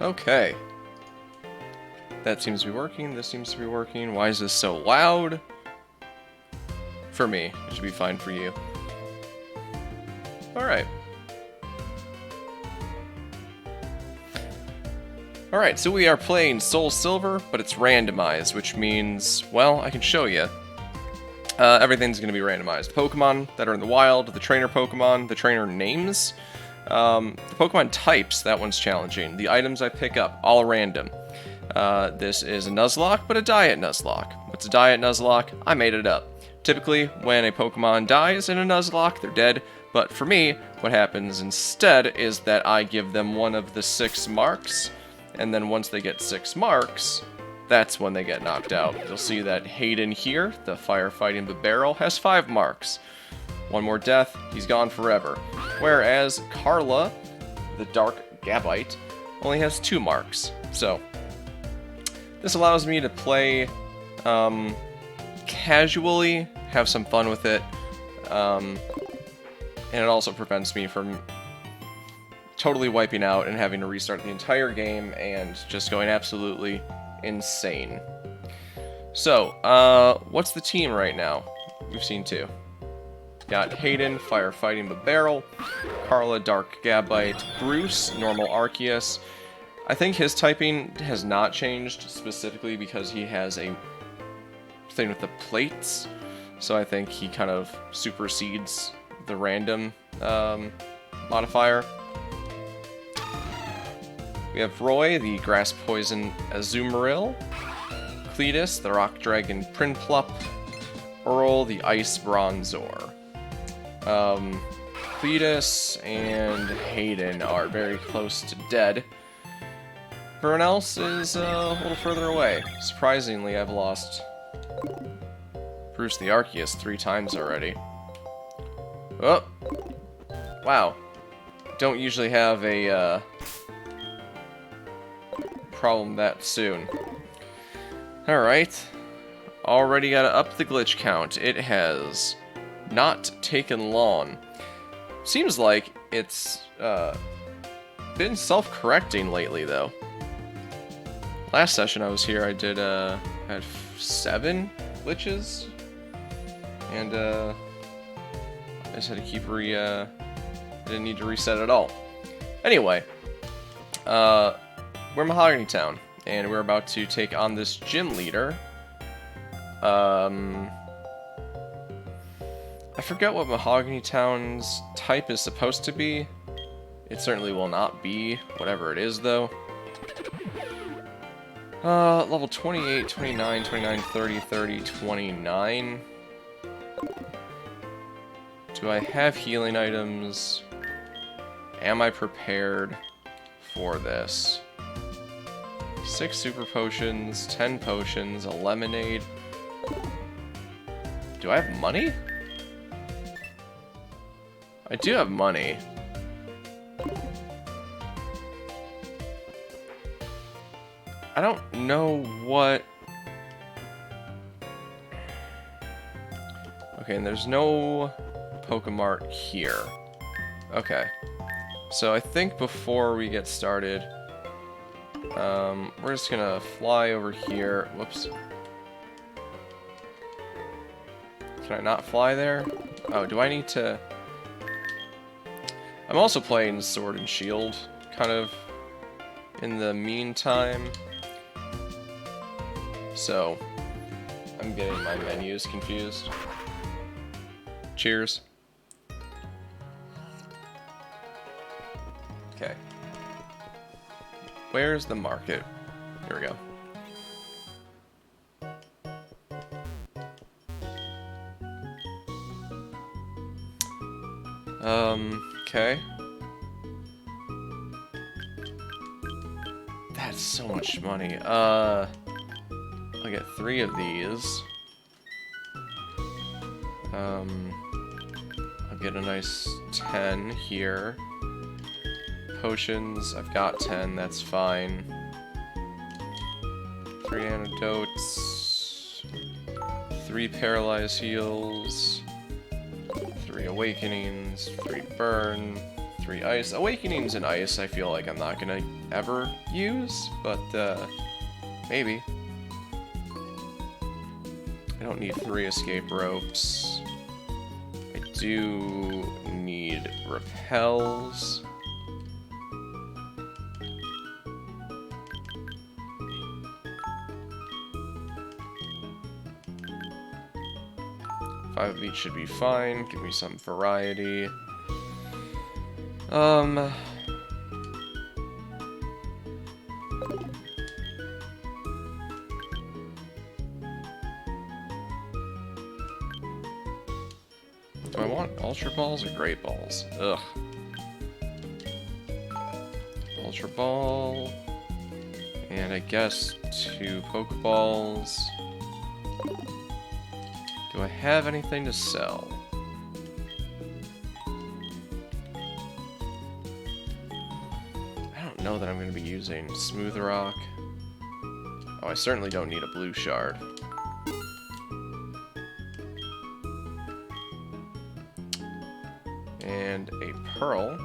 Okay. That seems to be working. This seems to be working. Why is this so loud? For me. It should be fine for you. Alright. Alright, so we are playing SoulSilver, but it's randomized, which means, well, I can show you. Everything's going to be randomized. Pokemon that are in the wild, the trainer Pokemon, the trainer names, the Pokemon types, that one's challenging. The items I pick up, all random. This is a Nuzlocke, but a Diet Nuzlocke. What's a Diet Nuzlocke? I made it up. Typically, when a Pokemon dies in a Nuzlocke, they're dead. But for me, what happens instead is that I give them one of the 6 marks, and then once they get 6 marks, that's when they get knocked out. You'll see that Haydyn here, the firefighting barrel, has 5 marks. One more death, he's gone forever. Whereas Carla, the dark Gabite, only has 2 marks. So, this allows me to play casually, have some fun with it, and it also prevents me from totally wiping out and having to restart the entire game and just going absolutely insane. So, what's the team right now? We've seen 2. Got Haydyn, firefighting barrel, Carla, dark Gabite, Bruce, normal Arceus. I think his typing has not changed specifically because he has a thing with the plates, so I think he kind of supersedes the random modifier. We have Roy, the grass poison Azumarill, Cletus, the rock dragon Prinplup, Earl, the ice Bronzor. Cletus and Haydyn are very close to dead. Everyone else is a little further away. Surprisingly, I've lost Bruce the Arceus 3 times already. Oh! Wow. Don't usually have a problem that soon. Alright. Already gotta up the glitch count. It has not taken long. Seems like it's been self-correcting lately, though. Last session I was here, I did had 7 glitches, and I just had to keep didn't need to reset at all. Anyway, we're Mahogany Town, and we're about to take on this gym leader. I forget what Mahogany Town's type is supposed to be. It certainly will not be whatever it is, though. Level 28, 29, 29, 30, 30, 29. Do I have healing items? Am I prepared for this? 6 super potions, 10 potions, a lemonade. Do I have money? I do have money. I don't know what... Okay, and there's no Pokemart here. Okay. So I think before we get started, we're just gonna fly over here. Whoops. Can I not fly there? Oh, do I need to... I'm also playing Sword and Shield, kind of, in the meantime. So, I'm getting my menus confused. Cheers. Okay. Where's the market? Here we go. Okay. That's so much money. I'll get 3 of these. I'll get a nice 10 here. Potions, I've got 10, that's fine. 3 antidotes. 3 paralyzed heals. 3 awakenings. 3 burn. 3 ice. Awakenings and ice I feel like I'm not gonna ever use, but maybe. I don't need 3 escape ropes. I do need repels. Five of each should be fine. Give me some variety. Do I want Ultra Balls or Great Balls? Ugh. Ultra Ball. And I guess 2 Pokeballs. Do I have anything to sell? I don't know that I'm going to be using Smooth Rock. Oh, I certainly don't need a blue shard. And a pearl.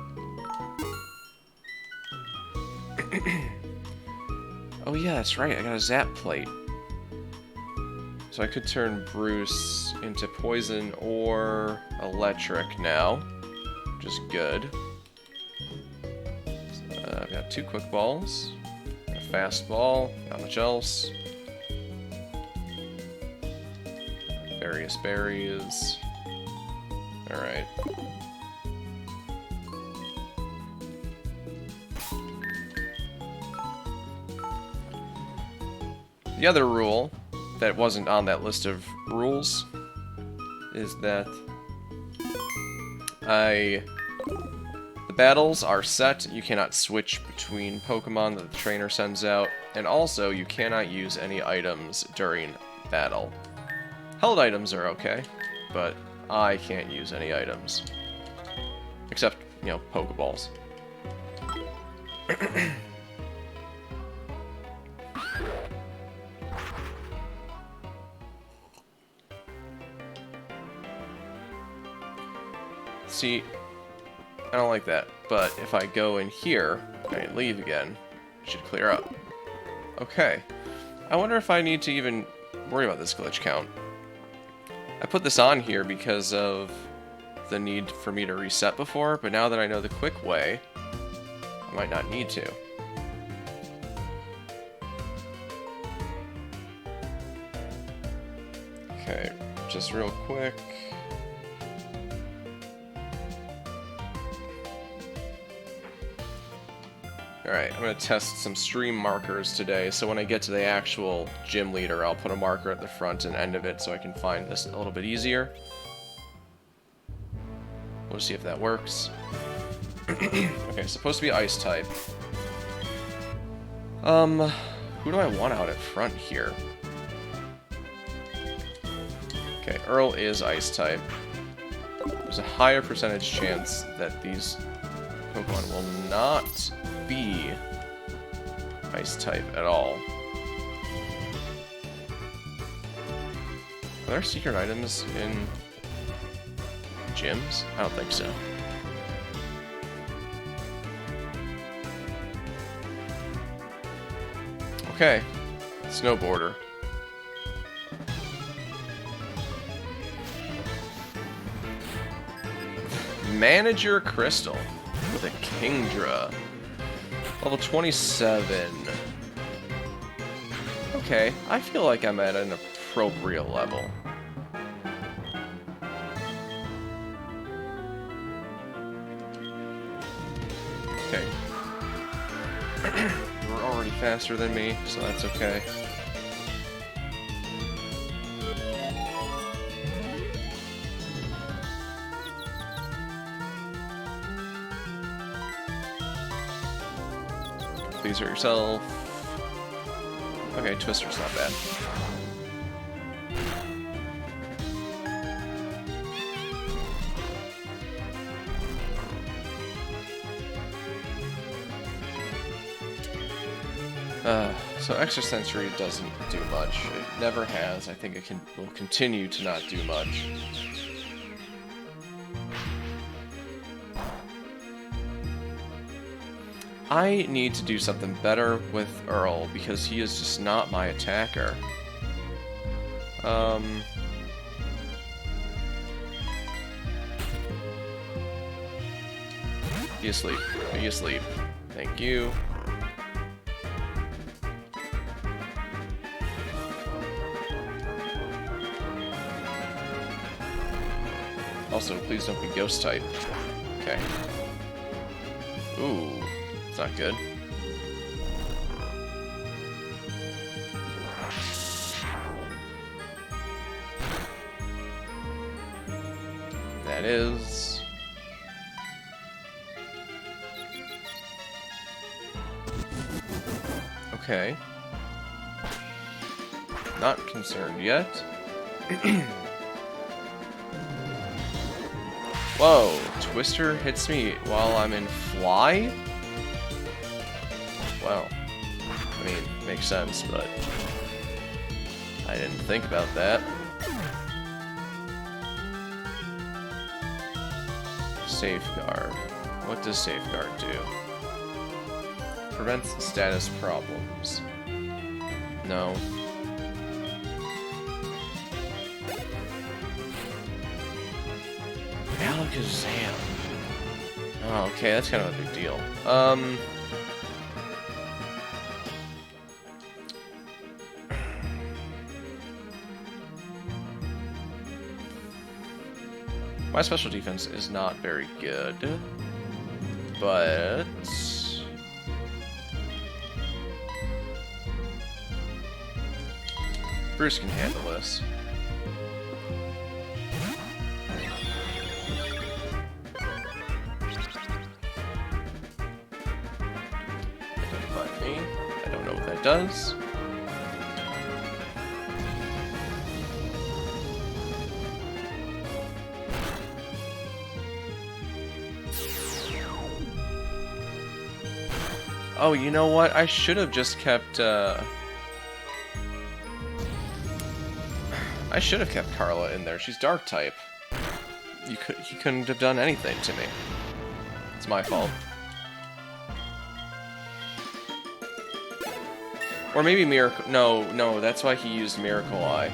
Oh yeah, that's right, I got a Zap Plate. So I could turn Bruce into poison or electric now, which is good. I've got 2 quick balls, a fast ball, not much else. Various berries. Alright. The other rule that wasn't on that list of rules is that the battles are set. You cannot switch between Pokemon that the trainer sends out, and also you cannot use any items during battle. Held items are okay, but I can't use any items. Except, you know, Pokeballs. See, I don't like that, but if I go in here and leave again, it should clear up. Okay. I wonder if I need to even worry about this glitch count. I put this on here because of the need for me to reset before, but now that I know the quick way, I might not need to. Okay, just real quick. Alright, I'm going to test some stream markers today, so when I get to the actual gym leader, I'll put a marker at the front and end of it so I can find this a little bit easier. We'll see if that works. Okay, supposed to be ice type. Who do I want out at front here? Okay, Earl is ice type. There's a higher percentage chance that these Pokemon will not be ice type at all. Are there secret items in gyms? I don't think so. Okay, snowboarder. Manager Crystal with a Kingdra. Level 27. Okay, I feel like I'm at an appropriate level. Okay. You're already faster than me, so that's okay. Please hurt yourself. Okay, Twister's not bad. So Extrasensory doesn't do much. It never has. I think it will continue to not do much. I need to do something better with Earl because he is just not my attacker. Be asleep. Be asleep. Thank you. Also, please don't be ghost type. Okay. Ooh, it's not good. That is... Okay. Not concerned yet. Whoa, Twister hits me while I'm in fly? Well, I mean, makes sense, but I didn't think about that. Safeguard. What does Safeguard do? Prevents status problems. No. Alakazam. Oh, okay, that's kind of a big deal. My special defense is not very good, but Bruce can handle this. I don't know what that does. Oh, you know what? I should have just kept, I should have kept Carla in there. She's dark type. He couldn't have done anything to me. It's my fault. Or maybe Miracle... No, that's why he used Miracle Eye.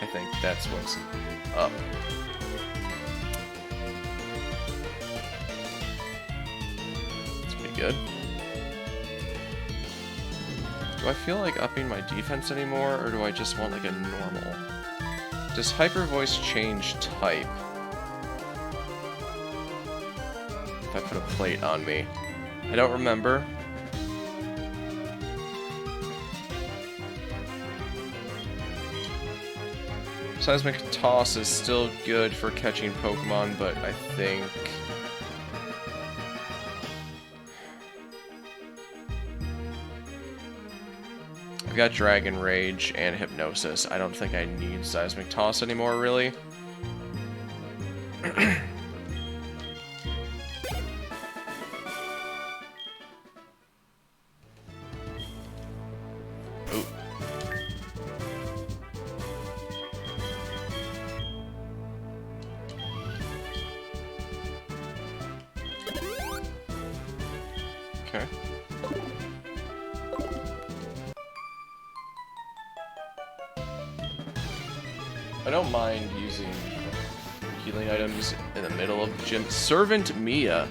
I think that's what's up. It's pretty good. Do I feel like upping my defense anymore, or do I just want like a normal? Does Hyper Voice change type? If I put a plate on me. I don't remember. Seismic Toss is still good for catching Pokemon, but I think... I've got Dragon Rage and Hypnosis. I don't think I need Seismic Toss anymore, really. Ooh. Okay. I don't mind using healing items in the middle of the gym. Servant Mia.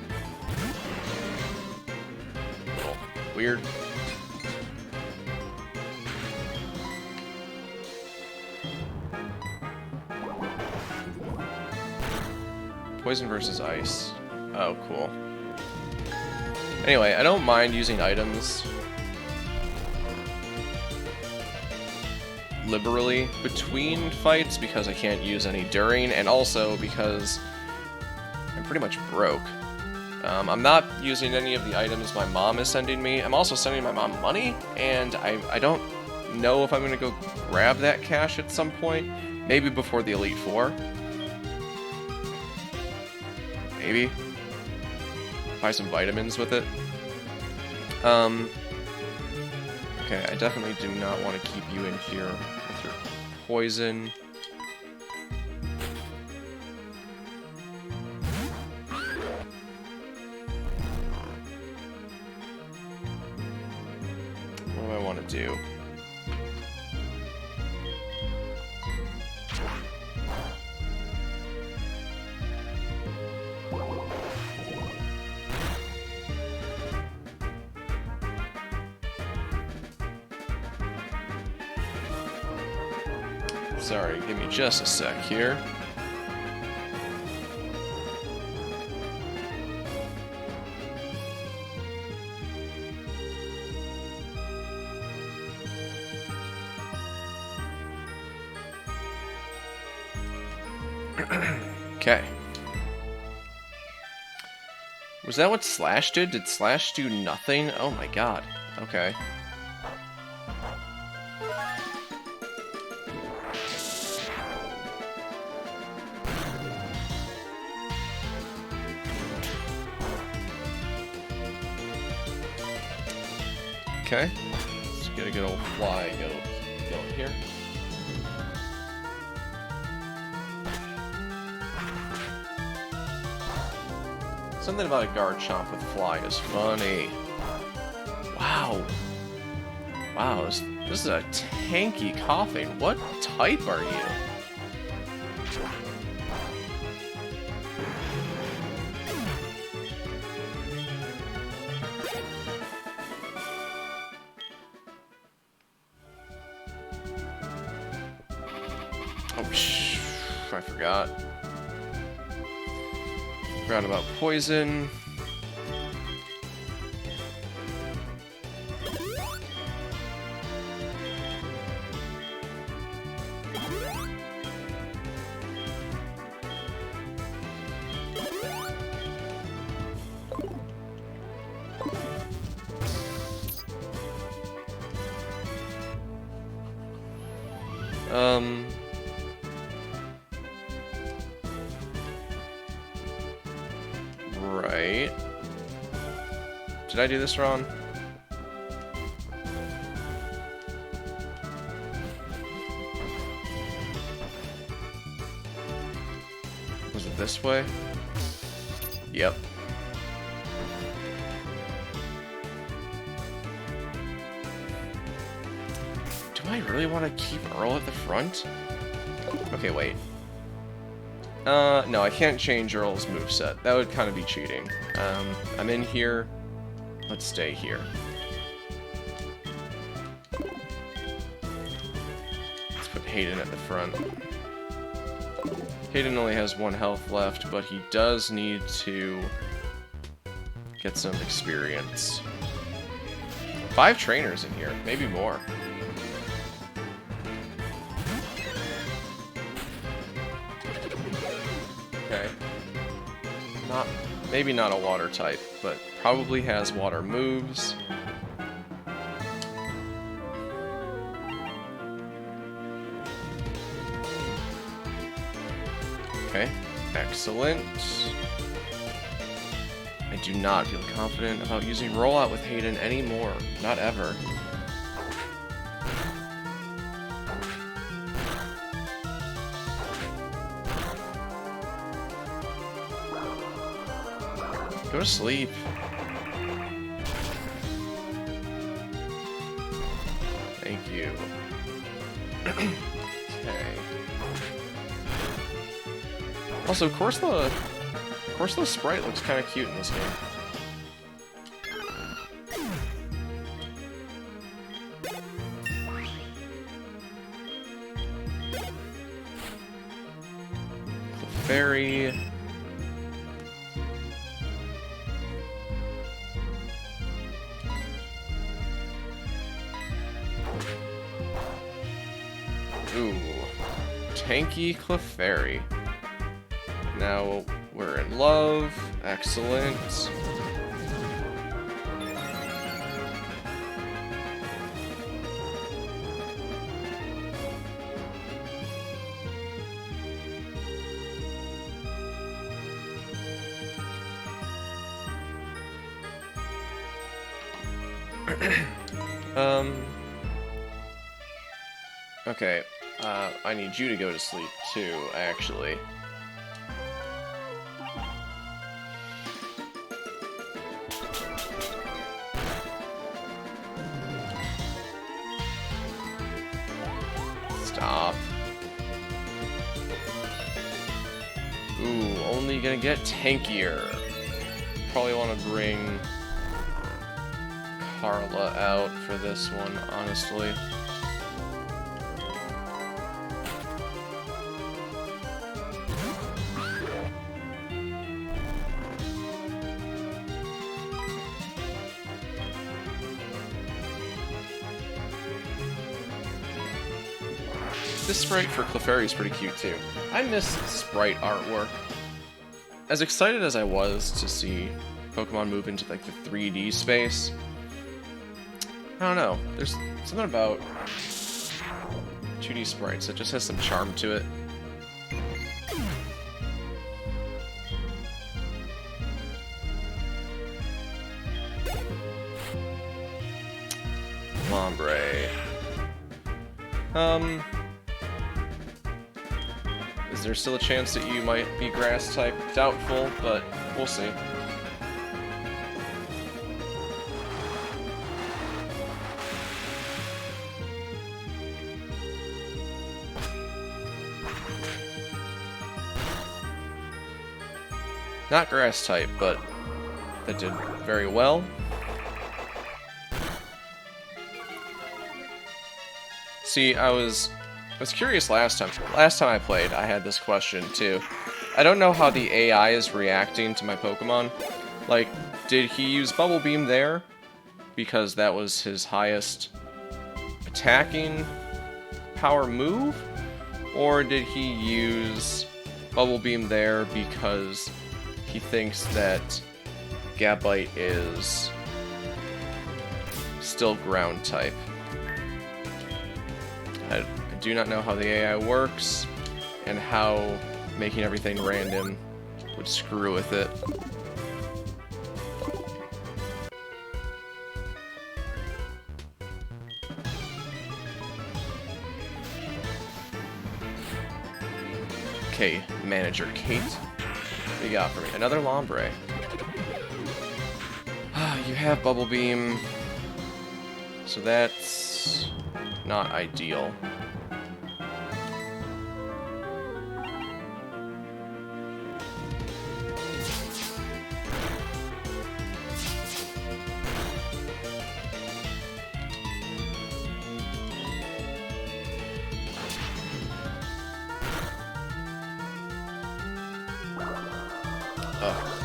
Oh, weird. Poison versus ice. Oh, cool. Anyway, I don't mind using items liberally between fights because I can't use any during, and also because I'm pretty much broke. I'm not using any of the items my mom is sending me. I'm also sending my mom money, and I don't know if I'm going to go grab that cash at some point. Maybe before the Elite Four. Maybe. Buy some vitamins with it. Okay, I definitely do not want to keep you in here with your poison. want to do. Sorry, give me just a sec here. Okay. Was that what Slash did? Did Slash do nothing? Oh my god. Okay. Okay. Let's get a good old fly going here. Something about a Garchomp with fly is funny. Wow. Wow, this is a tanky coughing. What type are you? Oh, I forgot. Forgot about poison. Right. Did I do this wrong? Was it this way? Yep. Do I really want to keep Earl at the front? Okay, wait. No, I can't change Earl's moveset. That would kind of be cheating. I'm in here. Let's stay here. Let's put Haydyn at the front. Haydyn only has 1 health left, but he does need to get some experience. 5 trainers in here, maybe more. Okay. Maybe not a water type, but probably has water moves. Okay, excellent. I do not feel confident about using Rollout with Haydyn anymore. Not ever. Go to sleep. Thank you. Okay. Also, Corsola sprite looks kind of cute in this game. Clefairy. Ooh, tanky Clefairy. Now we're in love. Excellent. Okay, I need you to go to sleep too, actually. Ooh, only gonna get tankier. Probably want to bring Carla out for this one, honestly. This sprite for Clefairy is pretty cute too. I miss sprite artwork. As excited as I was to see Pokemon move into like the 3D space, I don't know. There's something about 2D sprites that just has some charm to it. Lombre. Is there still a chance that you might be grass type? Doubtful, but we'll see. Not grass type, but that did very well. See, I was curious last time. Last time I played, I had this question too. I don't know how the AI is reacting to my Pokemon. Like, did he use Bubble Beam there because that was his highest attacking power move? Or did he use Bubble Beam there because he thinks that Gabite is still ground type? I do not know how the AI works and how making everything random would screw with it. Okay, Manager Kate. What do you got for me? Another Lombre. You have Bubble Beam, so that's not ideal.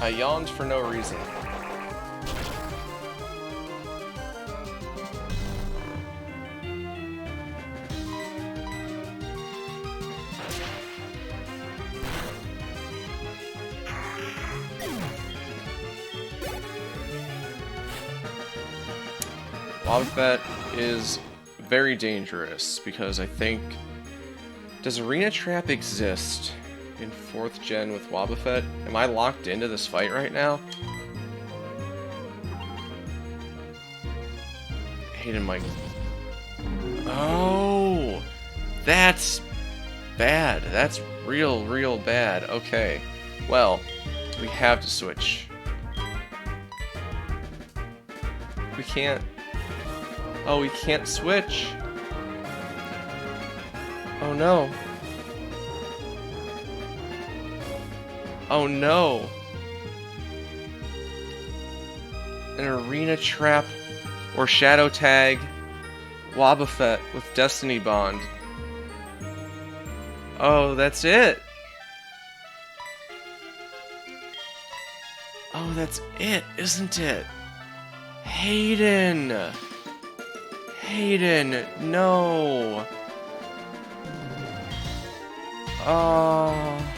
I yawned for no reason. Wobbuffet is very dangerous because I think... Does Arena Trap exist in 4th gen with Wobbuffet? Am I locked into this fight right now? Haydyn might... Oh! That's bad. That's real bad. Okay. Well, we have to switch. We can't... Oh, we can't switch. Oh no. Oh no. An Arena Trap or Shadow Tag Wobbuffet with Destiny Bond. Oh, that's it. Oh, that's it, isn't it? Haydyn. Haydyn, no. Oh.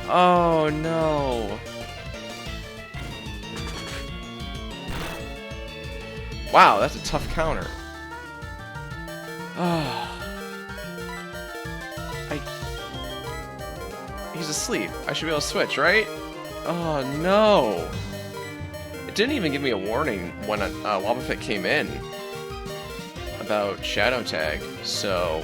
Oh no. Wow, that's a tough counter. Oh. He's asleep. I should be able to switch, right? Oh no. It didn't even give me a warning when Wobbuffet came in about Shadow Tag, so...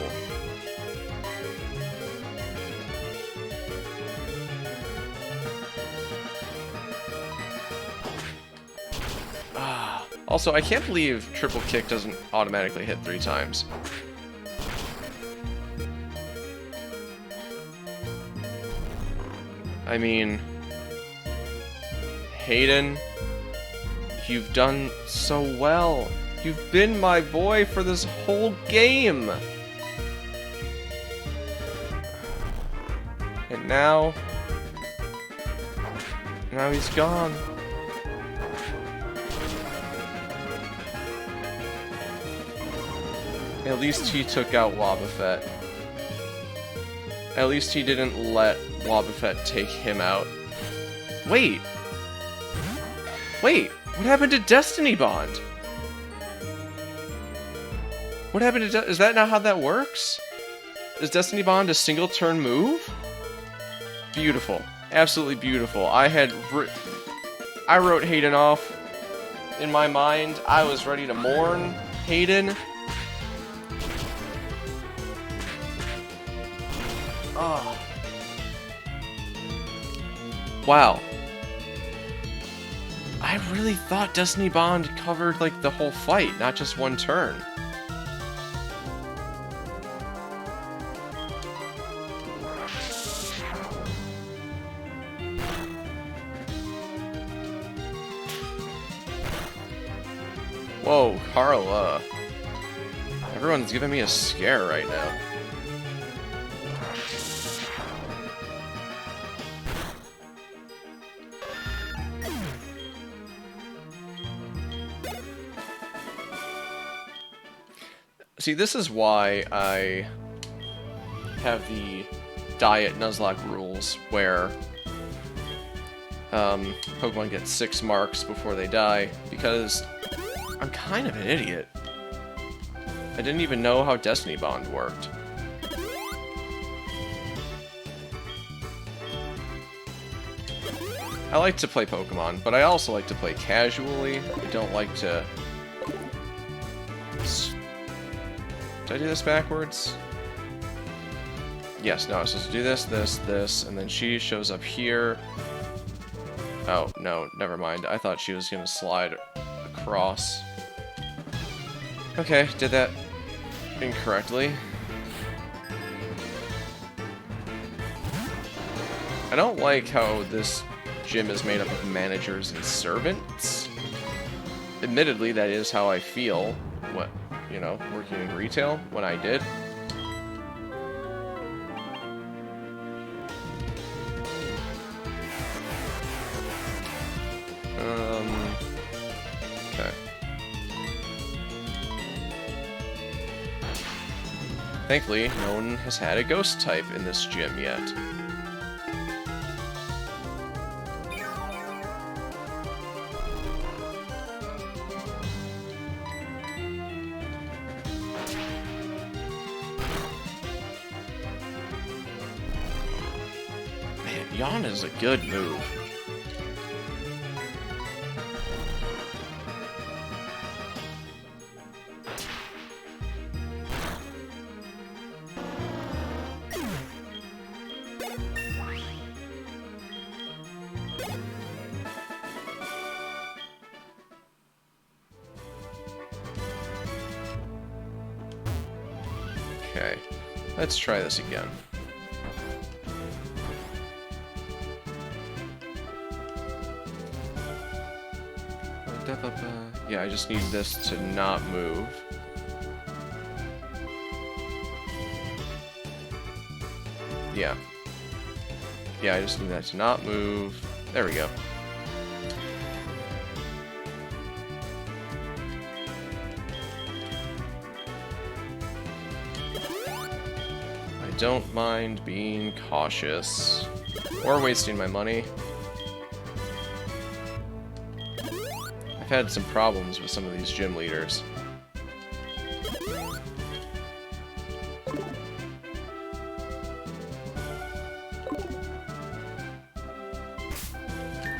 Also, I can't believe Triple Kick doesn't automatically hit 3 times. I mean, Haydyn, you've done so well. You've been my boy for this whole game. And now he's gone. At least he took out Wobbuffet. At least he didn't let Wobbuffet take him out. Wait! Wait! What happened to Destiny Bond? What happened to... Is that not how that works? Is Destiny Bond a single turn move? Beautiful. Absolutely beautiful. I wrote Haydyn off in my mind. I was ready to mourn Haydyn. Oh. Wow. I really thought Destiny Bond covered, like, the whole fight, not just one turn. Whoa, Carla. Everyone's giving me a scare right now. See, this is why I have the diet Nuzlocke rules, where Pokemon get 6 marks before they die, because I'm kind of an idiot. I didn't even know how Destiny Bond worked. I like to play Pokemon, but I also like to play casually. I don't like to... Did I do this backwards? Yes, no, I was supposed to do this, this, this, and then she shows up here. Oh, no, never mind. I thought she was gonna slide across. Okay, did that incorrectly. I don't like how this gym is made up of managers and servants. Admittedly, that is how I feel, you know, working in retail when I did. Okay. Thankfully, no one has had a ghost type in this gym yet. Man, Yawn is a good move. Okay, let's try this again. Yeah, I just need this to not move. Yeah. Yeah, I just need that to not move. There we go. I don't mind being cautious. Or wasting my money. I've had some problems with some of these gym leaders.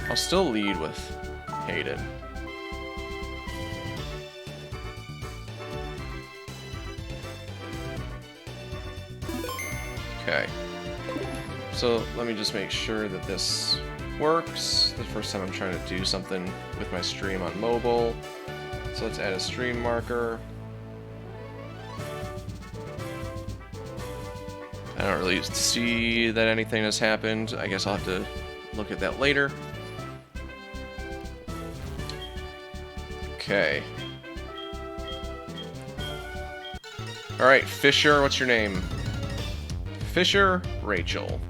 I'll still lead with Haydyn. Okay. So let me just make sure that this works. The first time I'm trying to do something with my stream on mobile. So let's add a stream marker. I don't really see that anything has happened. I guess I'll have to look at that later. Okay. Alright, Fisher, what's your name? Fisher Rachel.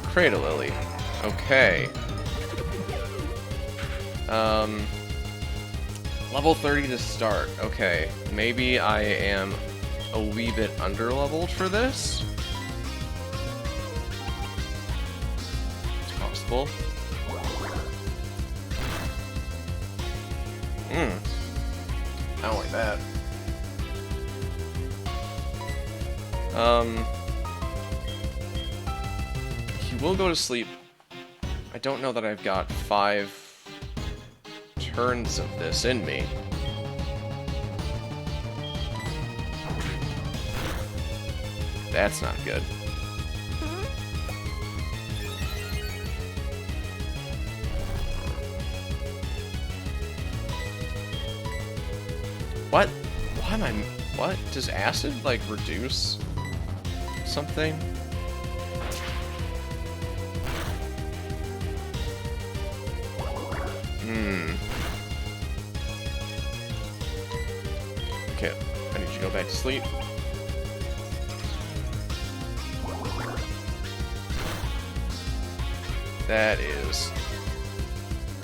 Cradle Lily. Okay. Level 30 to start. Okay. Maybe I am a wee bit underleveled for this. It's possible. I don't like that. He will go to sleep. I don't know that I've got 5 turns of this in me. That's not good. What? Why am I... What? Does acid, like, reduce something? Okay, I need you to go back to sleep. That is...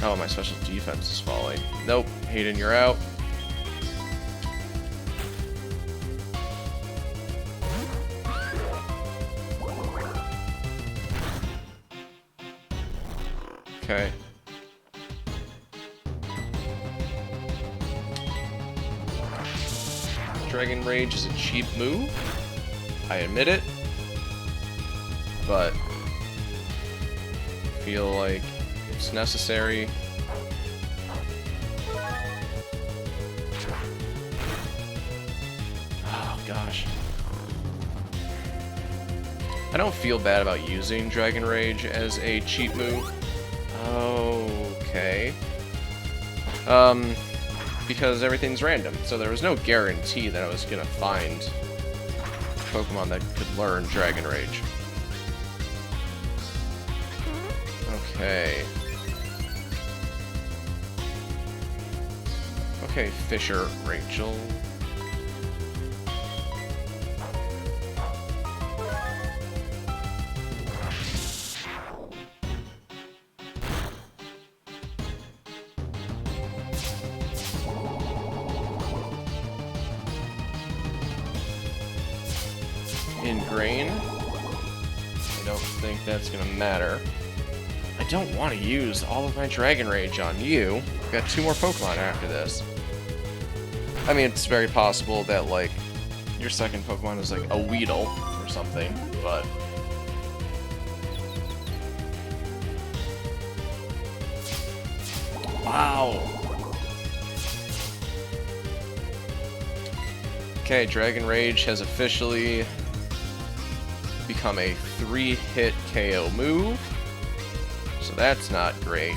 Oh, my special defense is falling. Nope, Haydyn, you're out. Okay. Dragon Rage is a cheap move. I admit it. But I feel like it's necessary. Oh gosh. I don't feel bad about using Dragon Rage as a cheap move. Okay. Because everything's random, so there was no guarantee that I was gonna find Pokemon that could learn Dragon Rage. Okay. Okay, Fisher Rachel. Ingrain. I don't think that's gonna matter. I don't want to use all of my Dragon Rage on you. I've got 2 more Pokemon after this. I mean, it's very possible that, like, your second Pokemon is, like, a Weedle or something, but... Wow! Okay, Dragon Rage has officially become a 3-hit KO move, so that's not great.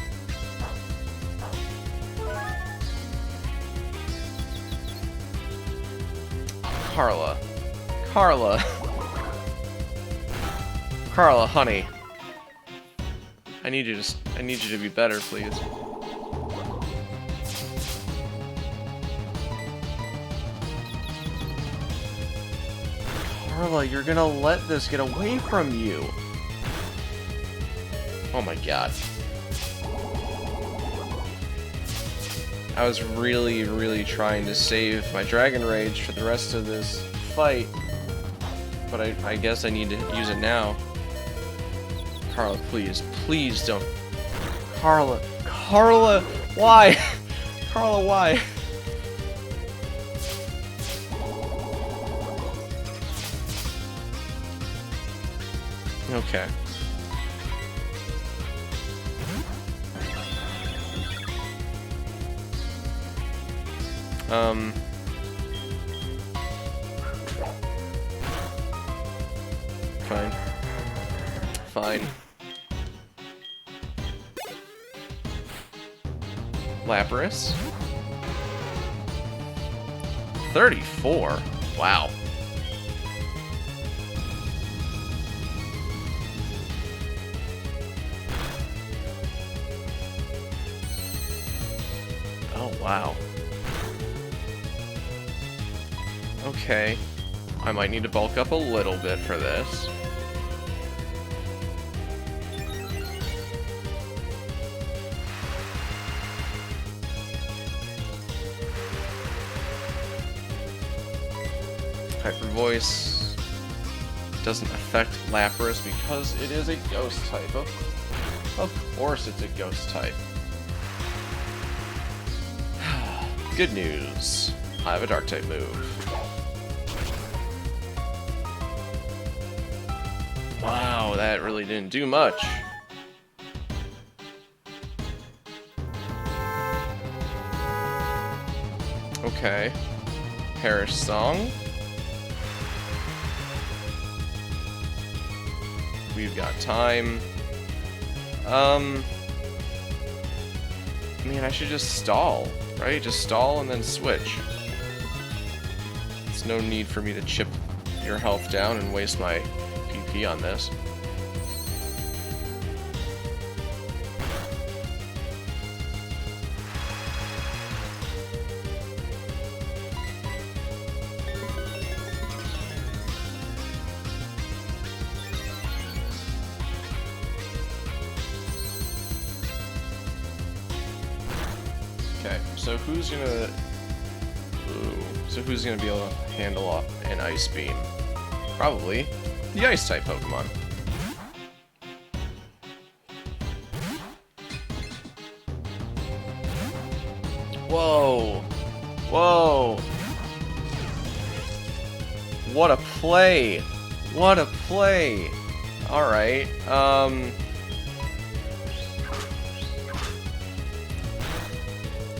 Carla, honey, I need you to be better, please. Carla, you're gonna let this get away from you. Oh my god. I was really trying to save my Dragon Rage for the rest of this fight, but I guess I need to use it now. Carla, please don't. Carla, why? Carla, why? Okay. Fine. Lapras. 34? Wow. Oh, wow. Okay. I might need to bulk up a little bit for this. Hyper Voice doesn't affect Lapras because it is a ghost type. Of course it's a ghost type. Good news. I have a dark type move. Wow, that really didn't do much. Okay. Perish Song. We've got time. I mean, I should just stall, right? Just stall and then switch. There's no need for me to chip your health down and waste my PP on this. Okay, so who's gonna... Ooh, so who's gonna be able to handle an Ice Beam? Probably the Ice-type Pokemon. Whoa! Whoa! What a play! What a play! Alright,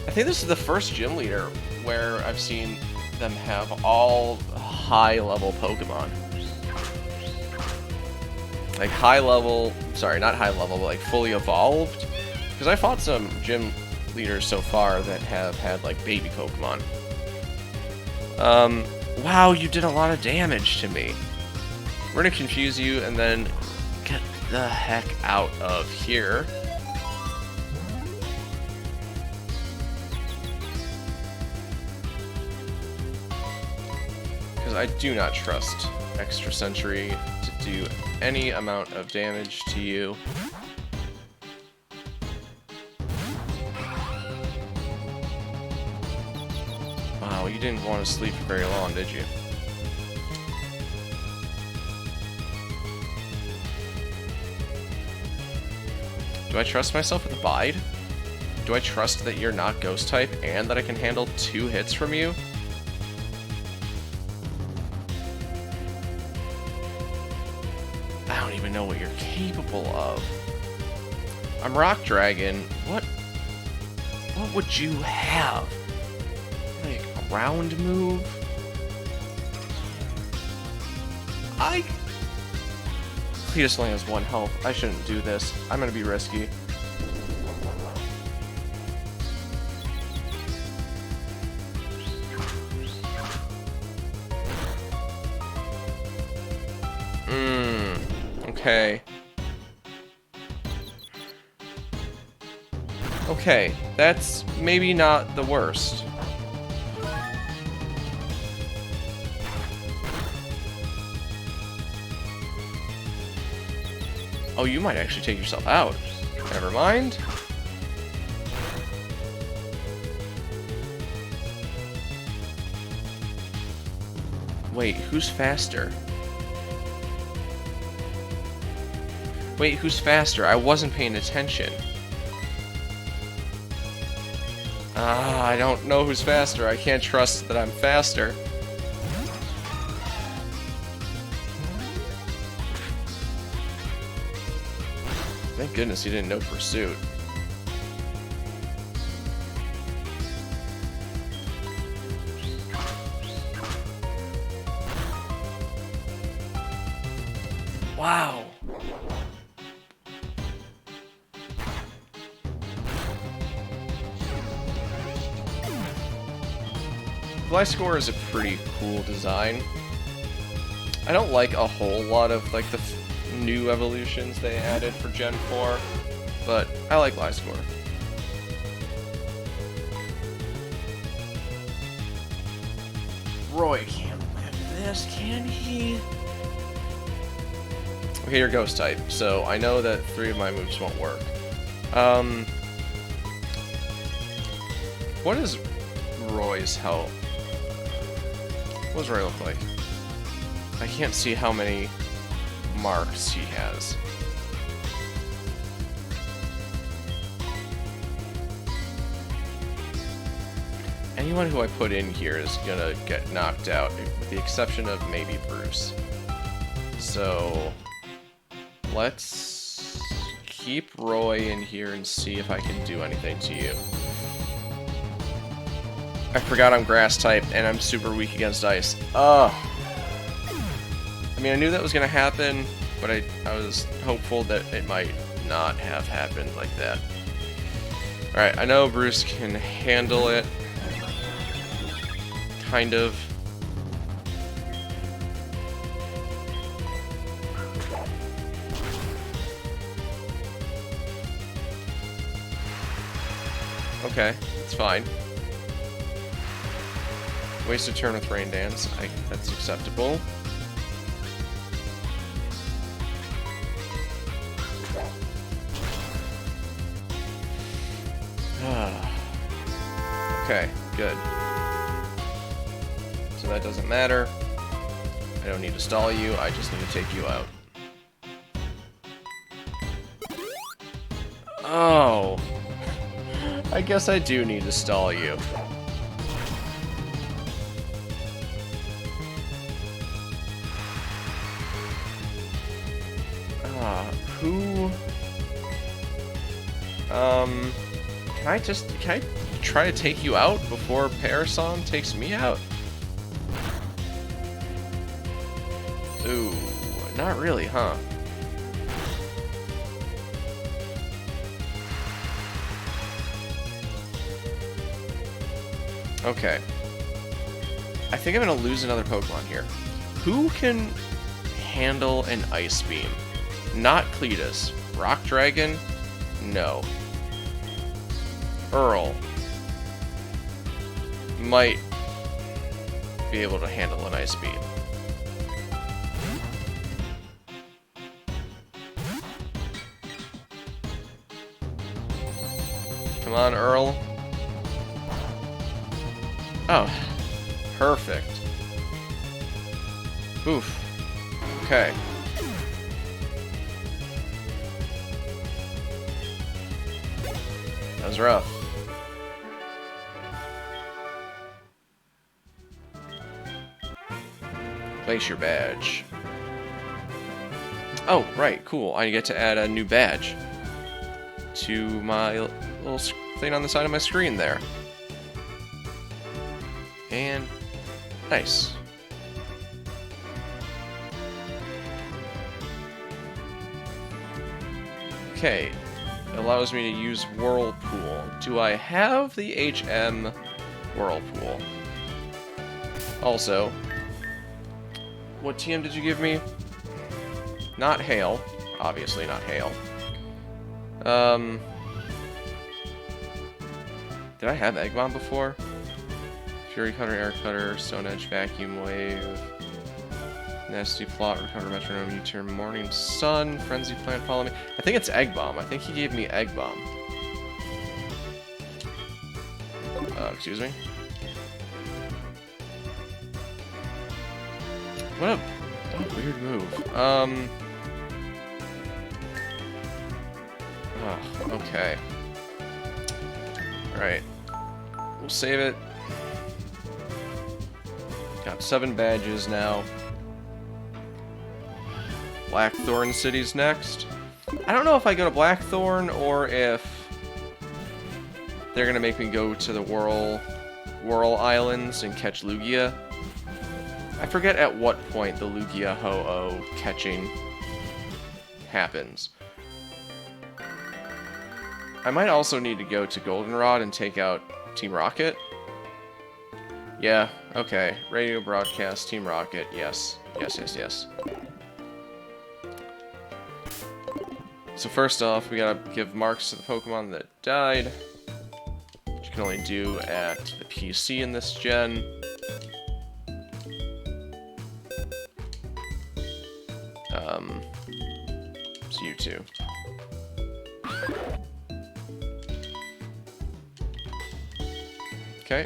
I think this is the first gym leader where I've seen them have all high-level Pokemon. Like high-level, sorry, not high-level, but like fully evolved. Because I fought some gym leaders so far that have had like baby Pokemon. Wow, you did a lot of damage to me. We're gonna confuse you and then get the heck out of here. I do not trust Extra Sentry to do any amount of damage to you. Wow, you didn't want to sleep for very long, did you? Do I trust myself with a Bide? Do I trust that you're not Ghost type and that I can handle 2 hits from you? I don't even know what you're capable of. I'm Rock Dragon. What would you have? Like a ground move? Cletus only has 1 health. I shouldn't do this. I'm gonna be risky. Okay. Okay, that's maybe not the worst. Oh, you might actually take yourself out. Never mind. Wait, who's faster? Wait, who's faster? I wasn't paying attention. I don't know who's faster. I can't trust that I'm faster. Thank goodness you didn't know Pursuit. Wow. Gliscor is a pretty cool design. I don't like a whole lot of like the new evolutions they added for Gen 4, but I like Gliscor. Roy can't live this, can he? Okay, you're Ghost type, so I know that 3 of my moves won't work. What is Roy's health? What does Roy look like? I can't see how many marks he has. Anyone who I put in here is gonna get knocked out, with the exception of maybe Bruce. So let's keep Roy in here and see if I can do anything to you. I forgot I'm grass type and I'm super weak against ice. Ugh. I mean, I knew that was gonna happen, but I was hopeful that it might not have happened like that. Alright, I know Bruce can handle it. Kind of. Okay, it's fine. Wasted turn with Rain Dance. That's acceptable. Okay, good. So that doesn't matter. I don't need to stall you, I just need to take you out. Oh. I guess I do need to stall you. Who... Can I try to take you out before Parasong takes me out? Ooh, not really, huh? Okay. I think I'm gonna lose another Pokemon here. Who can handle an Ice Beam? Not Cletus. Rock Dragon? No. Earl might be able to handle an Ice Beam. Come on, Earl. Oh, perfect. Oof. Okay. That was rough. Place your badge. Oh, right, cool. I get to add a new badge to my little thing on the side of my screen there. And nice. Okay, it allows me to use Whirlpool. Do I have the HM Whirlpool? Also, what TM did you give me? Not Hail. Obviously not Hail. Did I have Egg Bomb before? Fury Cutter, Air Cutter, Stone Edge, Vacuum Wave, Nasty Plot, Recover Metronome, U-Turn, Morning Sun, Frenzy Plant, Follow Me. I think it's Egg Bomb. I think he gave me Egg Bomb. Excuse me? What a weird move. Oh, okay. Alright. We'll save it. Got 7 badges now. Blackthorn City's next. I don't know if I go to Blackthorn or if they're gonna make me go to the Whirl Islands and catch Lugia. I forget at what point the Lugia Ho-Oh catching happens. I might also need to go to Goldenrod and take out Team Rocket. Yeah, okay. Radio broadcast, Team Rocket, yes. Yes, yes, yes. So first off, we gotta give marks to the Pokemon that died, which you can only do at the PC in this gen. It's you two. Okay.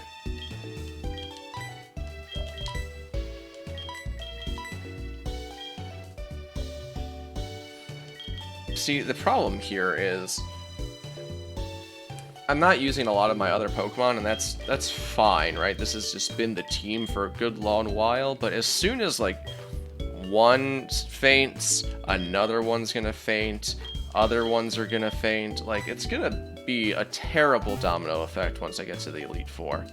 See, the problem here is I'm not using a lot of my other Pokemon, and that's fine, right? This has just been the team for a good long while, but as soon as, like, one faints, another one's gonna faint, other ones are gonna faint, like, it's gonna be a terrible domino effect once I get to the Elite Four.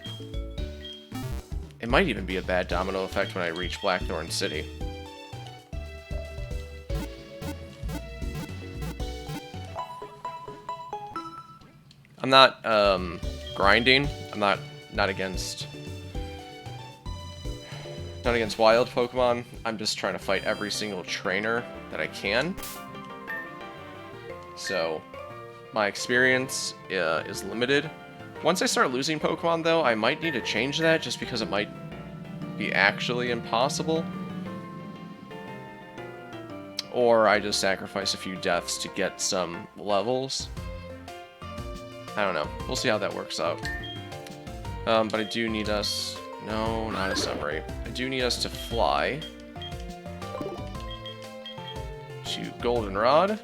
It might even be a bad domino effect when I reach Blackthorn City. I'm not grinding. I'm not against wild Pokemon. I'm just trying to fight every single trainer that I can. So my experience is limited. Once I start losing Pokemon, though, I might need to change that just because it might be actually impossible. Or I just sacrifice a few deaths to get some levels. I don't know. We'll see how that works out. But I do need us... No, not a summary. I do need us to fly to Goldenrod.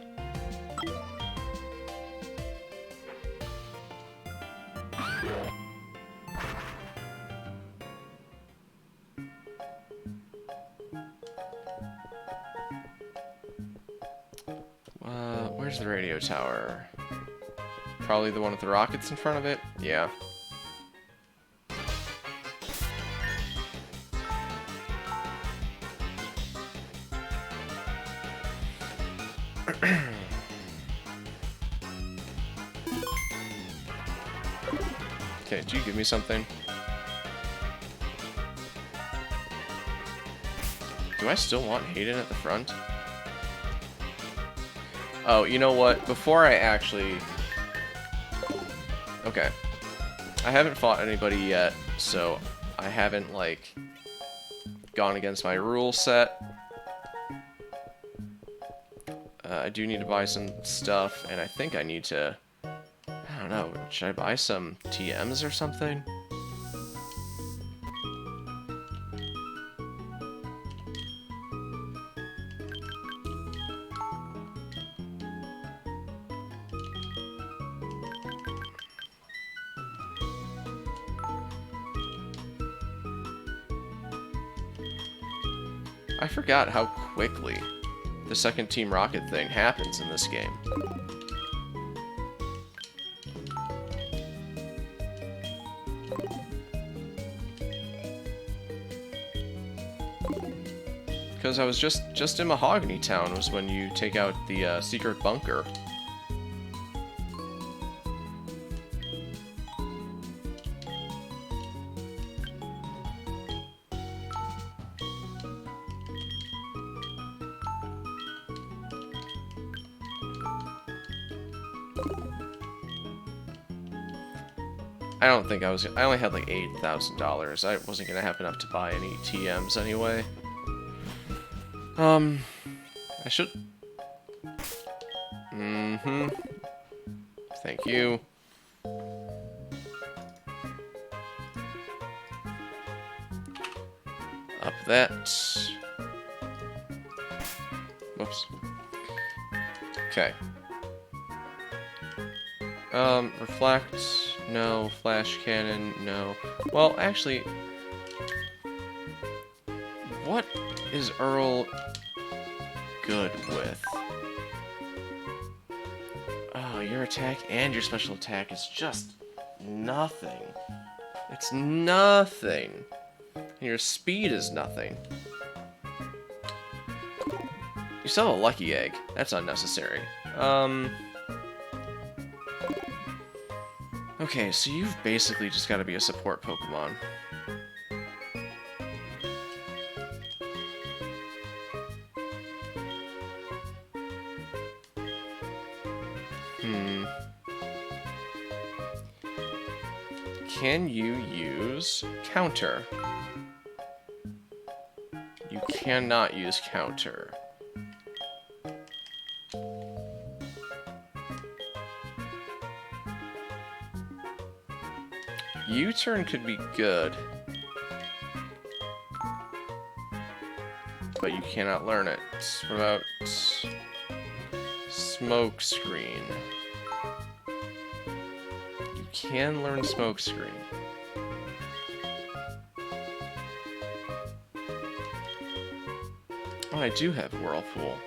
Where's the radio tower? Probably the one with the rockets in front of it? Yeah. Okay, do you give me something? Do I still want Haydyn at the front? Oh, you know what? Before I actually... Okay. I haven't fought anybody yet, so I haven't, like, gone against my rule set. I do need to buy some stuff, and I think I need to... I don't know, should I buy some TMs or something? I forgot how quickly the second Team Rocket thing happens in this game. Because I was just in Mahogany Town was when you take out the secret bunker. I don't think I only had like $8,000. I wasn't gonna have enough to buy any TMs anyway. I should... Thank you. Up that. Whoops. Okay. Reflect, no. Flash cannon, no. Well, actually, what is Earl good with? Oh, your attack and your special attack is just nothing. It's nothing. Your speed is nothing. You still have a lucky egg. That's unnecessary. Okay, so you've basically just got to be a support Pokemon. Can you use counter? You cannot use counter. U-turn could be good, but you cannot learn it. What about smoke screen? You can learn smoke screen. Oh, I do have whirlpool.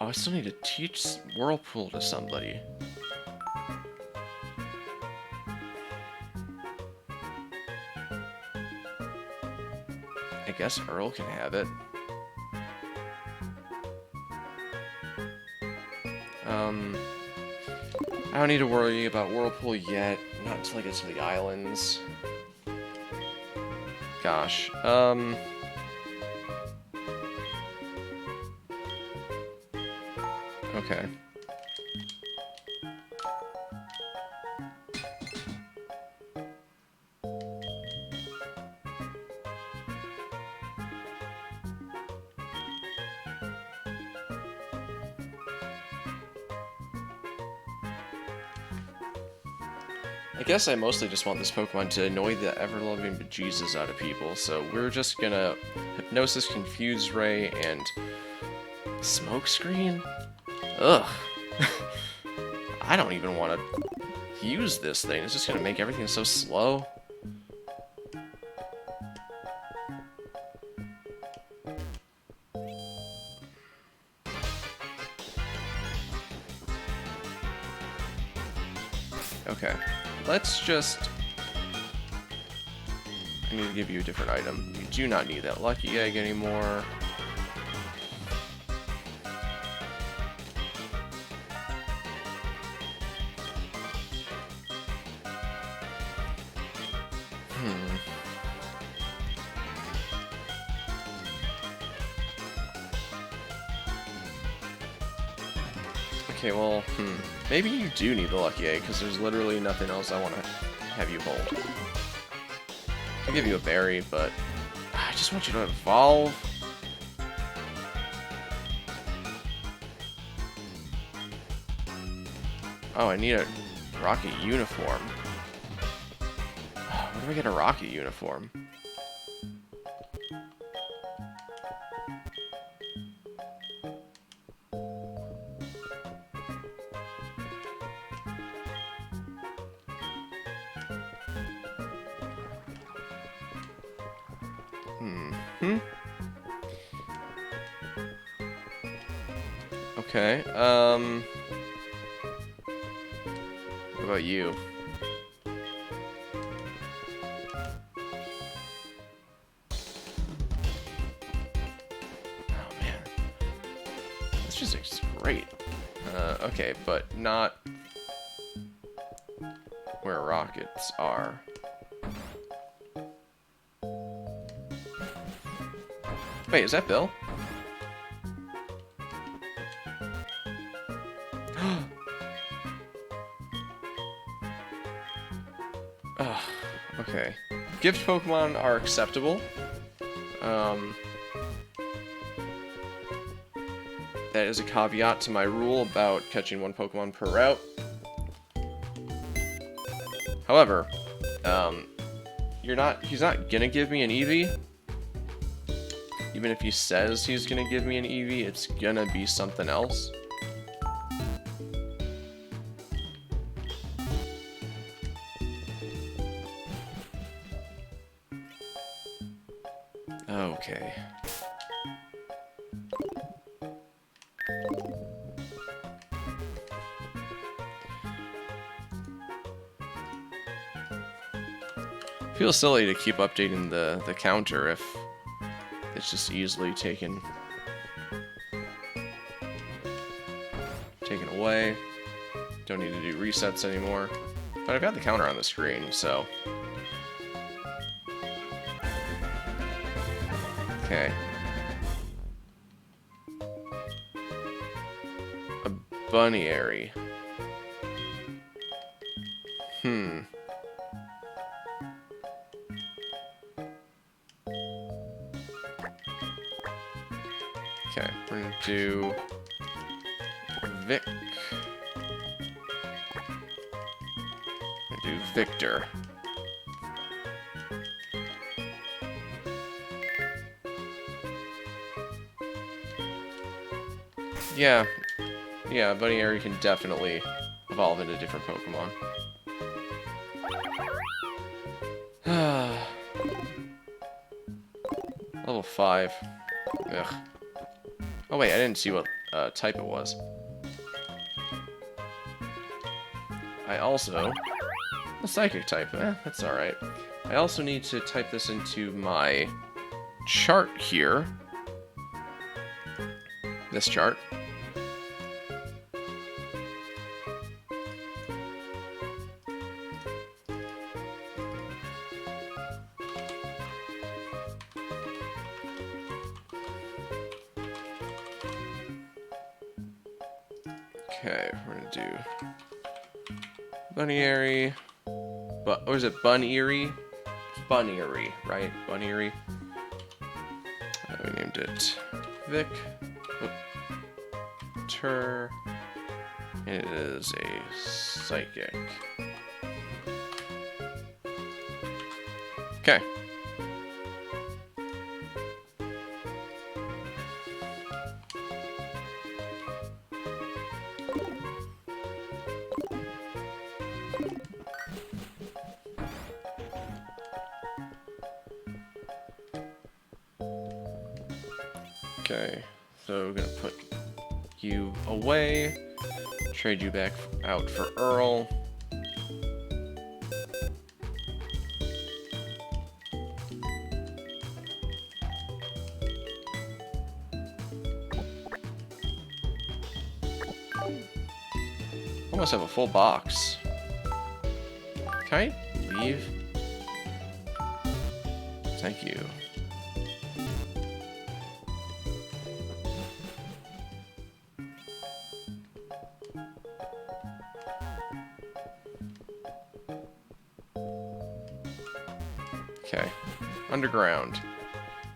Oh, I still need to teach whirlpool to somebody. I guess Earl can have it. I don't need to worry about whirlpool yet. Not until I get to the islands. Gosh. Okay. I guess I mostly just want this Pokemon to annoy the ever-loving bejesus out of people, so we're just gonna Hypnosis, Confuse Ray, and Smokescreen? Ugh. I don't even want to use this thing. It's just gonna make everything so slow. Okay. Let's just... I need to give you a different item. You do not need that lucky egg anymore. Okay, well, maybe you do need the lucky egg, because there's literally nothing else I want to have you hold. I'll give you a berry, but I just want you to evolve. Oh, I need a rocket uniform. Where do I get a rocket uniform? Okay, what about you? Oh man, this physic's great. Okay, but not where rockets are. Wait, is that Bill? Okay. Gift Pokemon are acceptable. That is a caveat to my rule about catching one Pokemon per route. However, he's not gonna give me an Eevee. Even if he says he's gonna give me an Eevee, it's gonna be something else. Okay. Feels silly to keep updating the counter if it's just easily taken away. Don't need to do resets anymore. But I've got the counter on the screen, so... Bunnyary. Okay, we're gonna do Vic. Do Victor. Yeah, Bunnyary can definitely evolve into different Pokemon. Level 5. Ugh. Oh wait, I didn't see what type it was. I also... a Psychic type. That's alright. I also need to type this into my chart here. This chart. Okay, we're gonna do Bunnyary. But or is it Bunnyary? Bunnyary, right? Bunnyary. We named it Vic. Tur. It is a Psychic. Okay. Okay, so we're gonna put you away, trade you back out for Earl. Almost have a full box. Can I leave? Thank you. Okay, underground.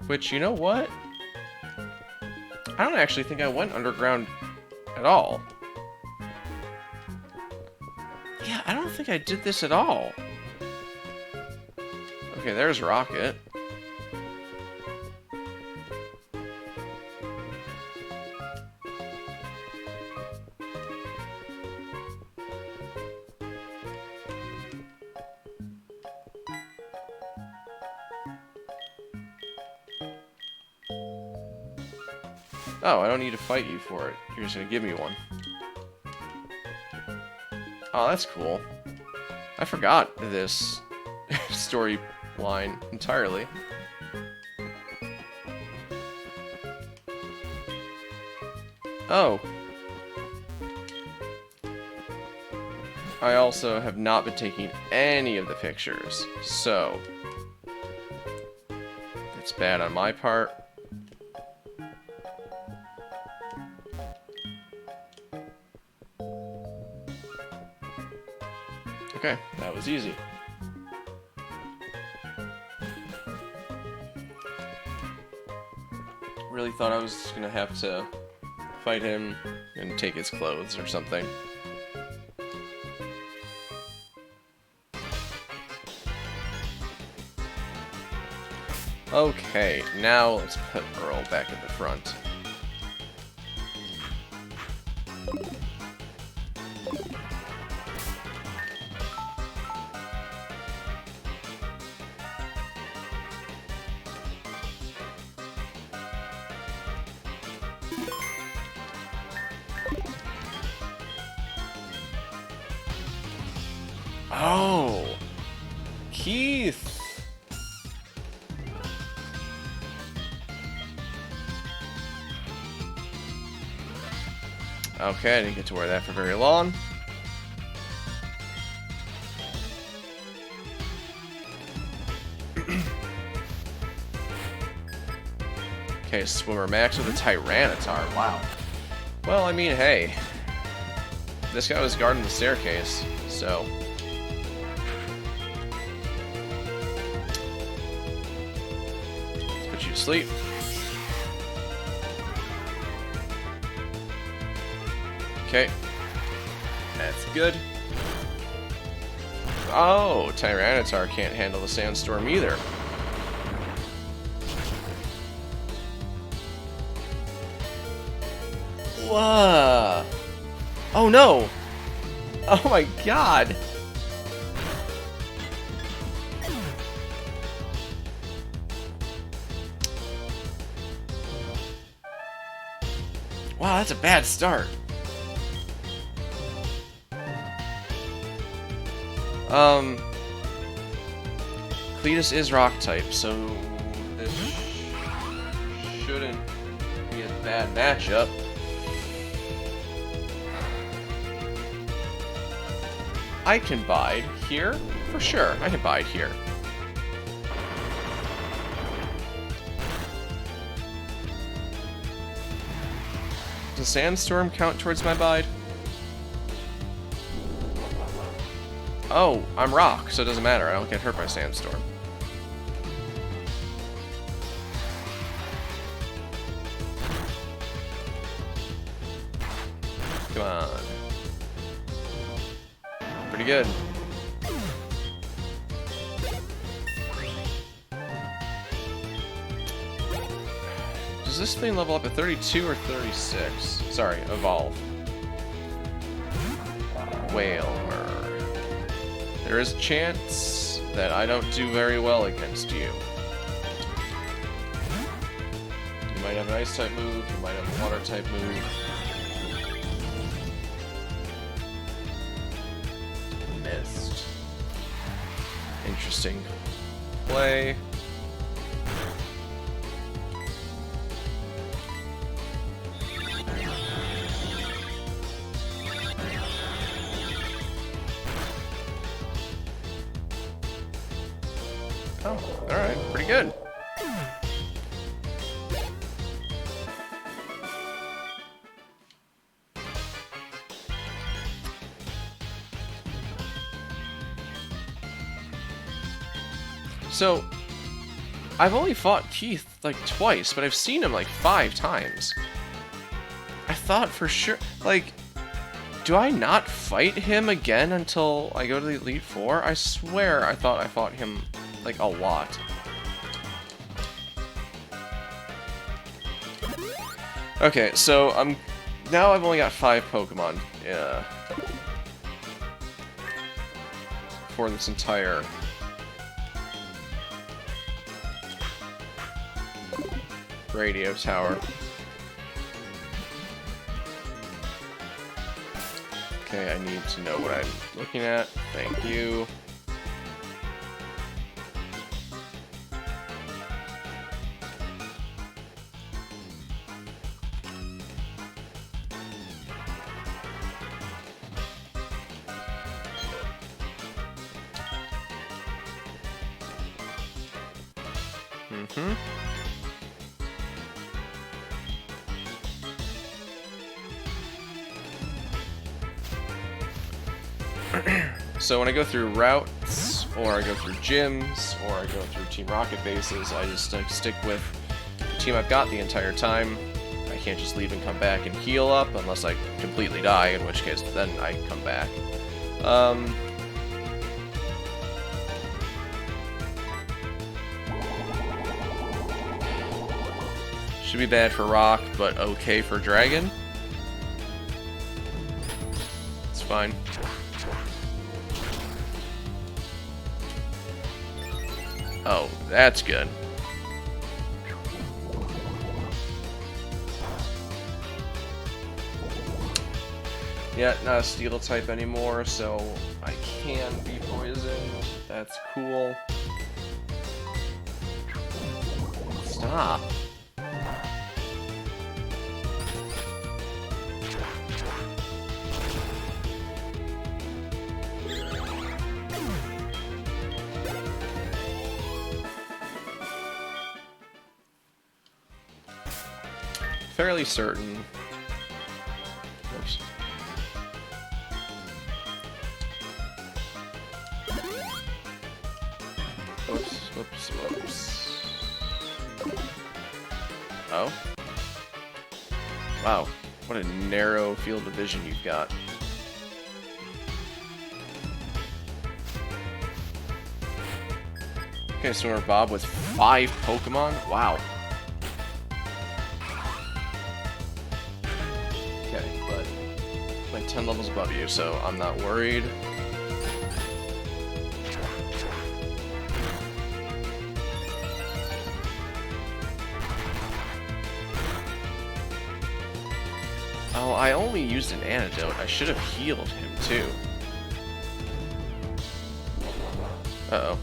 Which, you know what? I don't actually think I went underground at all. Yeah, I don't think I did this at all. Okay, there's Rocket. Oh, I don't need to fight you for it. You're just gonna give me one. Oh, that's cool. I forgot this storyline entirely. Oh. I also have not been taking any of the pictures, so that's bad on my part. Okay, that was easy. Really thought I was gonna have to fight him and take his clothes or something. Okay, now let's put Earl back at the front. Oh, Keith. Okay, I didn't get to wear that for very long. Okay, Swimmer Max with a Tyranitar. Wow. Well, I mean, hey, this guy was guarding the staircase, so... Let's put you to sleep. Okay. That's good. Oh, Tyranitar can't handle the sandstorm either. Whoa. Oh no! Oh my god! Wow, that's a bad start. Cletus is rock type, so this shouldn't be a bad matchup. I can bide here, for sure. I can bide here. Does Sandstorm count towards my bide? Oh, I'm rock, so it doesn't matter. I don't get hurt by Sandstorm. Come on. Pretty good. Does this thing level up at 32 or 36? Sorry, evolve. Whaler. There is a chance that I don't do very well against you. You might have an ice type move, you might have a water type move. Missed. Interesting play. Oh, alright, pretty good. So, I've only fought Keith like twice, but I've seen him like 5 times. I thought for sure, like, do I not fight him again until I go to the Elite Four? I swear I thought I fought him like a lot. Okay, so now I've only got 5 Pokemon for this entire radio tower. Okay, I need to know what I'm looking at. Thank you. So when I go through routes, or I go through gyms, or I go through Team Rocket bases, I just stick with the team I've got the entire time. I can't just leave and come back and heal up unless I completely die, in which case then I come back. Should be bad for Rock, but okay for Dragon. It's fine. Oh, that's good. Yeah, not a steel type anymore, so I can be poisoned. That's cool. Stop. Fairly certain. Oops. Whoops, whoops. Oh? Wow, what a narrow field of vision you've got. Okay, Swimmer Bob with 5 Pokemon? Wow. Okay, but I'm like 10 levels above you, so I'm not worried. Oh, I only used an antidote. I should have healed him, too. Uh-oh.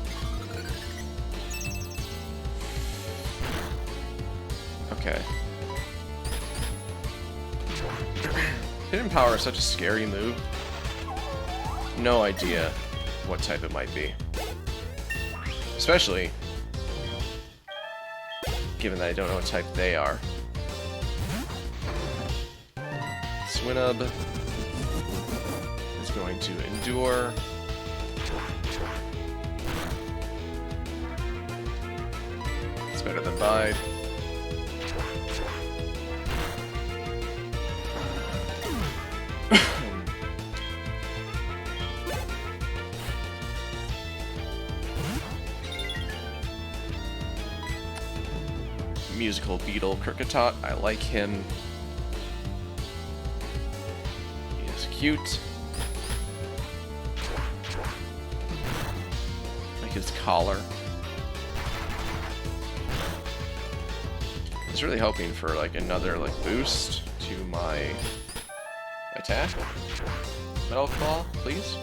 Okay. Hidden Power is such a scary move. No idea what type it might be. Especially given that I don't know what type they are. Swinub is going to endure. It's better than Bide. Musical Beetle Kricketot. I like him. He is cute. I like his collar. I was really hoping for like another like boost to my attack. Metal Claw, please.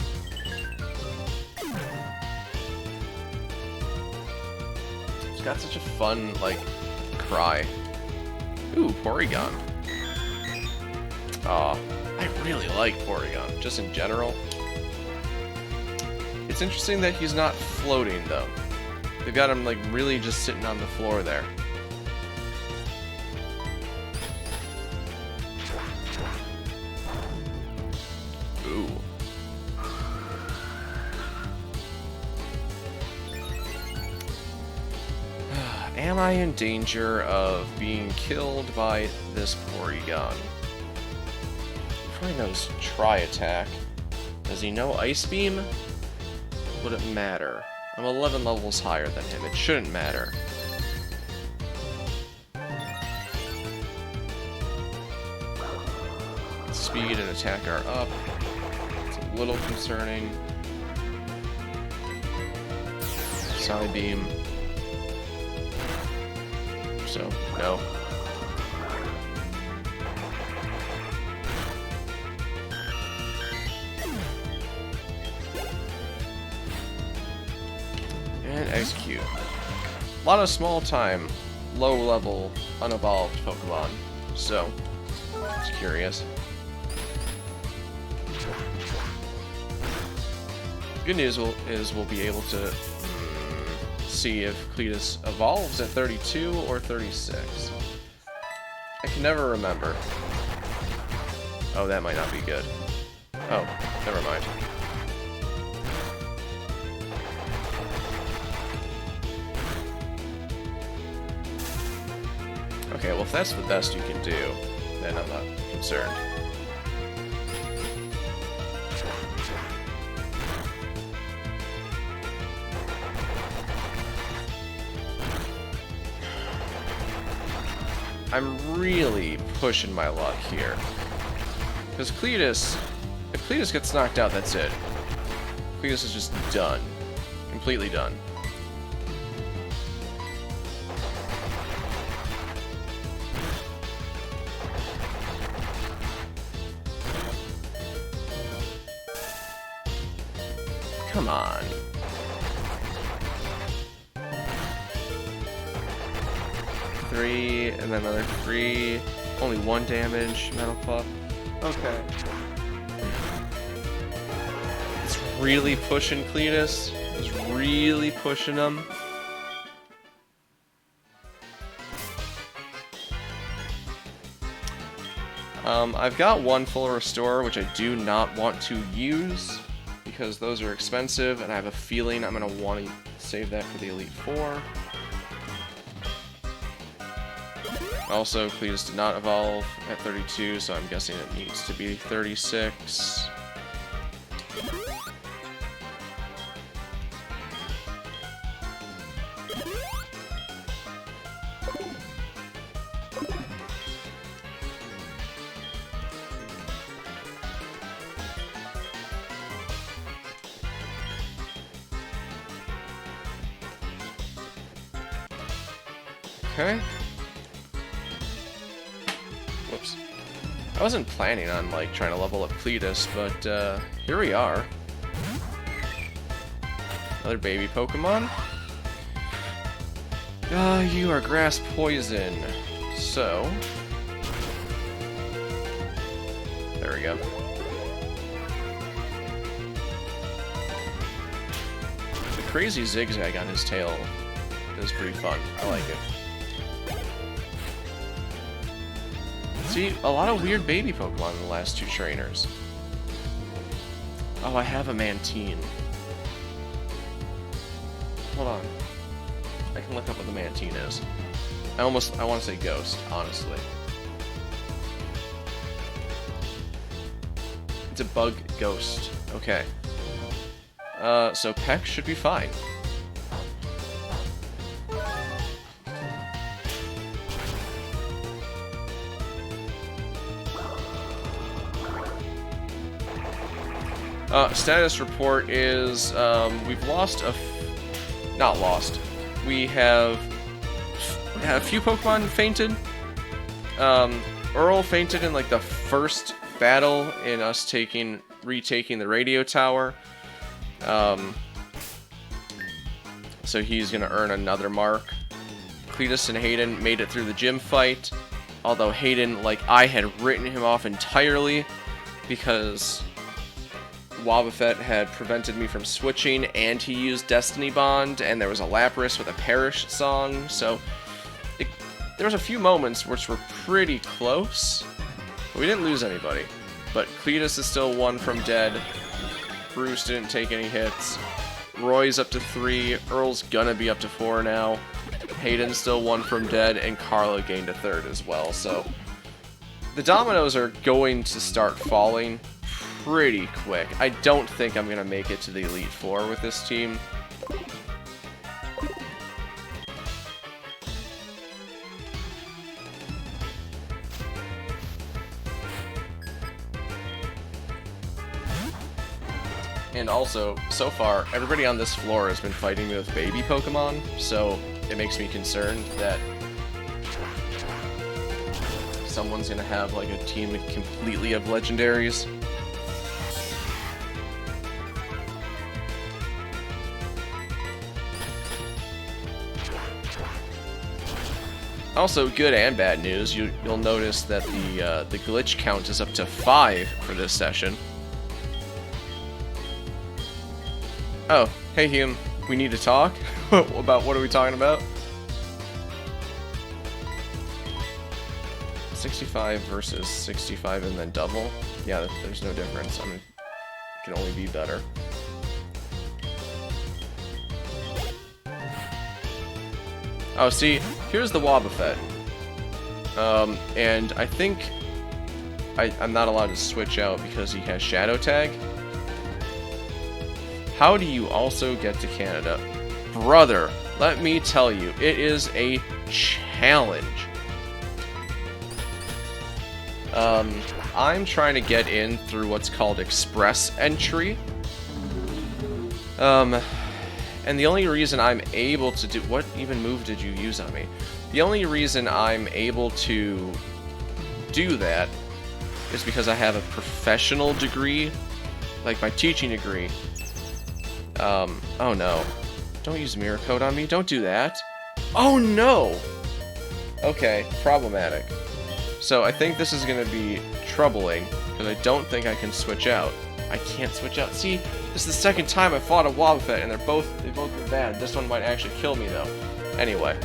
It's got such a fun like cry. Ooh, Porygon. Aw, I really like Porygon, just in general. It's interesting that he's not floating, though. They've got him, like, really just sitting on the floor there. Ooh. Am I in danger of being killed by this Porygon? He probably knows Tri-Attack. Does he know Ice Beam? Would it matter? I'm 11 levels higher than him. It shouldn't matter. Speed and attack are up. It's a little concerning. Side Beam. So, no. And execute. A lot of small time, low level, unevolved Pokemon. So, it's curious. Good news is we'll be able to see if Cletus evolves at 32 or 36. I can never remember. Oh, that might not be good. Oh, never mind. Okay, well if that's the best you can do, then I'm not concerned. I'm really pushing my luck here. Because Cletus, if Cletus gets knocked out, that's it. Cletus is just done. Completely done. Come on. 3, and then another 3. Only 1 damage, Metal Claw. Okay. It's really pushing Cletus. It's really pushing him. I've got 1 full restore, which I do not want to use, because those are expensive, and I have a feeling I'm going to want to save that for the Elite Four. Also, Cletus did not evolve at 32, so I'm guessing it needs to be 36. Okay. Whoops. I wasn't planning on, like, trying to level up Cletus, but, here we are. Another baby Pokemon. You are Grass Poison. So... there we go. The crazy zigzag on his tail is pretty fun. I like it. See, a lot of weird baby Pokemon in the last two trainers. Oh, I have a Mantine. Hold on. I can look up what the Mantine is. I want to say Ghost, honestly. It's a bug ghost. Okay. So Peck should be fine. Status report is, we've lost not lost. We have a few Pokemon fainted. Earl fainted in, like, the first battle in us retaking the radio tower. So he's gonna earn another mark. Cletus and Haydyn made it through the gym fight. Although Haydyn, like, I had written him off entirely because Wobbuffet had prevented me from switching, and he used Destiny Bond, and there was a Lapras with a Perish song, so there was a few moments which were pretty close, but we didn't lose anybody. But Cletus is still 1 from dead, Bruce didn't take any hits, Roy's up to 3, Earl's gonna be up to 4 now, Haydyn's still 1 from dead, and Carla gained a 3rd as well, so the dominoes are going to start falling pretty quick. I don't think I'm gonna make it to the Elite Four with this team. And also, so far, everybody on this floor has been fighting me with baby Pokemon, so it makes me concerned that someone's gonna have, like, a team completely of legendaries. Also, good and bad news, you'll notice that the glitch count is up to 5 for this session. Oh, hey Hume, we need to talk? About what are we talking about? 65 versus 65 and then double? Yeah, there's no difference. I mean, it can only be better. Oh, see, here's the Wobbuffet. And I think I'm not allowed to switch out because he has Shadow Tag. How do you also get to Canada? Brother, let me tell you, it is a challenge. I'm trying to get in through what's called Express Entry. And the only reason I'm able to do... What even move did you use on me? The only reason I'm able to do that is because I have a professional degree, like my teaching degree. Oh no. Don't use Mirror Code on me. Don't do that. Oh no! Okay, problematic. So I think this is going to be troubling, because I don't think I can switch out. I can't switch out. See, this is the second time I fought a Wobbuffet, and they've both been bad. This one might actually kill me, though. Anyway.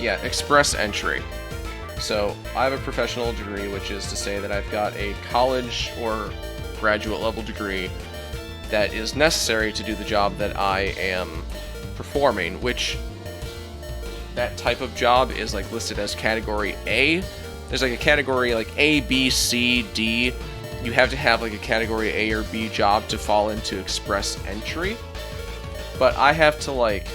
Yeah, Express Entry. So, I have a professional degree, which is to say that I've got a college or graduate level degree that is necessary to do the job that I am performing, which that type of job is like listed as category A. There's like a category like A, B, C, D. You have to have like a category A or B job to fall into express entry. But I have to like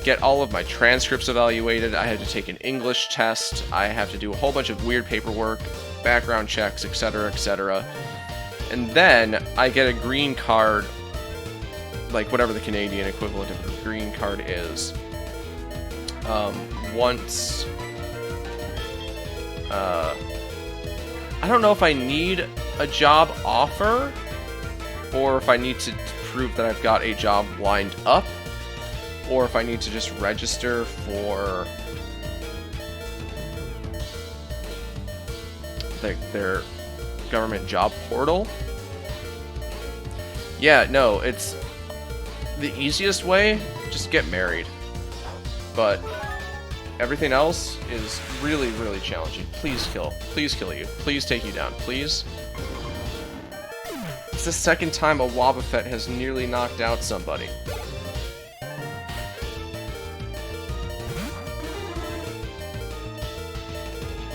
get all of my transcripts evaluated. I have to take an English test. I have to do a whole bunch of weird paperwork, background checks, etc., etc. And then I get a green card, like whatever the Canadian equivalent of a green card is. Once... I don't know if I need a job offer, or if I need to prove that I've got a job lined up, or if I need to just register for their government job portal. Yeah, no, it's the easiest way, just get married. But everything else is really, really challenging. Please kill you. Please take you down, please. It's the second time a Wobbuffet has nearly knocked out somebody.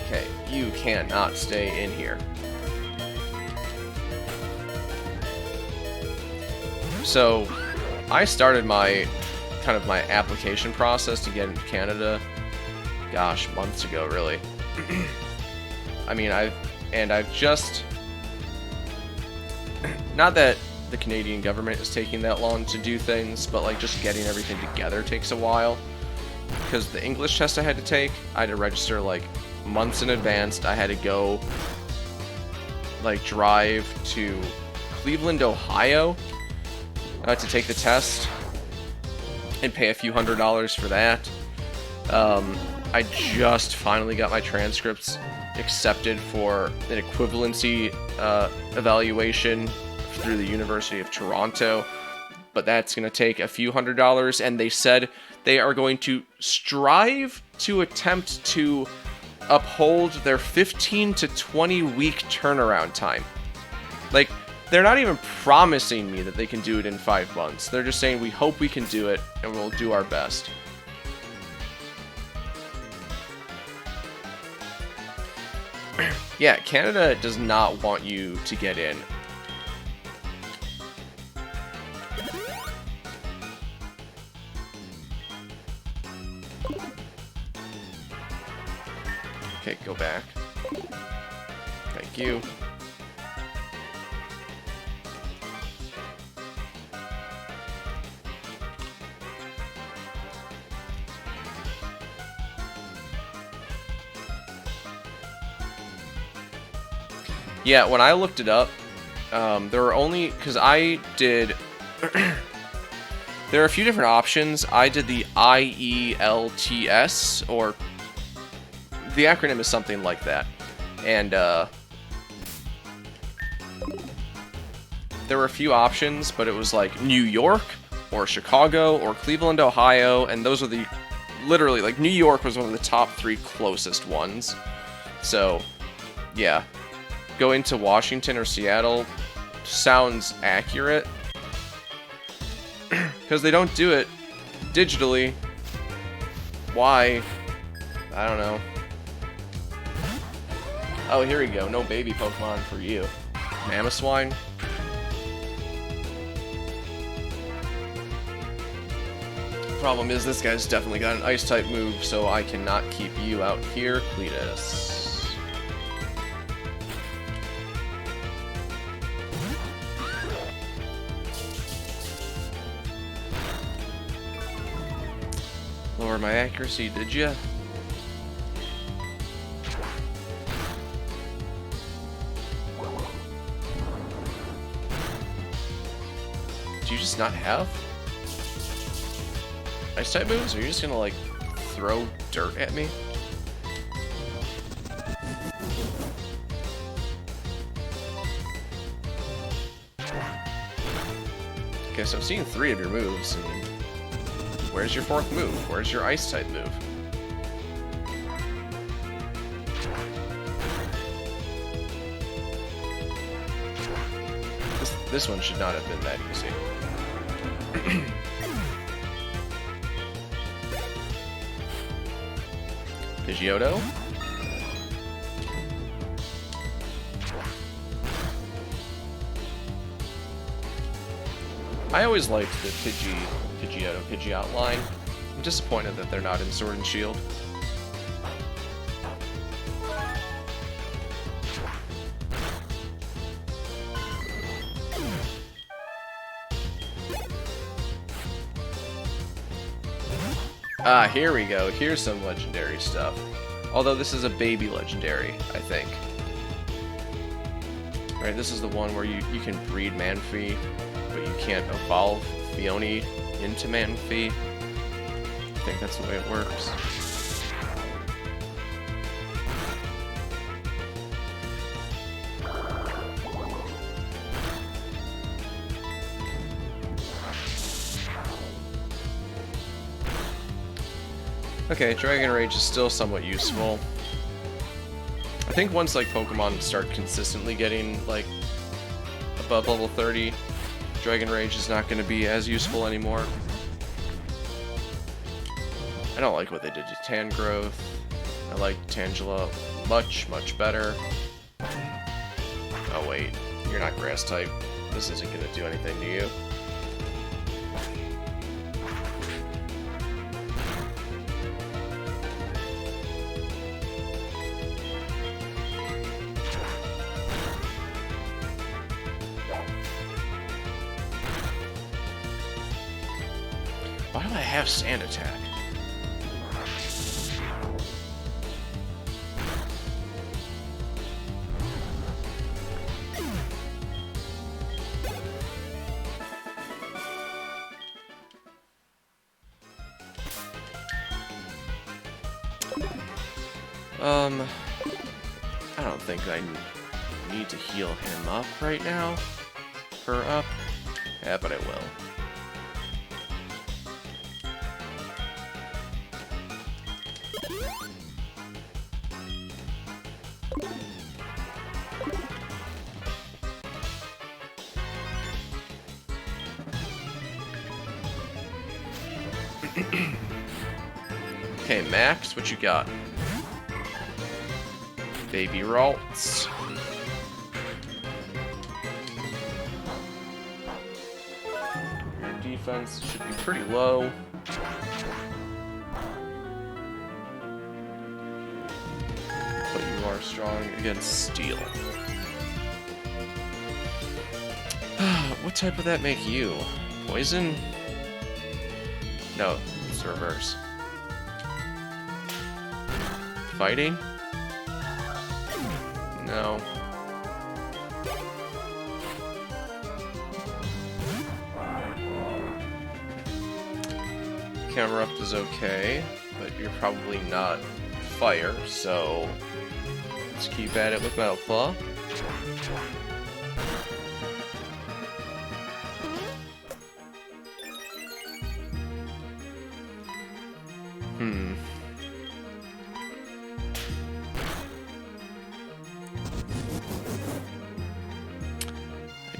Okay, you cannot stay in here. So, I started my application process to get into Canada, gosh, months ago, really. I mean, I've just, not that the Canadian government is taking that long to do things, but like just getting everything together takes a while. Because the English test I had to take, I had to register like months in advance. I had to go like drive to Cleveland, Ohio to take the test and pay a few $100s for that. I just finally got my transcripts accepted for an equivalency evaluation through the University of Toronto, but that's going to take a few $100s, and they said they are going to strive to attempt to uphold their 15 to 20 week turnaround time. Like, they're not even promising me that they can do it in 5 months. They're just saying, we hope we can do it, and we'll do our best. Yeah, Canada does not want you to get in. Okay, go back. Thank you. Yeah, when I looked it up, there were only, because I did, there are a few different options. I did the IELTS, or the acronym is something like that. And there were a few options, but it was like New York, or Chicago, or Cleveland, Ohio, and those are the, literally, like New York was one of the top 3 closest ones. So, yeah. Going to Washington or Seattle sounds accurate, because they don't do it digitally. Why? I don't know. Oh, here we go. No baby Pokemon for you. Mamoswine? Problem is, this guy's definitely got an Ice-type move, so I cannot keep you out here, Cletus. Lower my accuracy, did ya? Do you just not have Ice-type moves? Or are you just gonna, like, throw dirt at me? Okay, so I'm seeing 3 of your moves, and where's your 4th move? Where's your Ice-type move? This one should not have been that easy. Pidgeotto. I always liked the Pidgeotto line. I'm disappointed that they're not in Sword and Shield. Ah, here we go. Here's some legendary stuff. Although this is a baby legendary, I think. Right, this is the one where you can breed Manphy, but you can't evolve Phione into Manphy. I think that's the way it works. Okay, Dragon Rage is still somewhat useful. I think once like Pokemon start consistently getting like above level 30, Dragon Rage is not going to be as useful anymore. I don't like what they did to Tangrowth. I like Tangela much, much better. Oh wait, you're not Grass type. This isn't going to do anything to you. Why do I have Sand Attack? I don't think I need to heal him up right now. Her up. Yeah, but I will. Okay, Max, what you got? Baby Ralts. Your defense should be pretty low. But you are strong against Steel. What type would that make you? Poison? No, it's the reverse. Fighting? No. Camerupt is okay, but you're probably not fire, so let's keep at it with Metal Claw.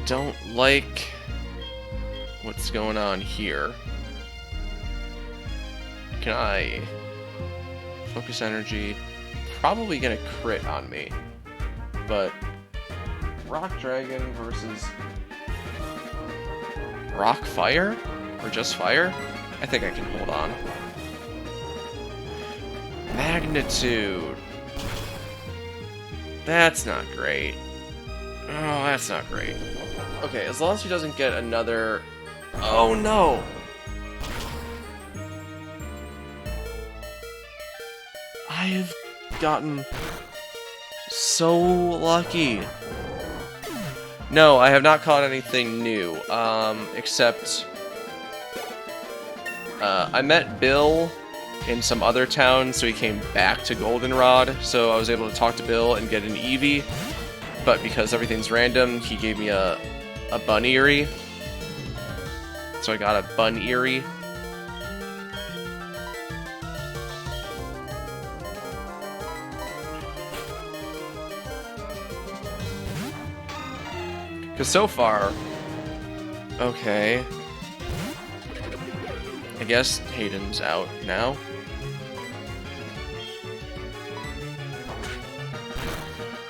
Don't like what's going on here. Can I focus energy? Probably gonna crit on me, but Rock Dragon versus Rock Fire or just Fire? I think I can hold on. Magnitude. That's not great. Oh, that's not great. Okay, as long as he doesn't get another... Oh, no! I've gotten so lucky. No, I have not caught anything new, except... I met Bill in some other town, so he came back to Goldenrod, so I was able to talk to Bill and get an Eevee, but because everything's random, he gave me a Buneary. So I got a Buneary. Because so far, Okay. I guess Haydyn's out now.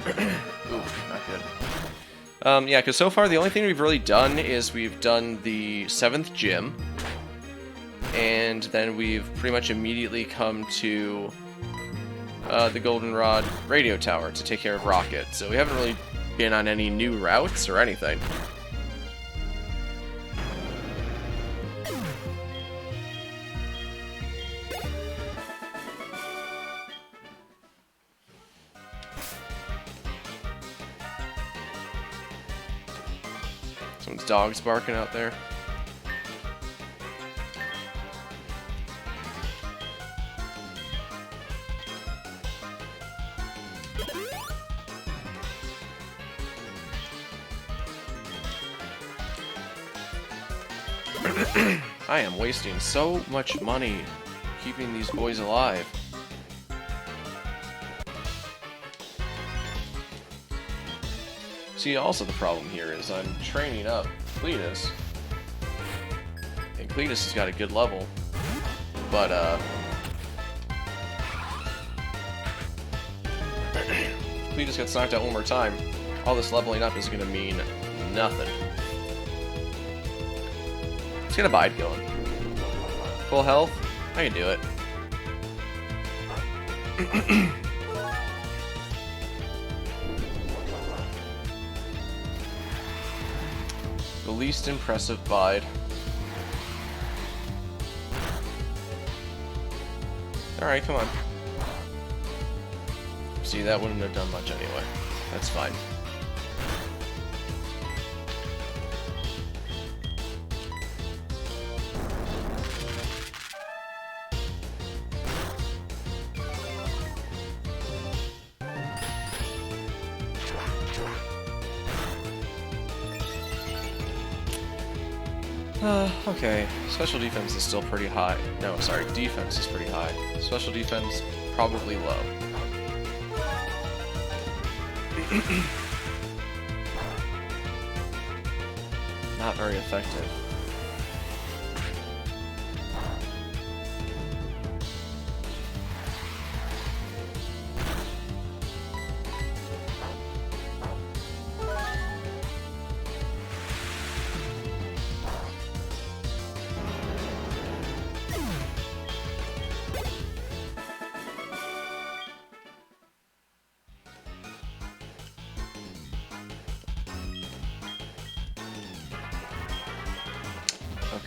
Ooh, not good. Yeah, because so far the only thing we've really done is we've done the 7th gym, and then we've pretty much immediately come to the Goldenrod radio tower to take care of Rocket. So we haven't really been on any new routes or anything. Someone's dog's barking out there. I am wasting so much money keeping these boys alive. See, also the problem here is I'm training up Cletus, and Cletus has got a good level, but Cletus gets knocked out one more time. All this leveling up is going to mean nothing. Let's get a bide going. Full health? I can do it. The least impressive bide. Alright, come on. See, that wouldn't have done much anyway. That's fine. Okay. Special defense is still pretty high. No, sorry, defense is pretty high. Special defense, probably low. Not very effective.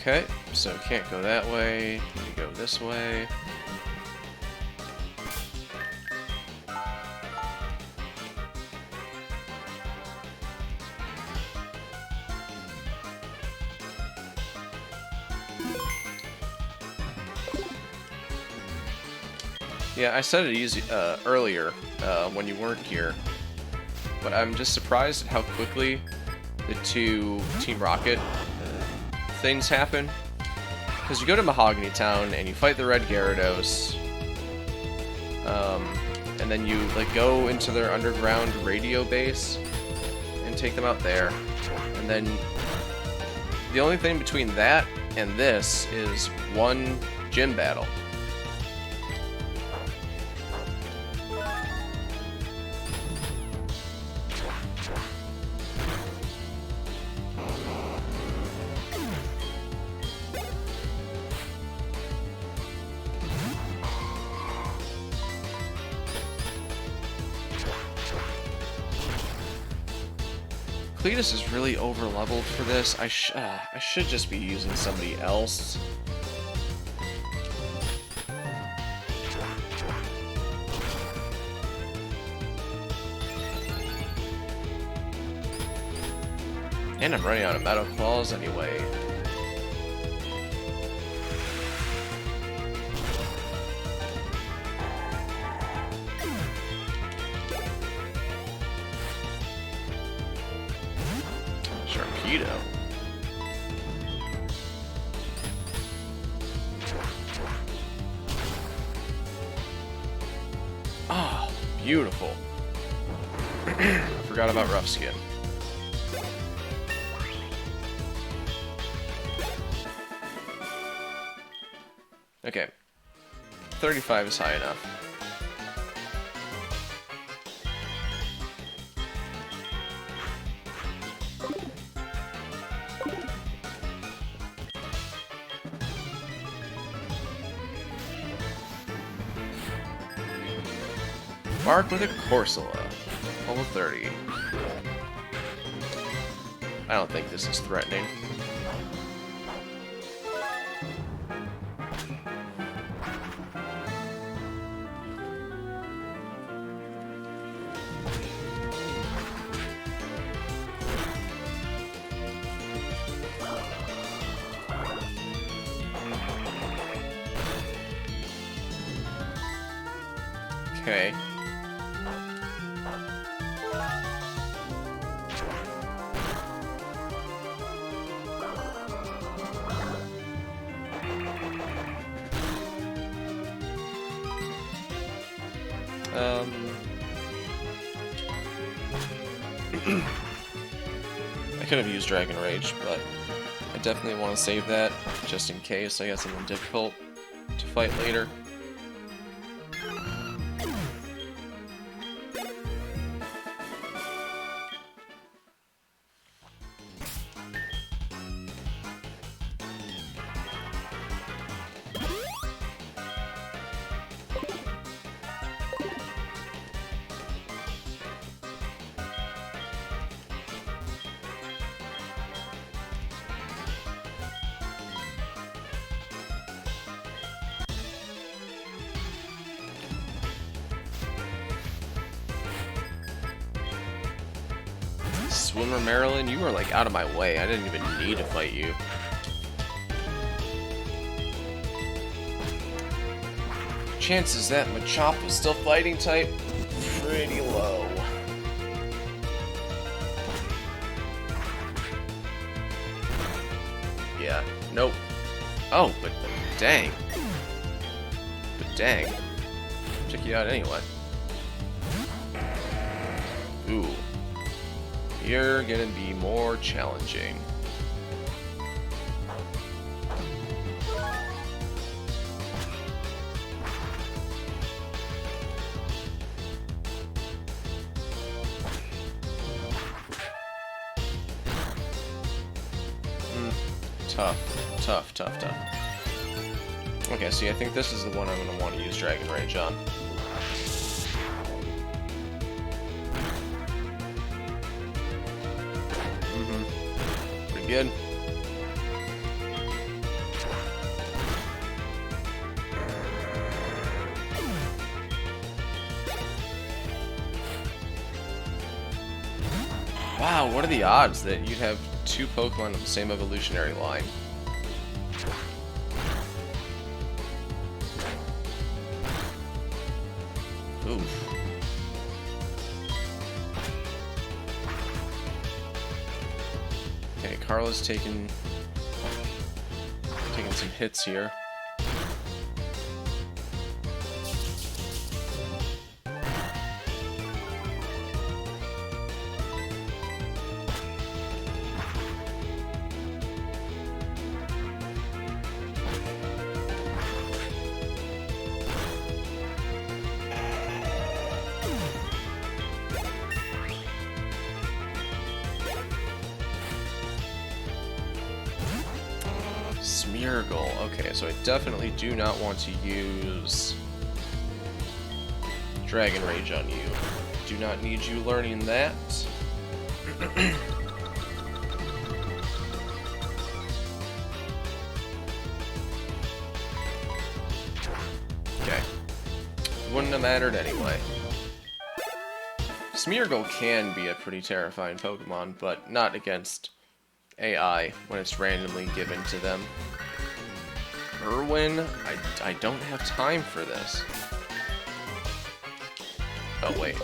Okay, so can't go that way. Need to go this way. Yeah, I said it easy earlier when you weren't here, but I'm just surprised at how quickly the two Team Rocket things happen. Because you go to Mahogany Town and you fight the Red Gyarados, and then you like go into their underground radio base and take them out there, and then the only thing between that and this is one gym battle. Cletus is really over-leveled for this. I should just be using somebody else. And I'm running out of Metal Claws anyway. Sharpedo. Oh, beautiful. I forgot about Rough Skin. Okay. 35 is high enough. Mark with a Corsola. Level 30. I don't think this is threatening. Okay. I could have used Dragon Rage, but I definitely want to save that just in case I got something difficult to fight later. Swimmer Marilyn, you were like out of my way. I didn't even need to fight you. Chances that Machop was still fighting type, pretty low. Yeah, nope. Oh, but dang. But dang. Check you out anyway. Ooh. You're gonna be more challenging. Tough. Okay, see, I think this is the one I'm gonna want to use Dragon Rage on. Pretty good. Wow, what are the odds that you'd have two Pokemon of the same evolutionary line? Oof. Okay, Carla's taking some hits here. Smeargle. Okay, so I definitely do not want to use Dragon Rage on you. Do not need you learning that. Okay. Wouldn't have mattered anyway. Smeargle can be a pretty terrifying Pokemon, but not against AI when it's randomly given to them. Irwin, I don't have time for this. Oh, wait.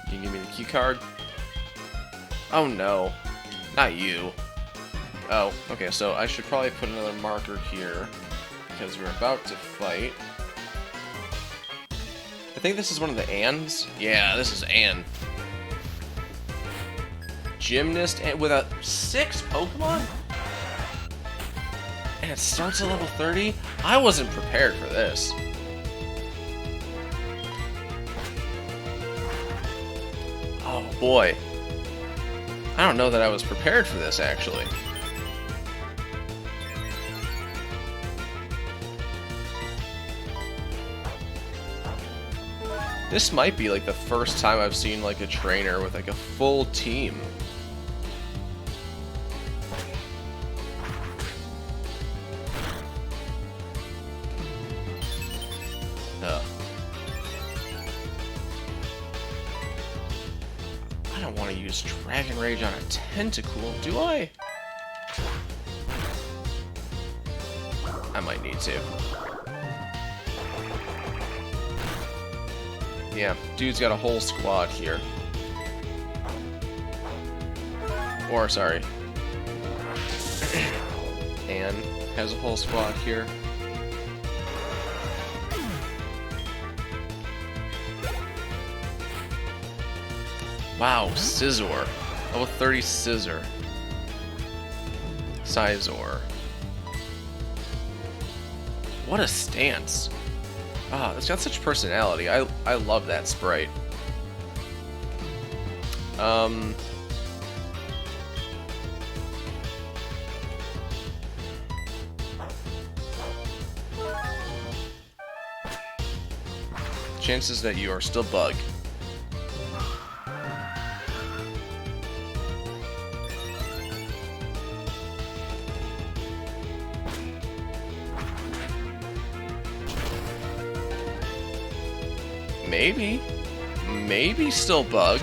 Can you give me the key card? Oh no, not you. Oh, okay, so I should probably put another marker here because we're about to fight. I think this is one of the Anns. Yeah, this is Ann. Gymnast and with a 6 Pokemon? And it starts at level 30? I wasn't prepared for this. Oh boy. I don't know that I was prepared for this, actually. This might be like the first time I've seen like a trainer with like a full team. I don't want to use Dragon Rage on a Tentacool, do I? I might need to. Yeah, dude's got a whole squad here. Or, sorry. Ann has a whole squad here. Wow, Scizor. Level 30 Scizor. Sizor. What a stance. Ah, it's got such personality. I love that sprite. Chances that you are still Bug. Maybe still Bug.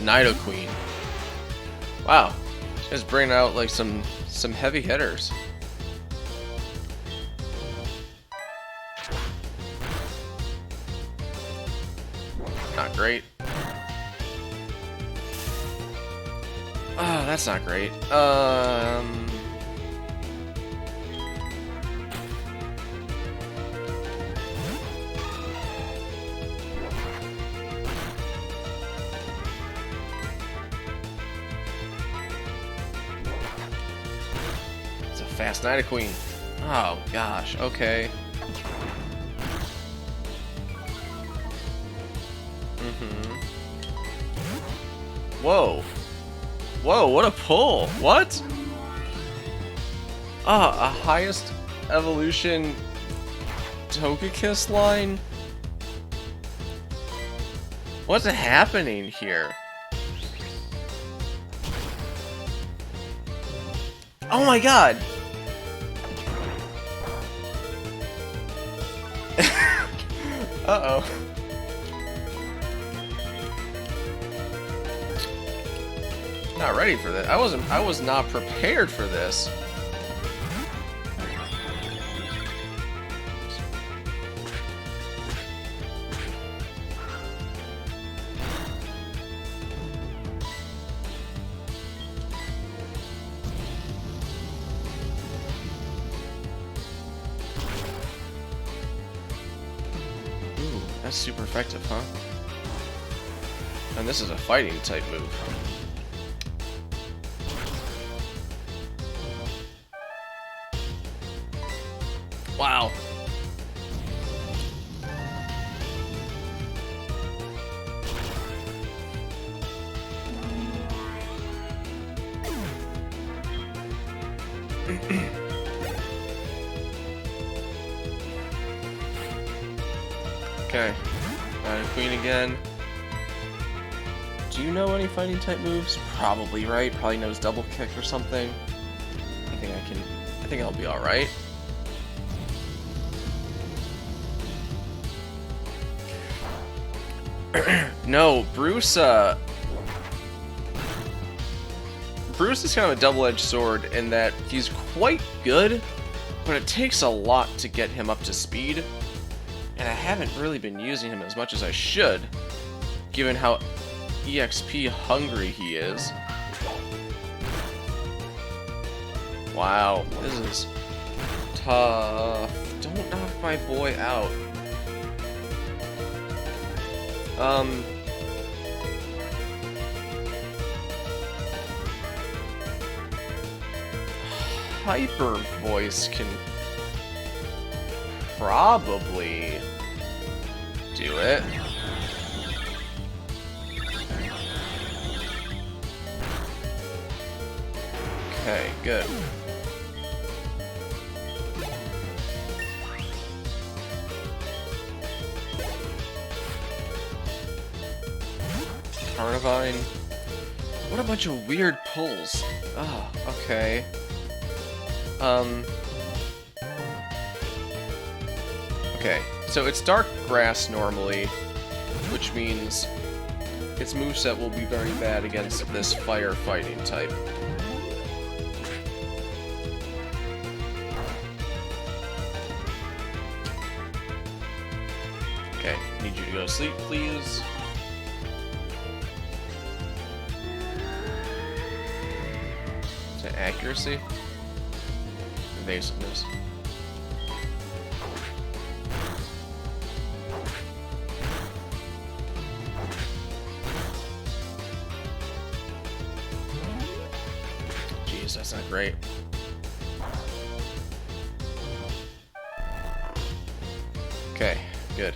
Nidoqueen. Wow, just bringing out like some heavy hitters. Not great. Oh, that's not great. It's a fast Nidoqueen. Oh gosh, okay. Whoa. Whoa, what a pull. What? Ah, a highest evolution Togekiss line? What's happening here? Oh my god! Uh-oh. Not ready for this. I was not prepared for this. Ooh, that's super effective, huh? And this is a fighting type move. Wow. Okay. Queen again. Do you know any fighting type moves? Probably, right? Probably knows double kick or something. I think I'll be alright. No, Bruce is kind of a double-edged sword in that he's quite good, but it takes a lot to get him up to speed, and I haven't really been using him as much as I should, given how EXP hungry he is. Wow, this is tough. Don't knock my boy out. Hyper Voice can probably do it. Okay, good. Carnivine. What a bunch of weird pulls. Oh, okay. Okay, so it's dark grass normally, which means its moveset will be very bad against this fire fighting type. Okay, need you to go to sleep, please. Is that accuracy? Evasiveness. Jeez, that's not great. Okay, good.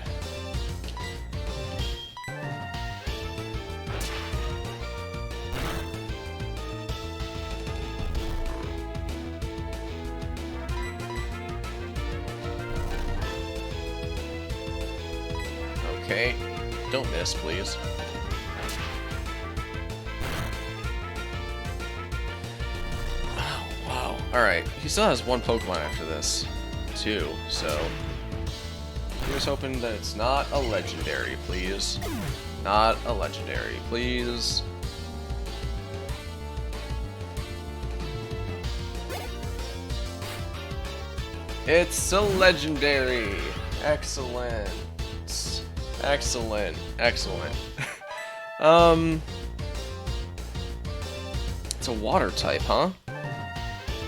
Okay, don't miss, please. Oh, wow. Alright, he still has one Pokemon after this, too, so... Here's hoping that it's not a legendary, please. Not a legendary, please. It's a legendary! Excellent. Excellent, excellent. It's a water type, huh?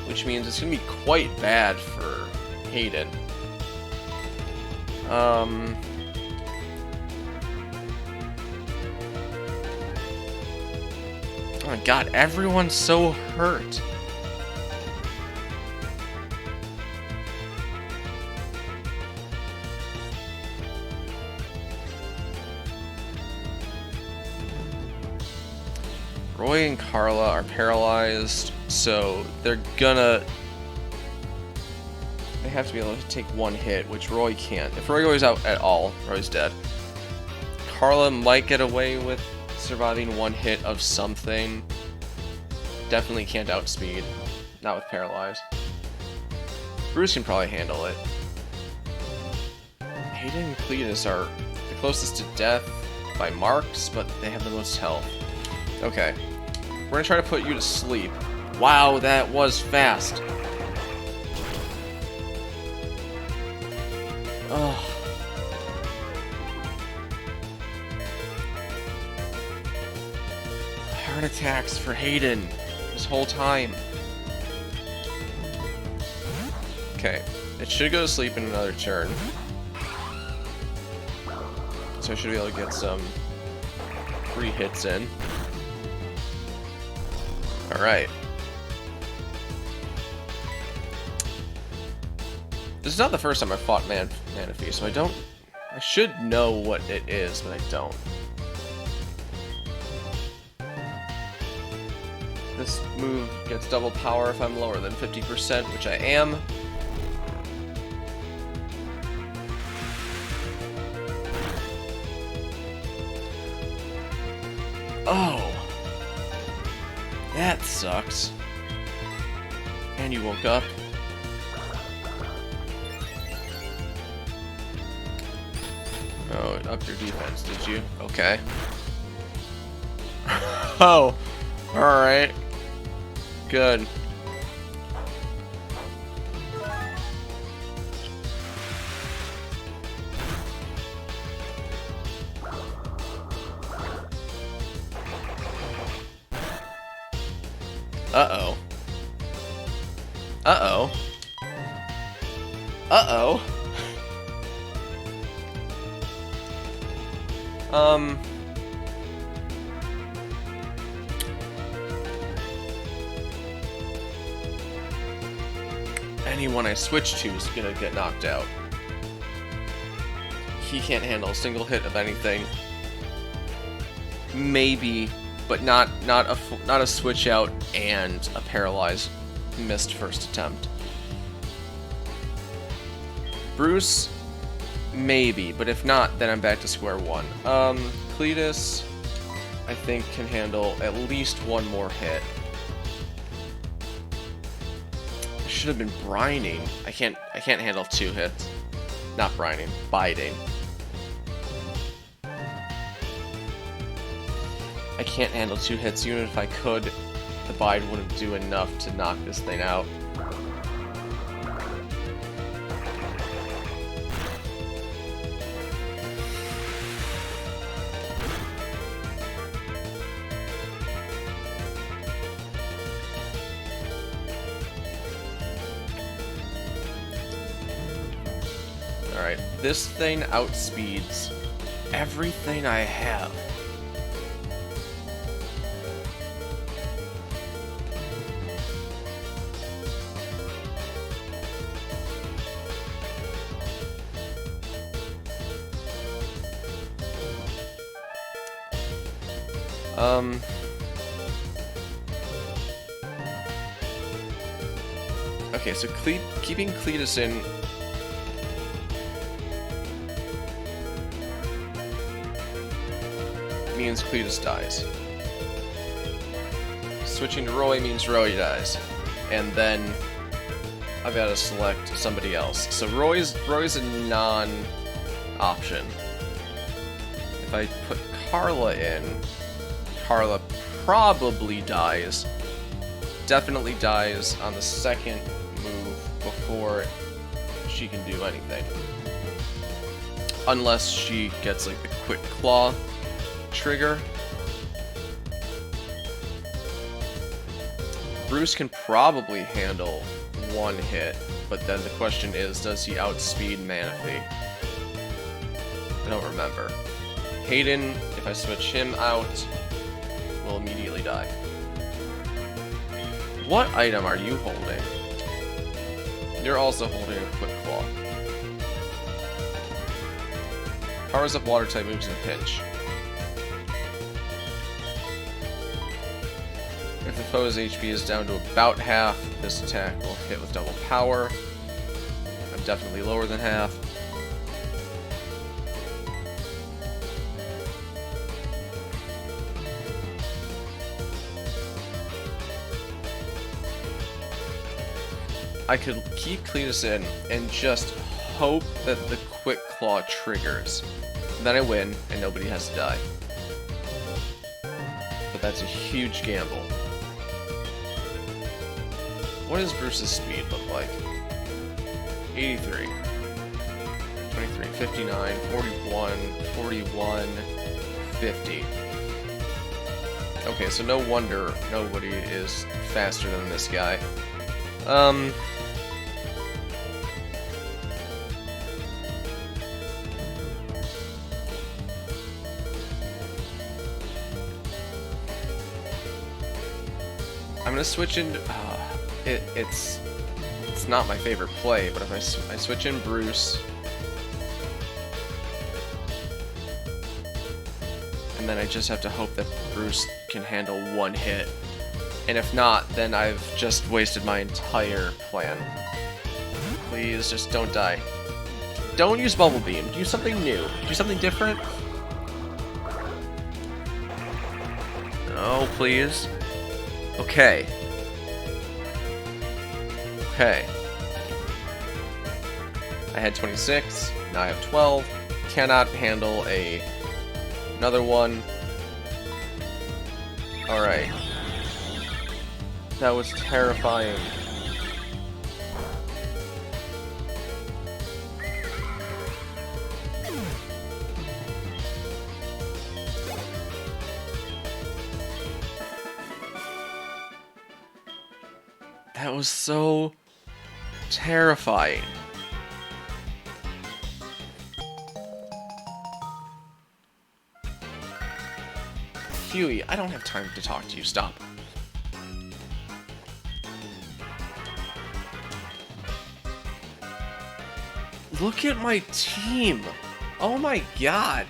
Which means it's gonna be quite bad for Haydyn. Oh my god, everyone's so hurt. Roy and Carla are paralyzed, so they're gonna... They have to be able to take one hit, which Roy can't. If Roy goes out at all, Roy's dead. Carla might get away with surviving one hit of something. Definitely can't outspeed. Not with paralyzed. Bruce can probably handle it. Haydyn and Cletus are the closest to death by marks, but they have the most health. Okay. We're gonna try to put you to sleep. Wow, that was fast. Ugh. Heart attacks for Haydyn this whole time. Okay, it should go to sleep in another turn. So I should be able to get some free hits in. Alright. This is not the first time I've fought Manaphy, so I should know what it is, but I don't. This move gets double power if I'm lower than 50%, which I am. Oh. That sucks. And you woke up. Oh, up your defense, did you? Okay. Oh, alright. Good. Uh-oh. Uh-oh. Uh-oh. Anyone I switch to is gonna get knocked out. He can't handle a single hit of anything. Maybe, but not a switch out and a paralyzed missed first attempt. Bruce, maybe, but if not, then I'm back to square one. Cletus, I think, can handle at least one more hit. I should have been brining. I can't handle 2 hits. Not brining, biting. I can't handle 2 hits. Even if I could, the bide wouldn't do enough to knock this thing out. Alright, this thing outspeeds everything I have. Okay, so keeping Cletus in means Cletus dies. Switching to Roy means Roy dies. And then I've got to select somebody else. So Roy's a non-option. If I put Carla in, Carla probably dies. Definitely dies on the second move before she can do anything. Unless she gets like the quick claw trigger. Bruce can probably handle 1 hit, but then the question is, does he outspeed Manaphy? I don't remember. Haydyn, if I switch him out, will immediately die. What item are you holding? You're also holding a quick claw. Powers up water type moves in a pinch. If the foe's HP is down to about half, this attack will hit with double power. I'm definitely lower than half. I could keep Cletus in and just hope that the quick claw triggers. Then I win and nobody has to die. But that's a huge gamble. What does Bruce's speed look like? 83, 23, 59, 41, 41, 50. Okay, so no wonder nobody is faster than this guy. I'm gonna switch in. It's not my favorite play, but if I switch in Bruce, and then I just have to hope that Bruce can handle 1 hit, and if not, then I've just wasted my entire plan. Please, just don't die. Don't use Bubble Beam. Do something new. Do something different. No, please. Okay. Okay. I had 26, now I have 12. cannot handle another one. Alright. That was terrifying. That was so terrifying. Huey, I don't have time to talk to you. Stop. Look at my team. Oh my god.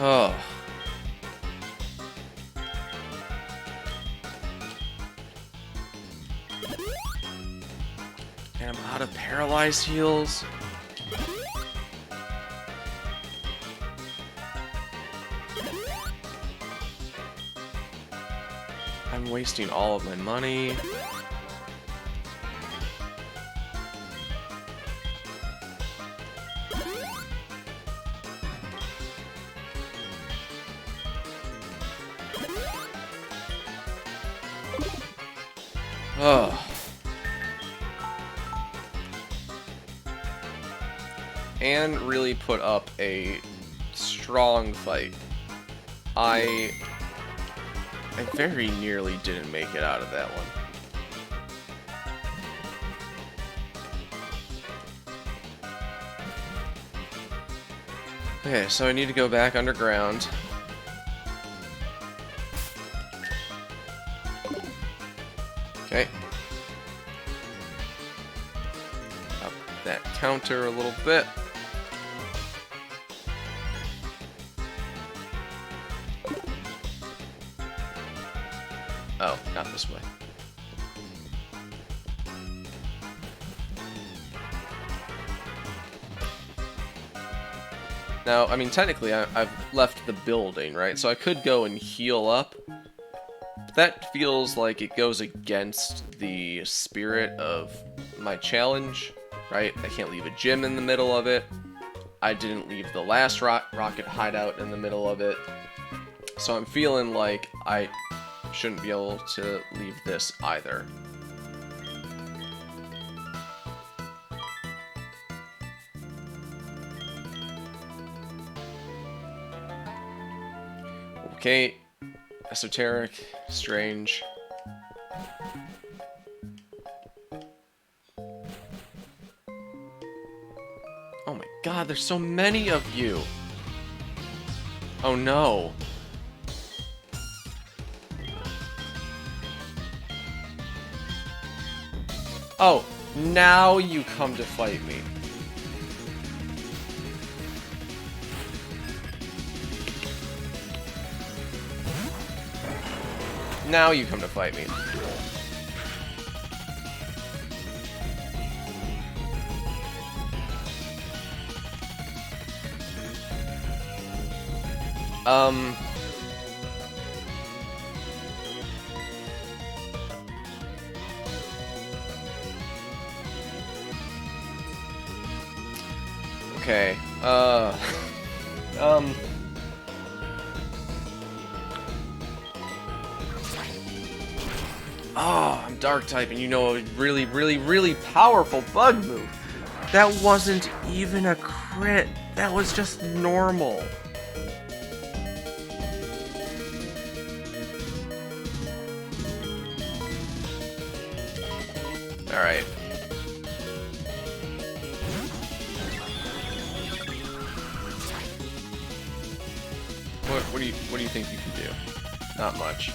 Oh. And I'm out of paralyzed heals. I'm wasting all of my money. Oh. And really put up a strong fight. I very nearly didn't make it out of that one. Okay, so I need to go back underground. Okay. Up that counter a little bit. Oh, not this way. Now, I mean, technically, I've left the building, right? So I could go and heal up. But that feels like it goes against the spirit of my challenge, right? I can't leave a gym in the middle of it. I didn't leave the last rocket hideout in the middle of it. So I'm feeling like I shouldn't be able to leave this either. Okay, esoteric, strange. Oh my god, there's so many of you! Oh no. Oh, now you come to fight me. Now you come to fight me. Okay, Oh, I'm dark type, and you know a really, really, really powerful bug move. That wasn't even a crit. That was just normal. Alright. What do you think you can do? Not much.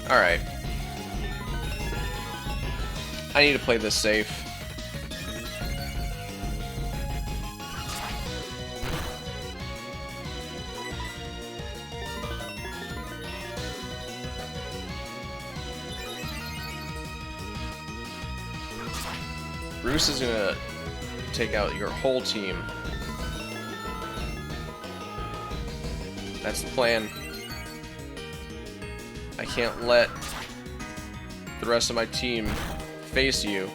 Alright. I need to play this safe. Bruce is gonna take out your whole team. That's the plan. I can't let the rest of my team face you.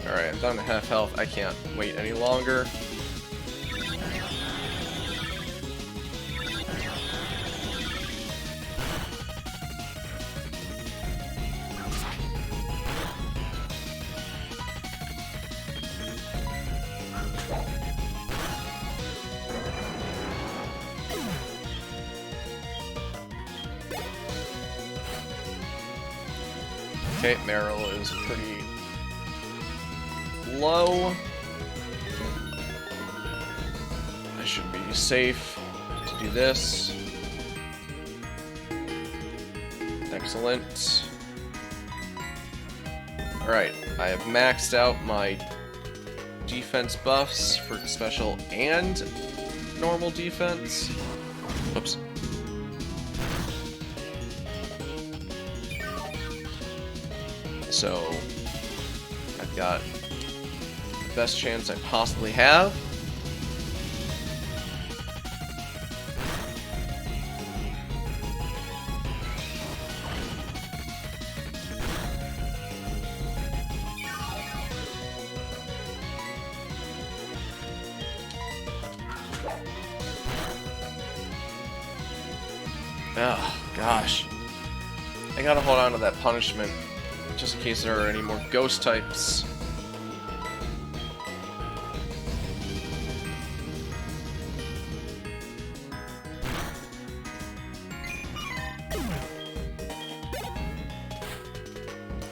Alright, I'm down to half health. I can't wait any longer. Okay, Meryl is pretty low. I should be safe to do this. Excellent. Alright, I have maxed out my defense buffs for special and normal defense. Oops. So, I've got the best chance I possibly have. Oh, gosh. I gotta hold on to that punishment. Just in case there are any more ghost types.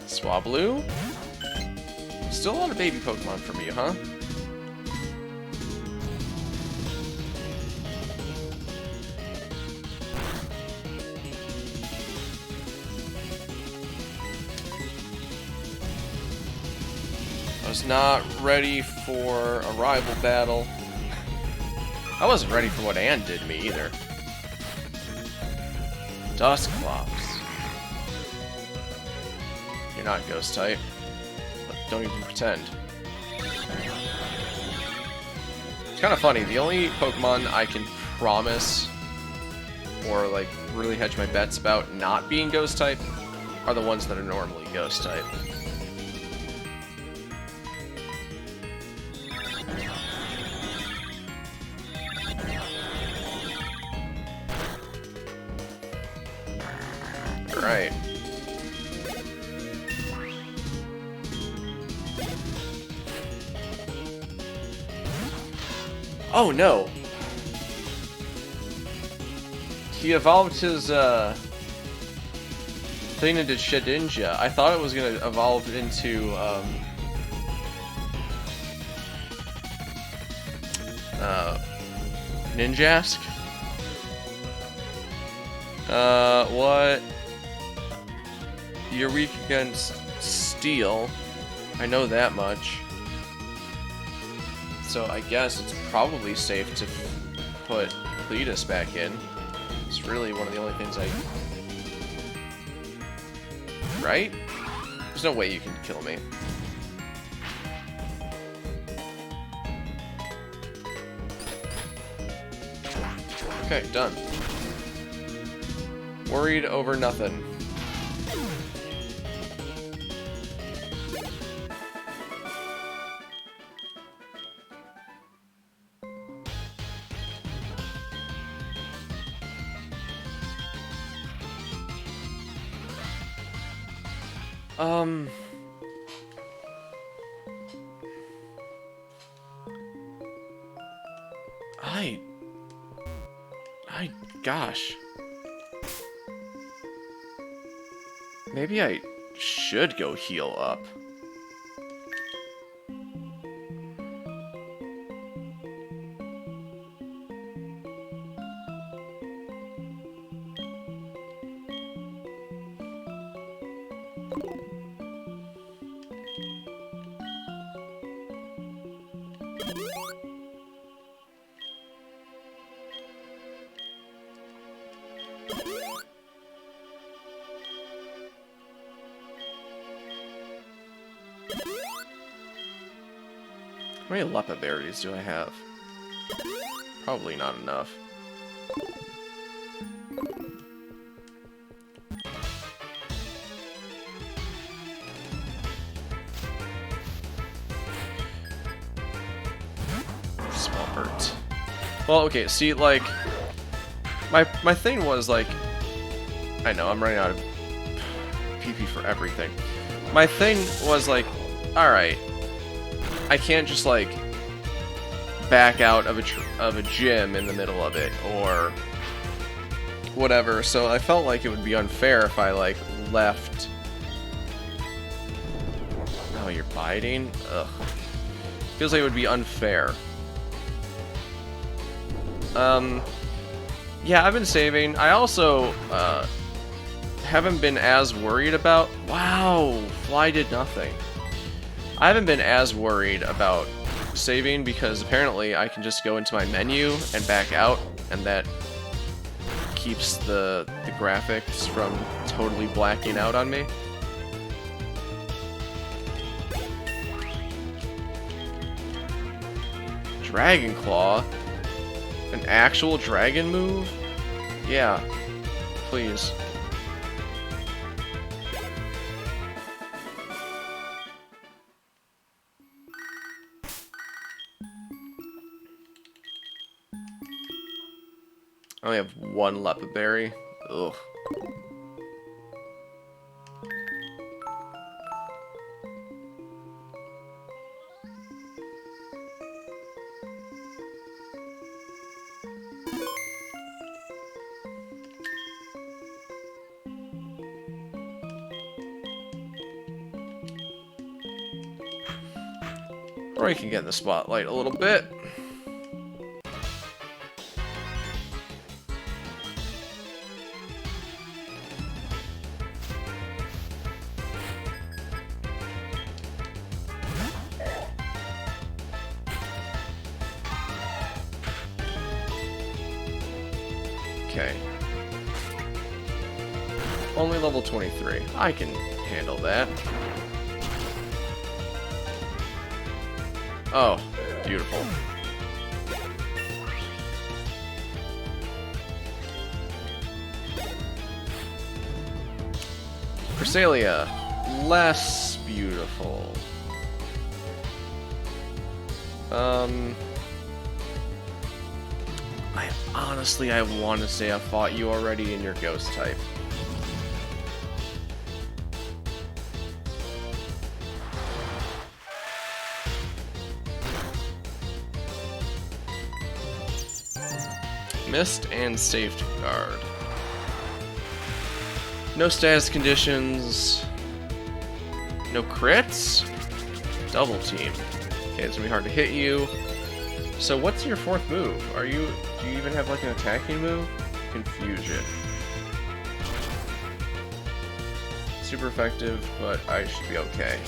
Swablu? Still a lot of baby Pokemon from you, huh? I was not ready for a rival battle. I wasn't ready for what Ann did to me either. Dusclops. You're not ghost type. But don't even pretend. It's kind of funny. The only Pokemon I can promise or like really hedge my bets about not being ghost type are the ones that are normally ghost type. Right. Oh no! He evolved his thing into Shedinja. I thought it was gonna evolve into Ninjask. What? You're weak against steel. I know that much. So I guess it's probably safe to put Cletus back in. It's really one of the only things I... Right? There's no way you can kill me. Okay, done. Worried over nothing. Gosh. Maybe I should go heal up. How many Lepa berries do I have? Probably not enough. Swampert. Well, okay, see, like, my thing was, like, I know, I'm running out of PP for everything. My thing was, like, alright, I can't just, like, back out of a gym in the middle of it, or whatever, so I felt like it would be unfair if I, like, left... Oh, you're biting? Ugh. Feels like it would be unfair. Yeah, I've been saving. I also, haven't been as worried about... Wow! Fly did nothing. I haven't been as worried about saving because apparently I can just go into my menu and back out, and that keeps the graphics from totally blacking out on me. Dragon Claw? An actual dragon move? Yeah. Please. I only have one Lepa berry. Ugh. Or you can get in the spotlight a little bit. Okay. Only level 23. I can handle that. Oh, beautiful. Cresselia, less beautiful. I want to say I fought you already in your ghost type. Missed and safeguard. No status conditions. No crits? Double team. Okay, it's gonna be hard to hit you. So what's your fourth move? Do you even have like an attacking move? Confusion. Super effective, but I should be okay.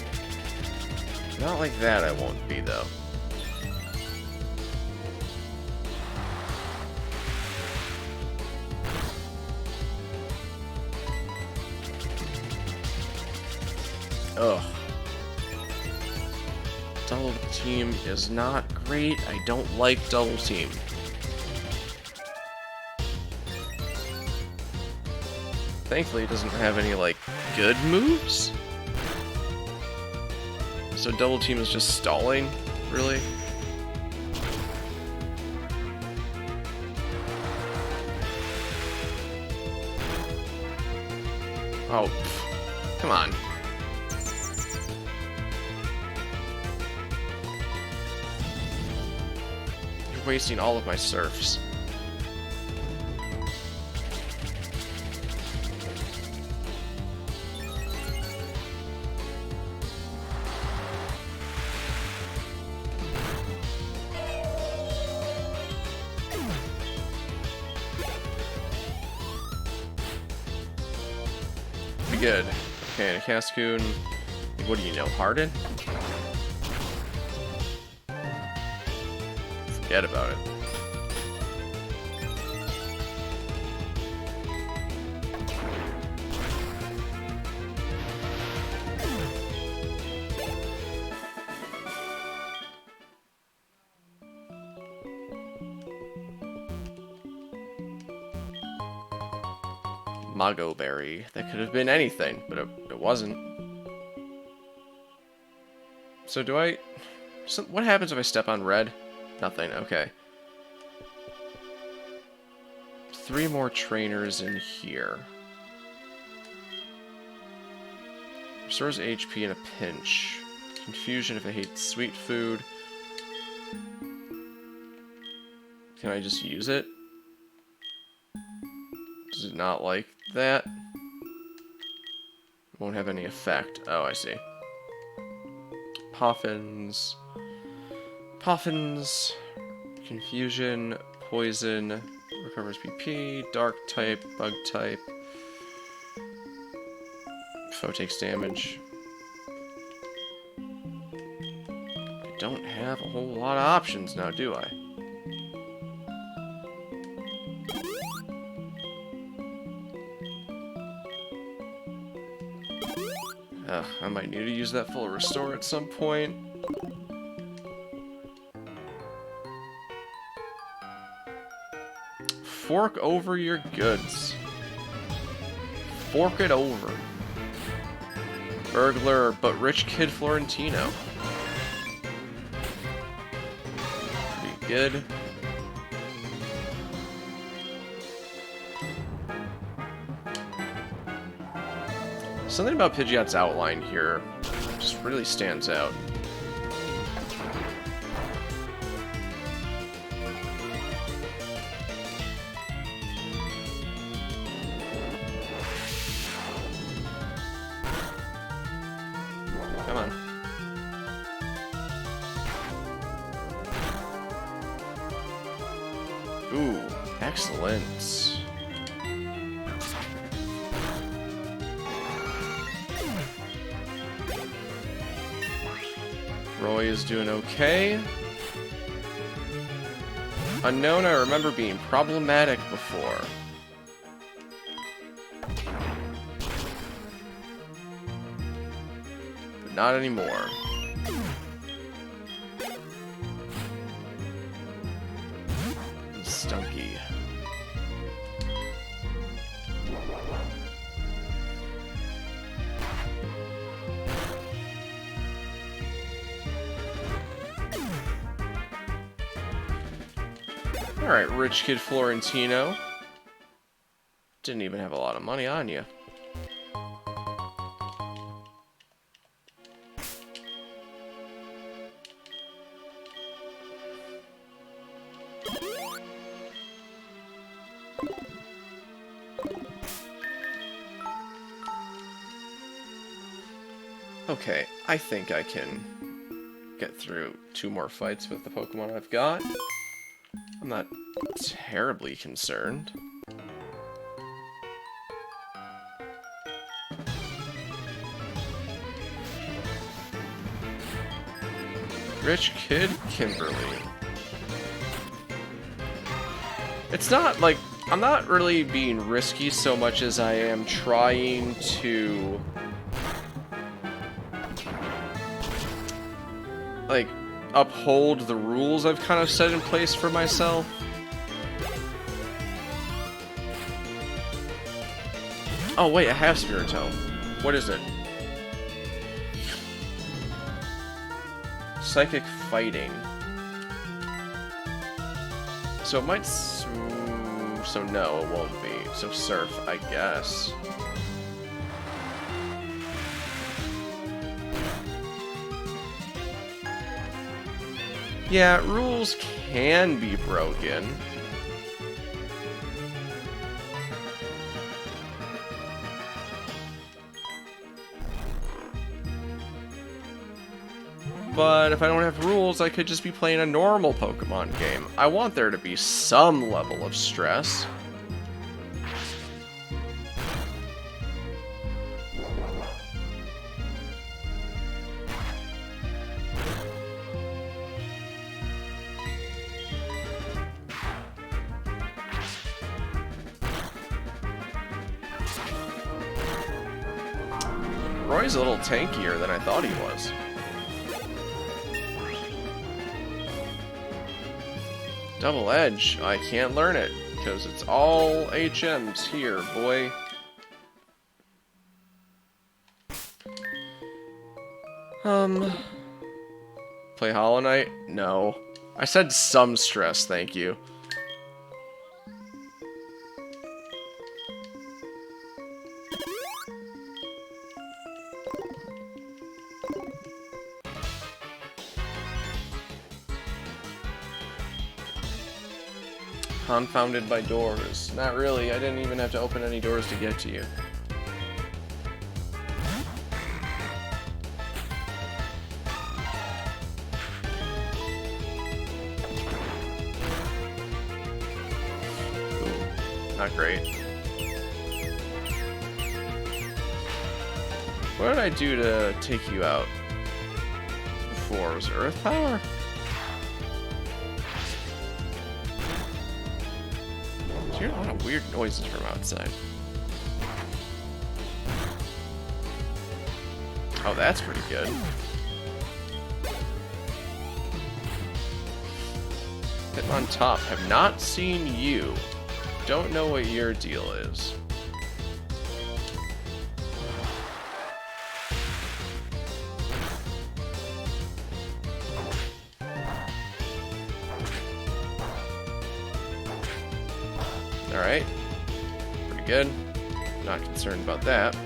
Not like that I won't be though. Ugh. Double team is not great. I don't like double team. Thankfully, it doesn't have any, like, good moves. So double team is just stalling, really. Oh, come on. You're wasting all of my surfs. Good. Okay, and a Cascoon. What do you know? Haydyn? Forget about it. Mago Berry. That could have been anything, but it wasn't. So do I... So what happens if I step on red? Nothing, okay. 3 more trainers in here. Restores HP in a pinch. Confusion if I hate sweet food. Can I just use it? Does it not like that? Won't have any effect. Oh, I see. Poffins. Poffins. Confusion. Poison. Recovers PP. Dark type. Bug type. Foe takes damage. I don't have a whole lot of options now, do I? I might need to use that full restore at some point. Fork over your goods. Fork it over. Burglar, but rich kid Florentino. Pretty good. Something about Pidgeot's outline here just really stands out. Come on. Ooh, excellent. Roy is doing okay. Unknown, I remember being problematic before. But not anymore. Stunky. Alright, rich kid Florentino. Didn't even have a lot of money on you. Okay, I think I can get through 2 more fights with the Pokemon I've got. I'm not terribly concerned. Rich Kid Kimberly. It's not like, I'm not really being risky so much as I am trying to, like, uphold the rules I've kind of set in place for myself. Oh wait, I have Spiritomb. What is it? Psychic Fighting. So it might... So no, it won't be. So Surf, I guess. Yeah, rules can be broken. But if I don't have rules, I could just be playing a normal Pokemon game. I want there to be some level of stress. Roy's a little tankier than I thought he was. Double Edge. I can't learn it, because it's all HMs here, boy. Play Hollow Knight? No. I said some stress, thank you. Confounded by doors. Not really, I didn't even have to open any doors to get to you. Ooh, not great. What did I do to take you out before? Was it Earth Power? I hear a lot of weird noises from outside. Oh, that's pretty good. Hitting on top. Have not seen you. Don't know what your deal is. Alright. Pretty good. Not concerned about that.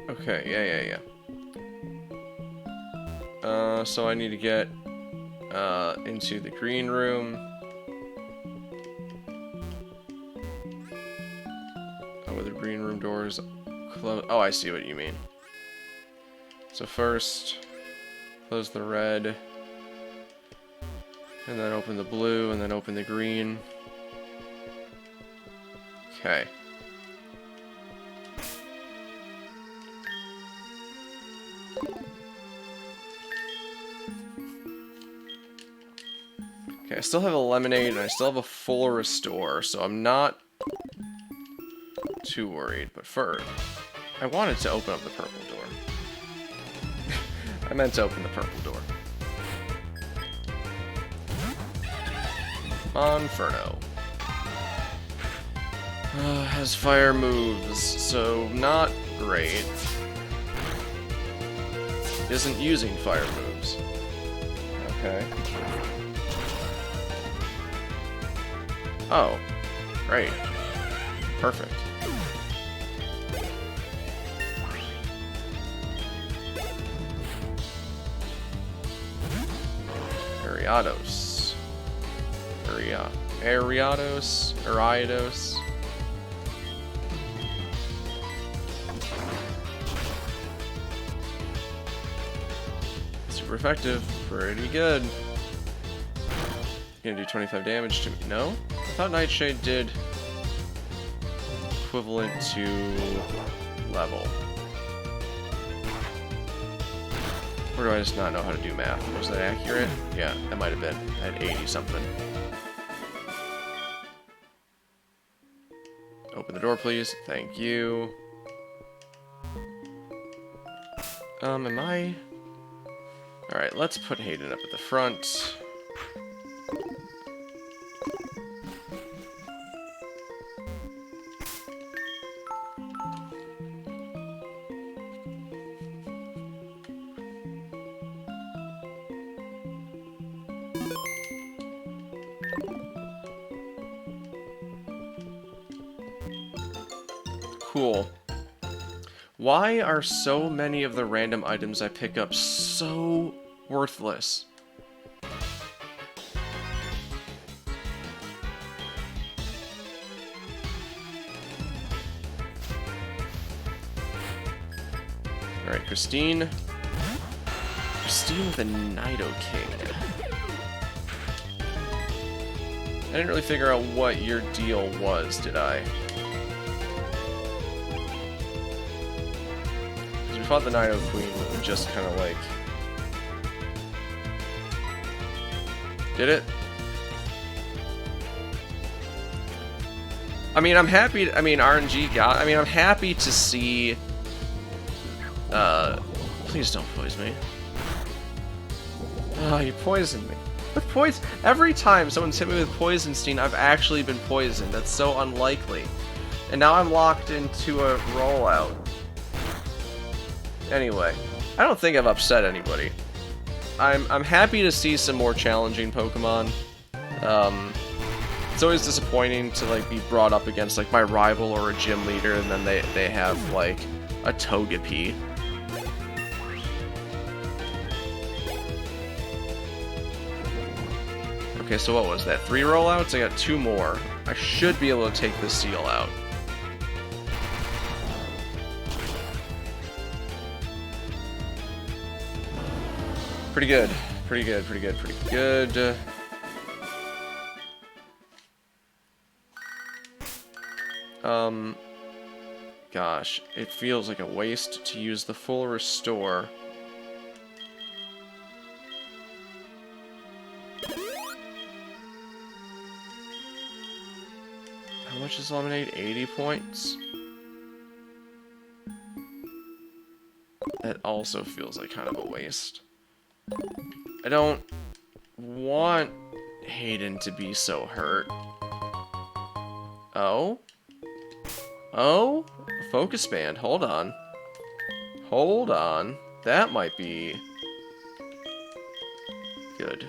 Okay, yeah. So I need to get into the green room. Oh, where the green room doors close. Oh, I see what you mean. So first, close the red, and then open the blue, and then open the green. Okay. Okay, I still have a lemonade and I still have a full restore, so I'm not too worried. But first, I wanted to open up the purple door. I meant to open the purple door. Monferno. Has fire moves, so not great. Isn't using fire moves. Okay. Oh, great. Perfect. Ariados. Ariados. Super effective. Pretty good. Gonna do 25 damage to me. No? I thought Nightshade did equivalent to level. Or do I just not know how to do math? Was that accurate? Yeah, that might have been. I had 80 something. Open the door, please. Thank you. Am I... Alright, let's put Haydyn up at the front. Cool. Why are so many of the random items I pick up so worthless? Alright, Christine. Christine with a Nidoking. I didn't really figure out what your deal was, did I? Because we fought the Nido Queen and just kind of like... Did it? I mean, I'm happy. I mean, RNG got. I mean, I'm happy to see. Please don't poison me. Oh, you poisoned me. With poison. Every time someone's hit me with Poison Sting, I've actually been poisoned. That's so unlikely. And now I'm locked into a rollout. Anyway, I don't think I've upset anybody. I'm happy to see some more challenging Pokemon. It's always disappointing to like be brought up against like my rival or a gym leader, and then they have like a Togepi. Okay, so what was that? 3 rollouts? I got 2 more. I should be able to take this seal out. Pretty good. Pretty good, pretty good, pretty good. Gosh, it feels like a waste to use the full restore. How much is Lemonade? 80 points? That also feels like kind of a waste. I don't want Haydyn to be so hurt. Oh? Oh? Focus Band. Hold on. Hold on. That might be good.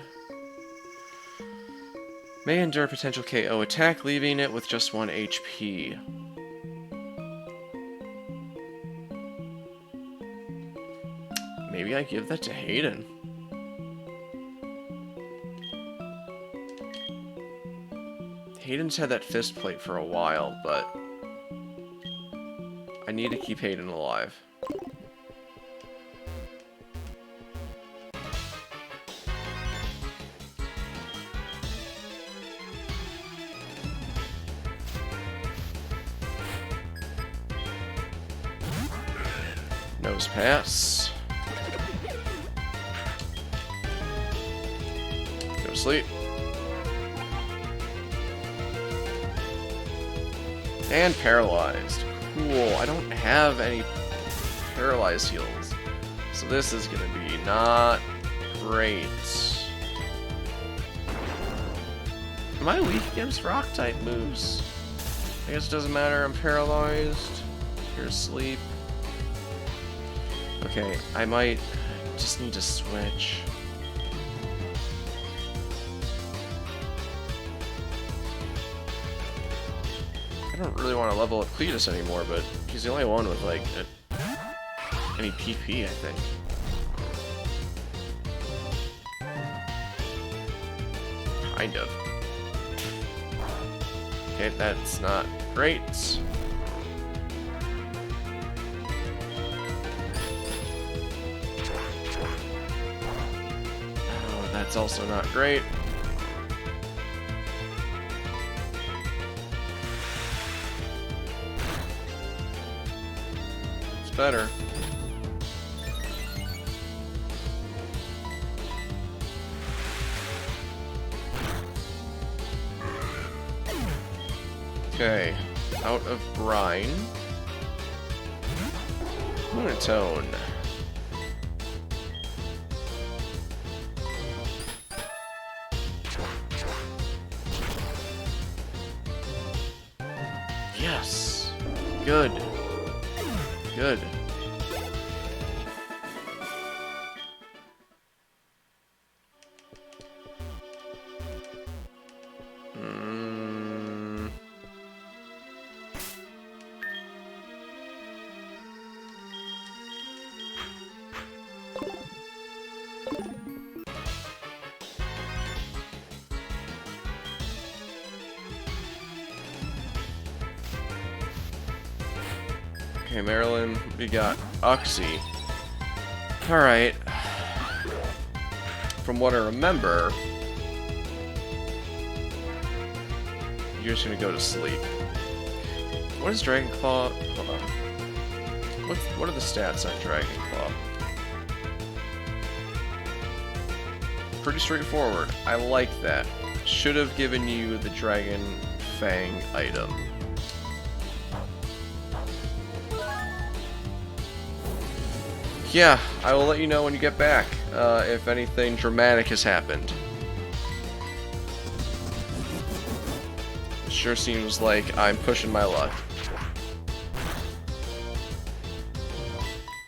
May endure potential KO attack, leaving it with just 1 HP. Maybe I give that to Haydyn. Haydyn's had that fist plate for a while, but I need to keep Haydyn alive. Nose pass. Go to sleep. And paralyzed. Cool. I don't have any paralyzed heals, so this is gonna be not great. Am I weak against rock type moves? I guess it doesn't matter. I'm paralyzed. You're asleep. Okay, I might just need to switch. I don't really want to level up Cletus anymore, but he's the only one with, like, any PP, I think. Kind of. Okay, that's not great. Oh, that's also not great. Better. Okay, out of brine. Monotone. Yes. Good. Good. Okay, Marilyn, we got Uxie. Alright. From what I remember, you're just gonna go to sleep. What is Dragon Claw? Hold on. What are the stats on Dragon Claw? Pretty straightforward. I like that. Should have given you the Dragon Fang item. yeah, I will let you know when you get back, if anything dramatic has happened. It sure seems like I'm pushing my luck.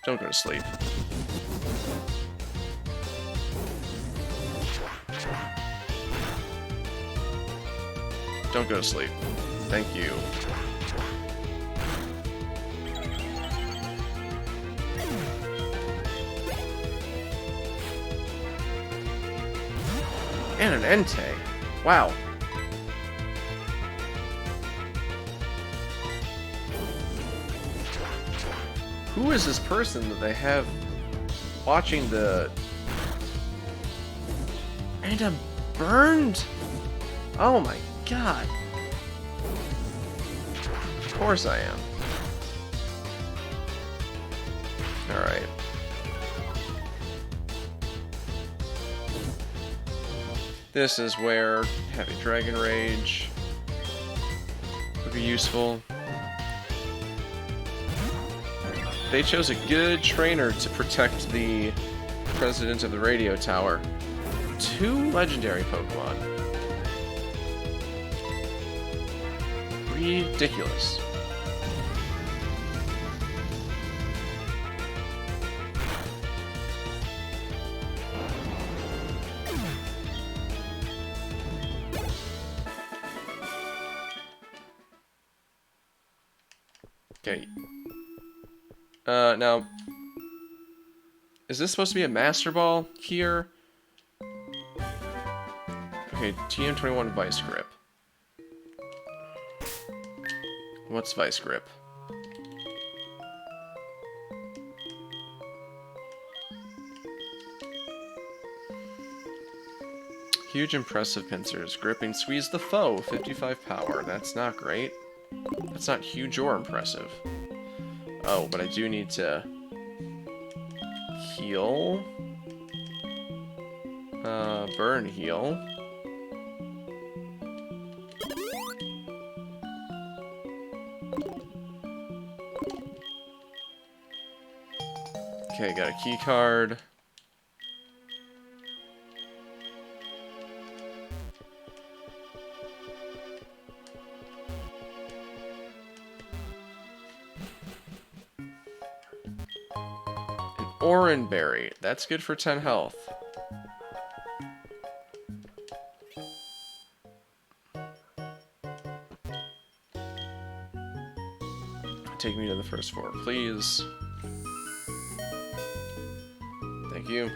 Don't go to sleep. Don't go to sleep. Thank you. And an Entei. Wow. Who is this person that they have watching the... And I'm burned? Oh my god. Of course I am. Alright. This is where Heavy Dragon Rage would be useful. They chose a good trainer to protect the president of the radio tower. 2 legendary Pokemon. Ridiculous. Okay. Now, is this supposed to be a Master Ball here? Okay, TM21 Vice Grip. What's Vice Grip? Huge impressive pincers. Gripping squeeze the foe. 55 power. That's not great. That's not huge or impressive. Oh, but I do need to heal. Burn heal. Okay, got a key card. Oranberry. That's good for 10 health. Take me to the first floor, please. Thank you.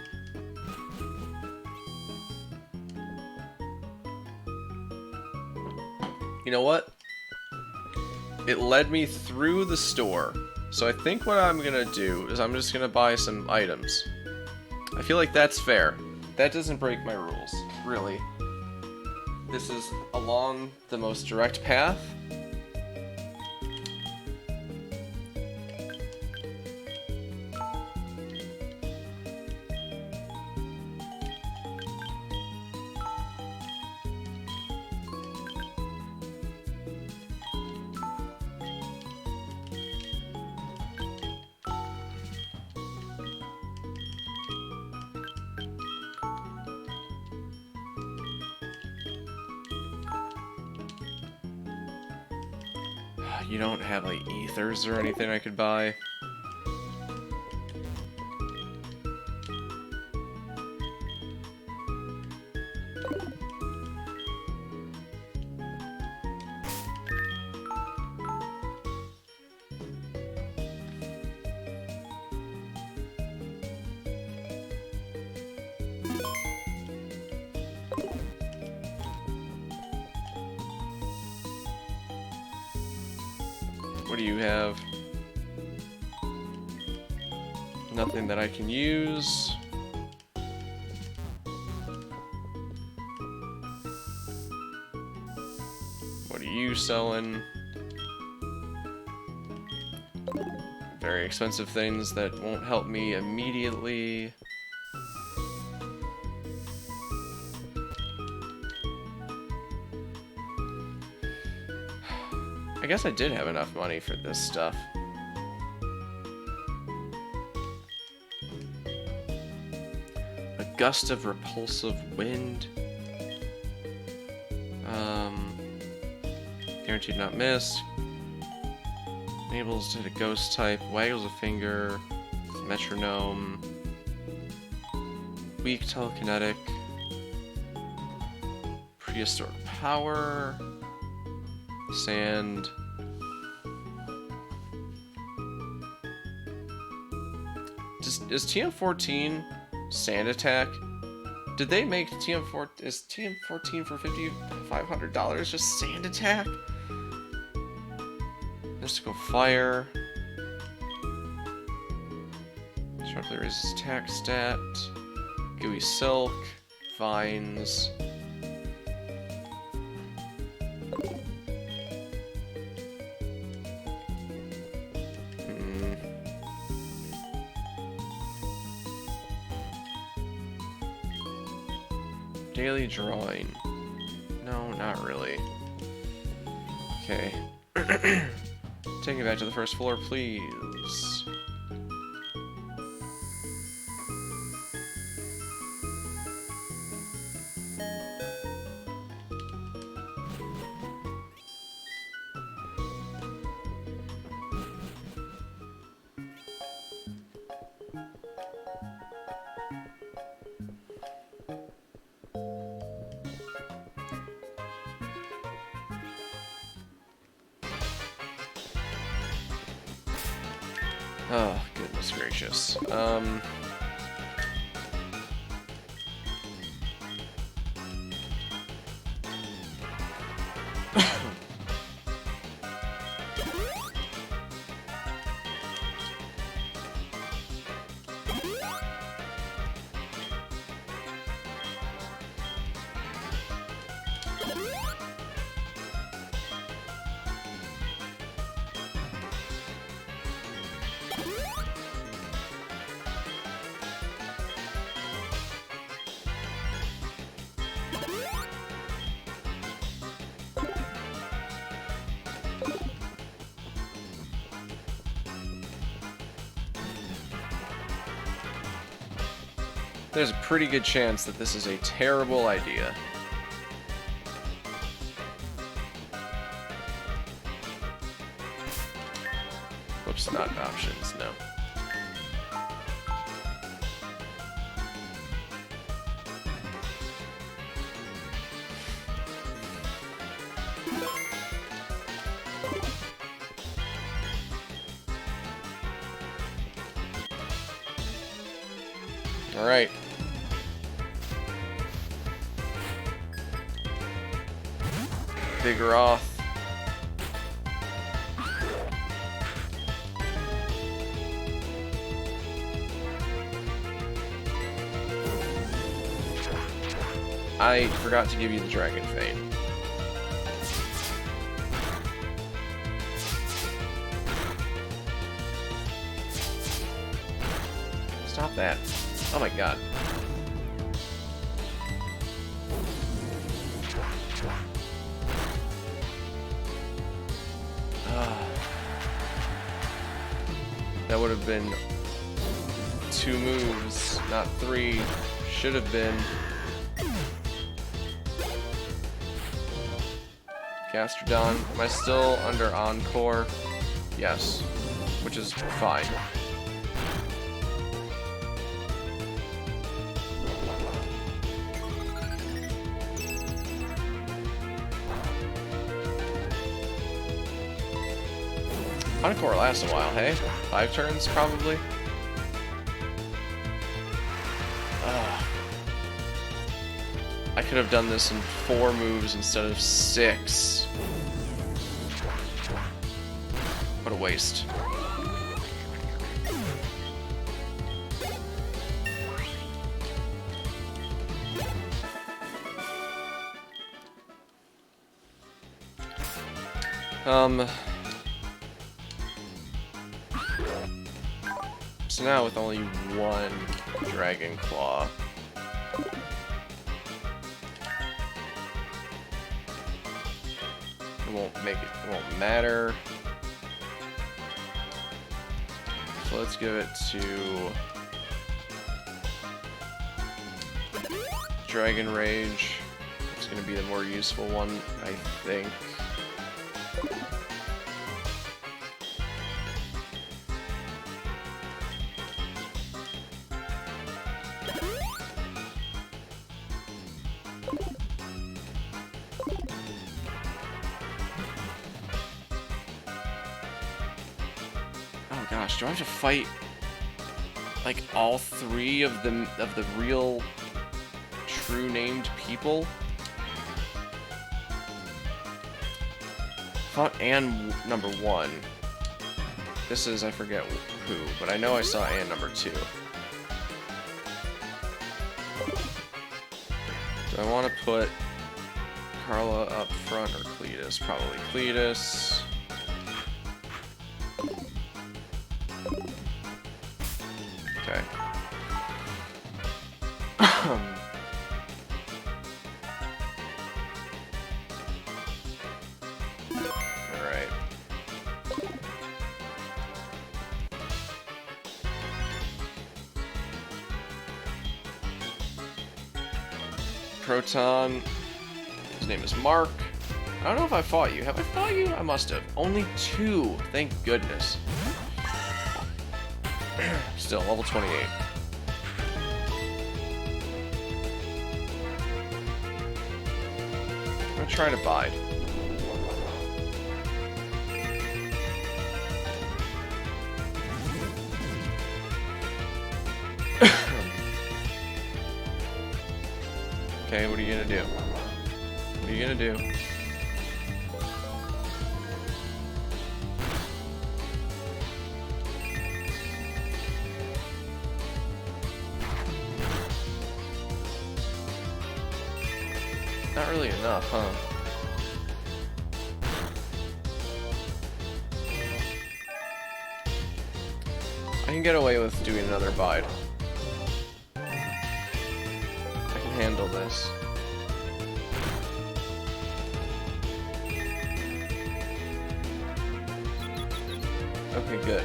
You know what? It led me through the store. So I think what I'm gonna do is I'm just gonna buy some items. I feel like that's fair. That doesn't break my rules, really. This is along the most direct path. You don't have, like, ethers or anything I could buy? What do you have? Nothing that I can use. What are you selling? Very expensive things that won't help me immediately. I guess I did have enough money for this stuff. Gust of repulsive wind. Guaranteed not miss. Enables to hit a ghost type. Waggles a finger. Metronome. Weak telekinetic. Prehistoric power. Sand. Is TM14 sand attack? Did they make TM4? Is TM14 for $5,500 just sand attack? Mystical fire. Sharply raises attack stat. Gooey silk. Vines. Daily drawing. No, not really. Okay. Take me back to the first floor, please. Oh, goodness gracious. There's a pretty good chance that this is a terrible idea. Whoops, not options, no. All right. Big Roth. I forgot to give you the Dragon Fane. Stop that. Oh my god. That would have been 2 moves, not 3. Should have been. Gastrodon. Am I still under Encore? Yes. Which is fine. Encore lasts a while, hey? 5 turns, probably? I could have done this in 4 moves instead of 6. What a waste. So now with only 1 Dragon Claw. It won't matter. So let's give it to Dragon Rage. It's going to be the more useful one, I think. Oh gosh, do I have to fight like all three of the real true named people? Fought Anne number 1. This is, I forget who, but I know I saw Anne number 2. Do I want to put Carla up front or Cletus? Probably Cletus. Okay. Alright. Proton. His name is Mark. I don't know if I fought you. Have I fought you? I must have. Only 2. Thank goodness. Still, level 28. I'm gonna try to bide. Okay, what are you gonna do? What are you gonna do? Not really enough, huh? I can get away with doing another bide. I can handle this. Okay, good.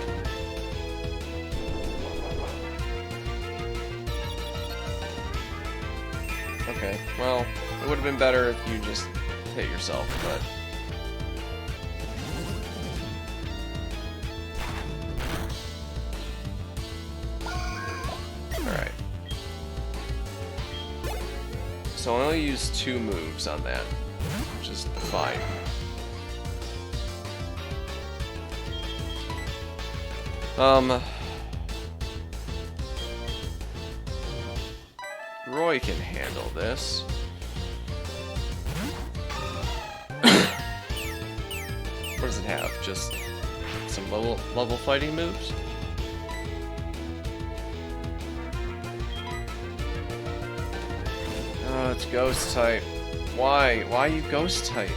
Okay, well, it would have been better if you just hit yourself, but... Alright. So I only used 2 moves on that, which is fine. Roy can handle this. What does it have? Just some level fighting moves? Oh, it's ghost type. Why? Why are you ghost type?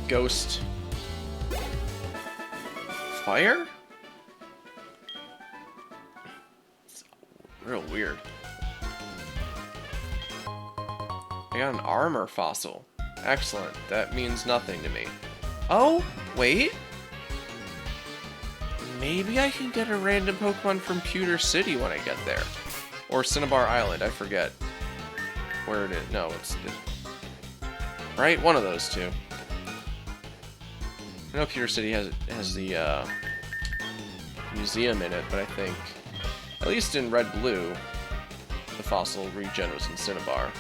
Ghost. Fire? It's real weird. I got an armor fossil. Excellent. That means nothing to me. Oh, wait. Maybe I can get a random Pokemon from Pewter City when I get there. Or Cinnabar Island, I forget where it is. No, it's... Right? One of those two. I know Pewter City has the museum in it, but I think, at least in Red Blue, the fossil regen was in Cinnabar.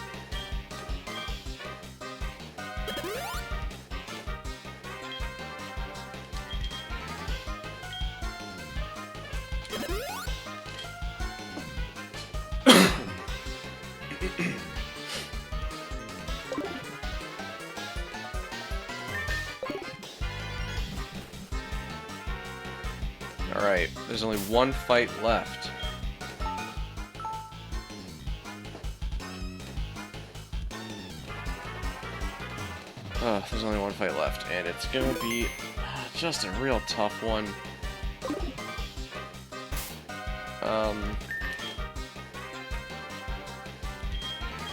Alright, there's only 1 fight left. There's only 1 fight left, and it's gonna be just a real tough one.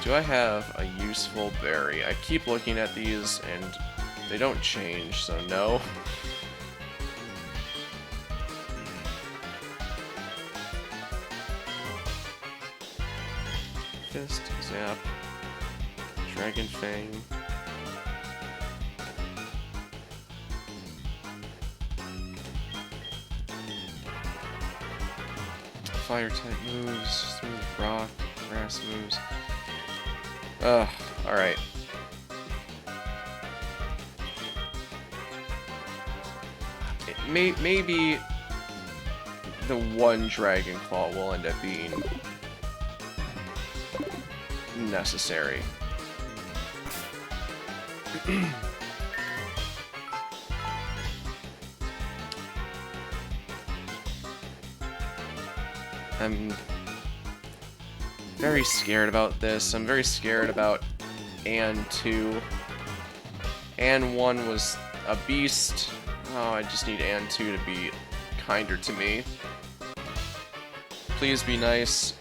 Do I have a useful berry? I keep looking at these and they don't change, so no. Fist, Zap, Dragon Fang. Fire type moves, smooth rock, grass moves. Alright. Maybe the one Dragon Claw will end up being necessary. I'm very scared about this. I'm very scared about Ann 2. Ann 1 was a beast. Oh, I just need Ann 2 to be kinder to me. Please be nice.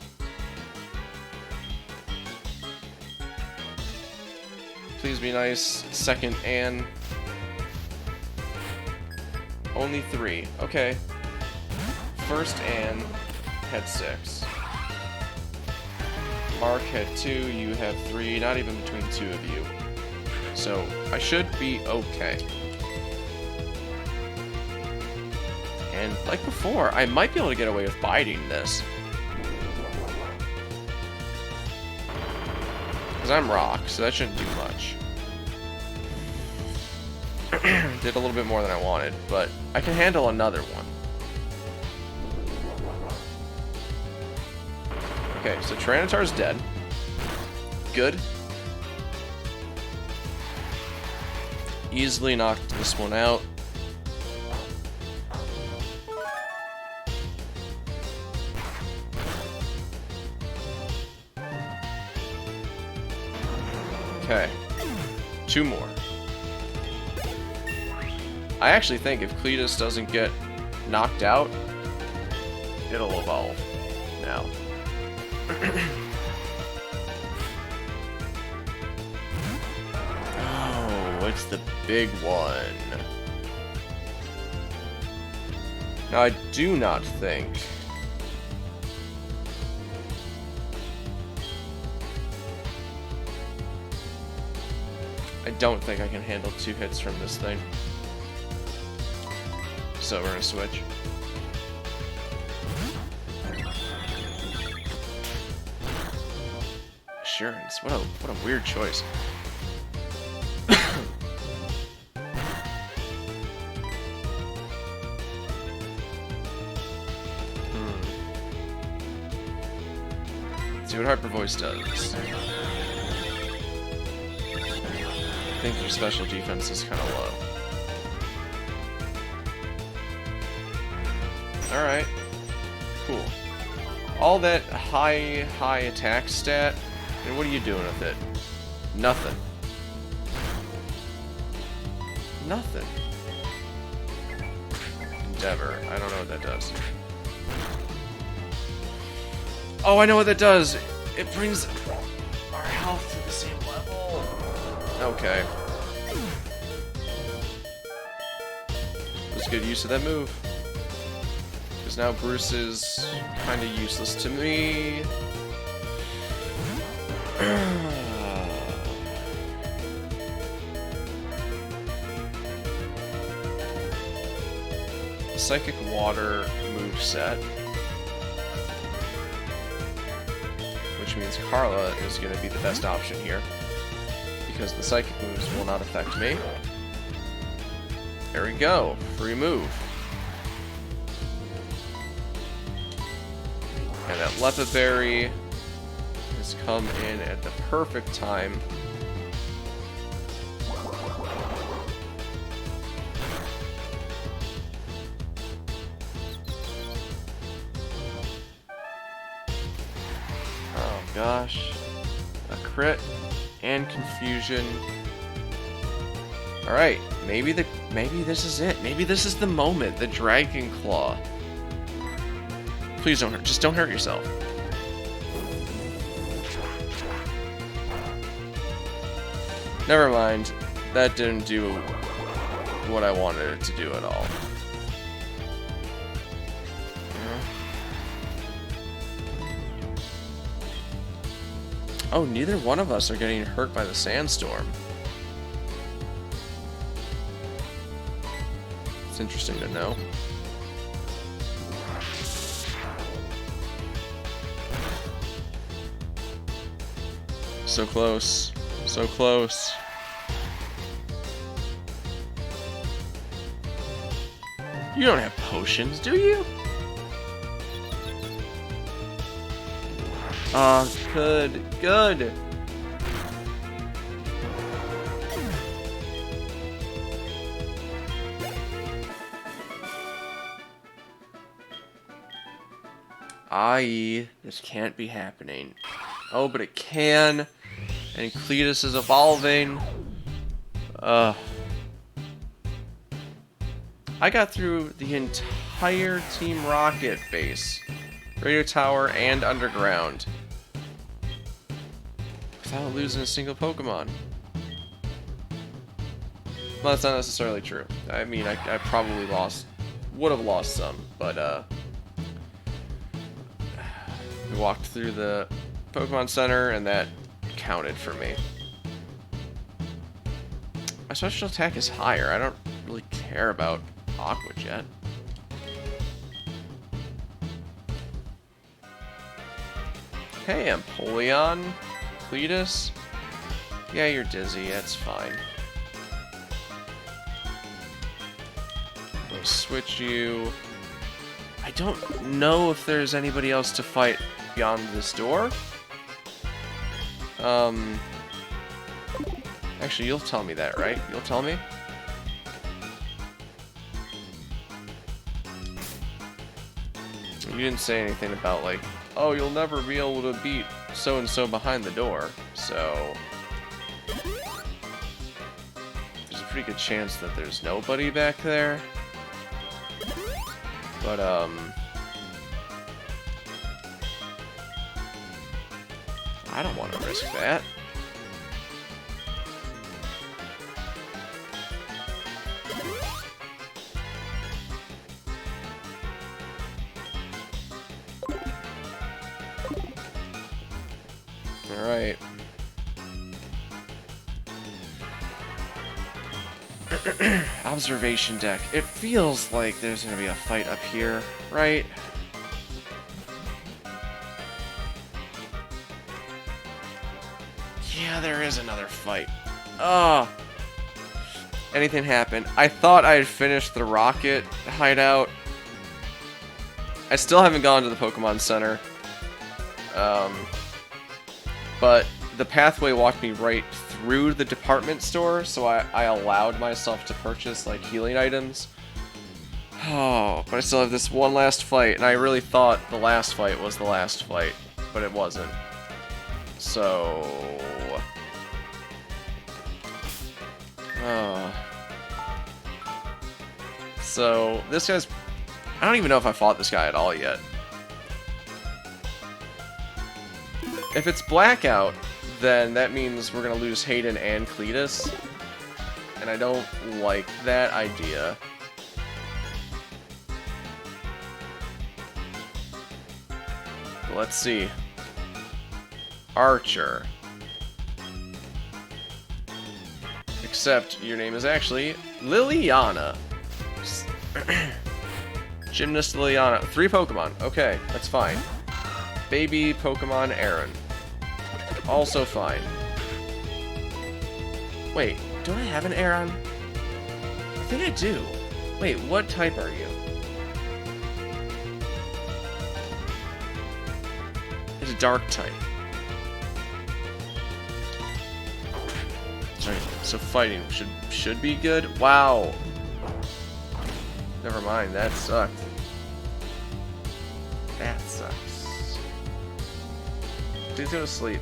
Please be nice. Second Ann. Only 3. Okay. First Ann had 6. Mark had 2, you have 3, not even between 2 of you. So, I should be okay. And like before, I might be able to get away with biting this. Because I'm rock, so that shouldn't do much. Did a little bit more than I wanted, but I can handle another one. Okay, so Tyranitar's dead. Good. Easily knocked this one out. Okay. 2 more. I actually think if Cletus doesn't get knocked out, it'll evolve now. Oh, what's the big one? Now, I do not think... I don't think I can handle 2 hits from this thing. So we're gonna switch. Assurance. What a weird choice. Let's see what Hyper Voice does. I think your special defense is kind of low. Alright. Cool. All that high attack stat, and what are you doing with it? Nothing. Nothing. Endeavor. I don't know what that does. Oh, I know what that does! It brings our health to the same level. Okay. It was good use of that move. Because now Bruce is kind of useless to me. Psychic Water moveset. Which means Carla is going to be the best option here. Because the Psychic moves will not affect me. There we go. Free move. And that Lepa Berry has come in at the perfect time. Oh gosh. A crit and confusion. Alright, maybe this is it. Maybe this is the moment, the Dragon Claw. Please don't hurt. Just don't hurt yourself. Never mind. That didn't do what I wanted it to do at all. Oh, neither one of us are getting hurt by the sandstorm. It's interesting to know. So close. So close. You don't have potions, do you? Good. Good. This can't be happening. Oh, but it can. And Cletus is evolving. I got through the entire Team Rocket base. Radio Tower and Underground. Without losing a single Pokemon. Well, that's not necessarily true. I mean, I probably would have lost some, but we walked through the Pokemon Center, and that counted for me. My special attack is higher. I don't really care about Aqua Jet. Hey, Empoleon, Cletus. Yeah, you're dizzy. That's fine. We'll switch you. I don't know if there's anybody else to fight beyond this door. Actually, you'll tell me that, right? You'll tell me? You didn't say anything about, like, oh, you'll never be able to beat so-and-so behind the door, so there's a pretty good chance that there's nobody back there. But, I don't want to risk that. Alright. Observation deck. It feels like there's gonna be a fight up here, right? Yeah, there is another fight. Oh. Anything happened? I thought I had finished the rocket hideout. I still haven't gone to the Pokemon Center. But the pathway walked me right through the department store, so I allowed myself to purchase, like, healing items. Oh, but I still have this one last fight, and I really thought the last fight was the last fight, but it wasn't. So... So, this guy's... I don't even know if I fought this guy at all yet. If it's Blackout, then that means we're gonna lose Haydyn and Cletus. And I don't like that idea. But let's see. Archer. Except your name is actually Liliana. Gymnast Liliana. 3 Pokemon. Okay, that's fine. Baby Pokemon Aaron. Also fine. Wait, don't I have an Aaron? I think I do. Wait, what type are you? It's a dark type. Sorry, so fighting should be good? Wow. Never mind, that sucked. That sucks. Please go to sleep.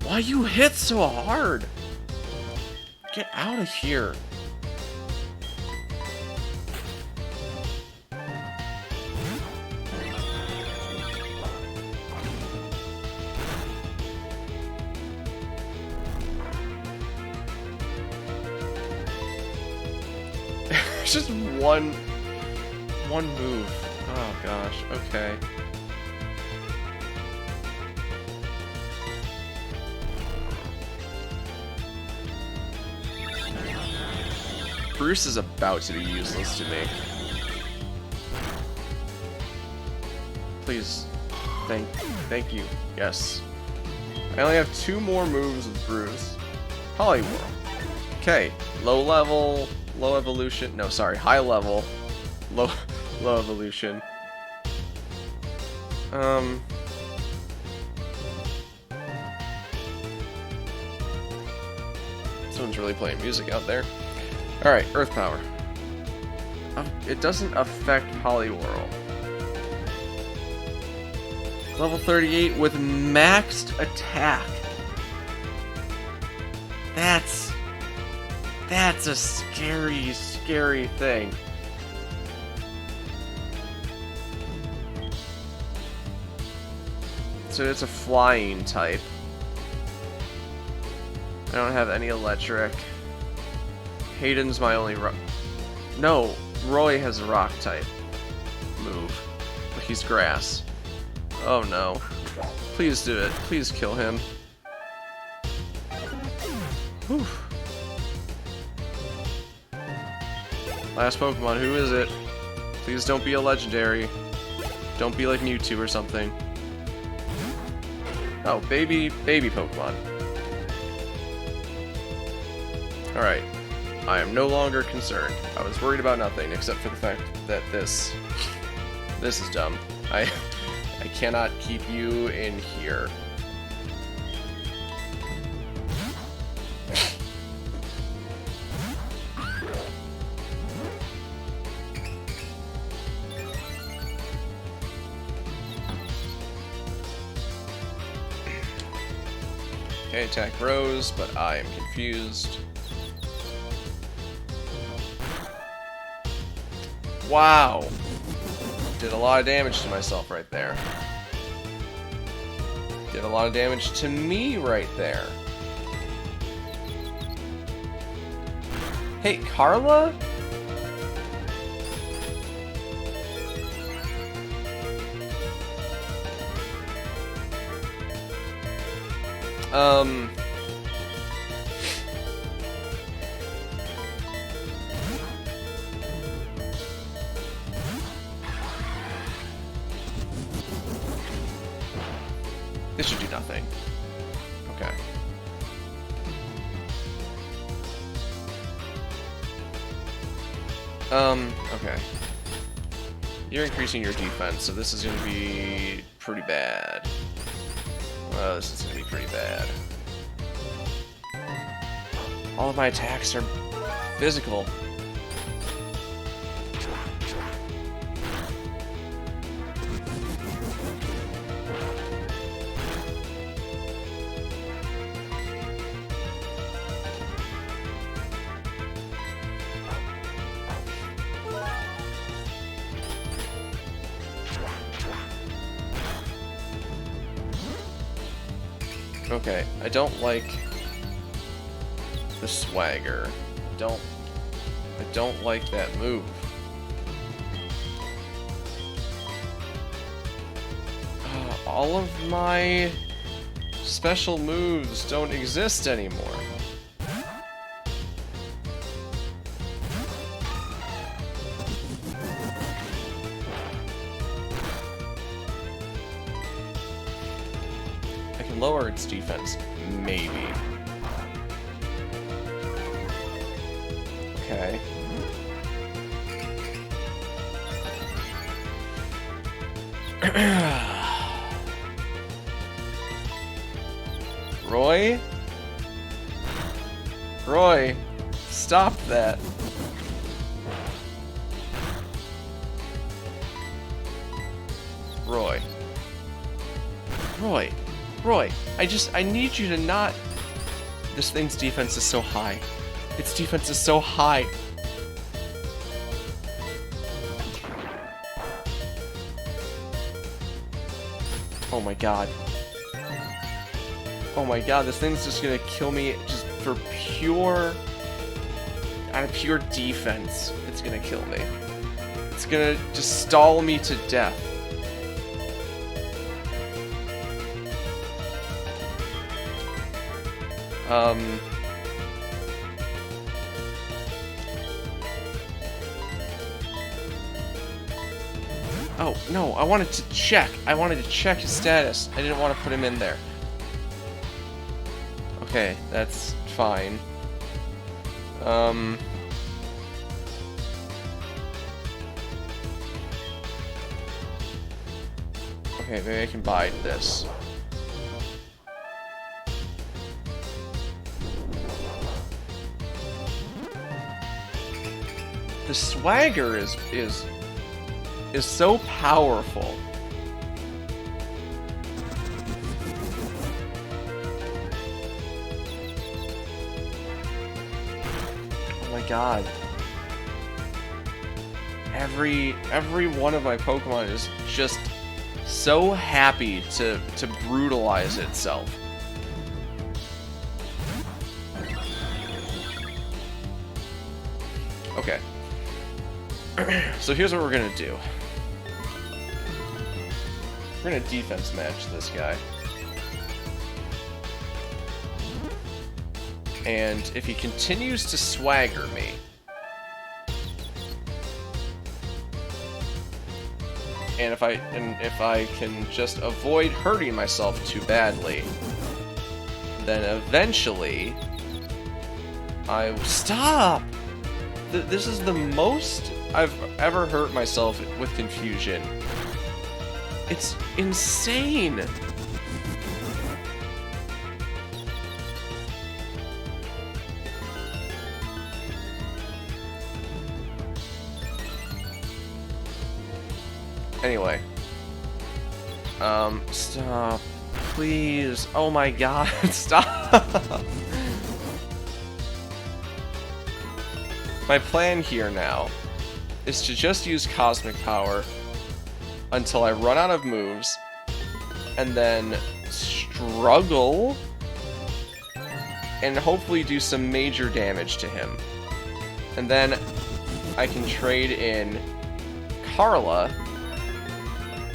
Why you hit so hard? Get out of here. There's just one move. Oh gosh, okay. Bruce is about to be useless to me. Please. Thank you. Yes. I only have 2 more moves with Bruce. Poliwhirl. Okay. Low level, low evolution. No, sorry. High level, low evolution. Someone's really playing music out there. Alright, Earth Power. It doesn't affect Poliwhirl. Level 38 with maxed attack. That's a scary, scary thing. So it's a flying type. I don't have any electric. Haydyn's my only rock. No, Roy has a rock type move, but he's grass. Oh no. Please do it. Please kill him. Whew. Last Pokemon, who is it? Please don't be a legendary. Don't be like Mewtwo or something. Oh, baby Pokemon. Alright. I am no longer concerned. I was worried about nothing except for the fact that this is dumb. I cannot keep you in here. Okay, attack Rose, but I am confused. Wow! Did a lot of damage to myself right there. Did a lot of damage to me right there. Hey, Carla? This should do nothing. Okay. Okay. You're increasing your defense, so this is gonna be pretty bad. Well, this is gonna be pretty bad. All of my attacks are physical. Okay, I don't like the swagger. I don't like that move. All of my special moves don't exist anymore. I can lower its defense, maybe. Okay. Roy? Roy, stop that. Roy. Roy, I need you to not... This thing's defense is so high. Its defense is so high. Oh my god. Oh my god, this thing's just gonna kill me just for pure Out of pure defense, it's gonna kill me. It's gonna just stall me to death. Oh, no, I wanted to check. I wanted to check his status. I didn't want to put him in there. Okay, that's fine. Okay, maybe I can bide this. The swagger is so powerful. Oh my god. Every one of my Pokemon is just so happy to brutalize itself. Okay. So here's what we're gonna do. We're gonna defense match this guy. And if he continues to swagger me, and if I can just avoid hurting myself too badly, then eventually I will stop. This is the most I've ever hurt myself with confusion. It's insane. Anyway. Stop. Please. Oh my god, stop. My plan here now is to just use Cosmic Power until I run out of moves, and then struggle, and hopefully do some major damage to him. And then I can trade in Carla,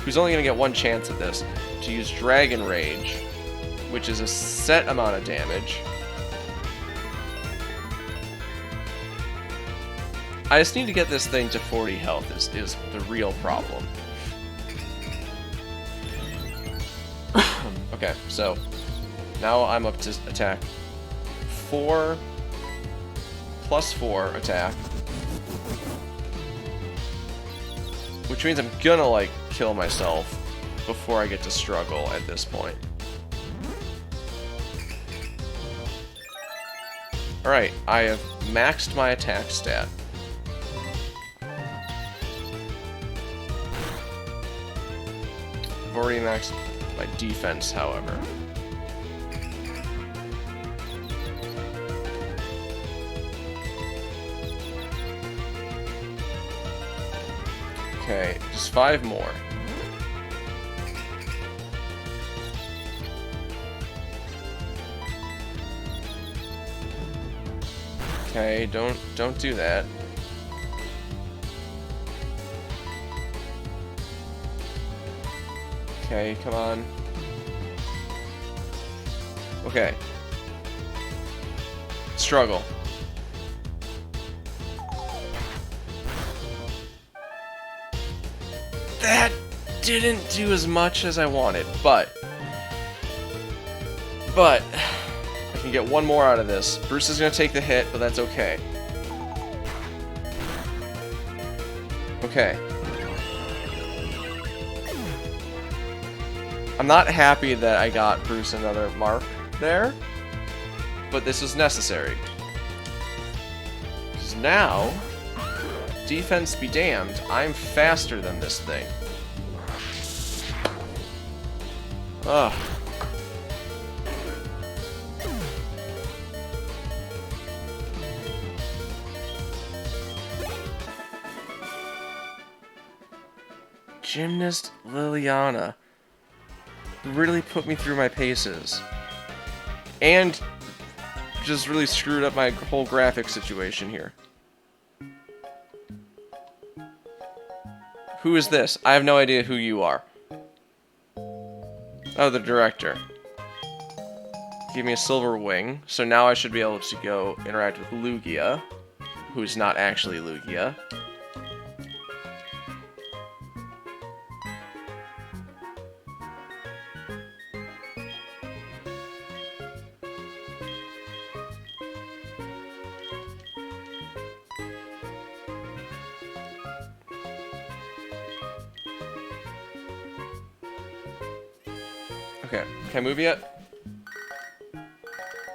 who's only going to get one chance at this, to use Dragon Rage, which is a set amount of damage. I just need to get this thing to 40 health is the real problem. Okay, so now I'm up to attack 4 plus 4 attack, which means I'm gonna like kill myself before I get to struggle at this point. Alright, I have maxed my attack stat. I've already maxed my defense, however. Okay, just 5 more. Okay, don't do that. Okay, come on. Okay. Struggle. That didn't do as much as I wanted, but I can get one more out of this. Bruce is gonna take the hit, but that's okay. Okay. I'm not happy that I got Bruce another mark there, but this was necessary. Because now, defense be damned, I'm faster than this thing. Ugh. Gymnast Liliana really put me through my paces. And just really screwed up my whole graphic situation here. Who is this? I have no idea who you are. Oh, the director. Give me a silver wing. So now I should be able to go interact with Lugia, who's not actually Lugia. Okay, can I move yet?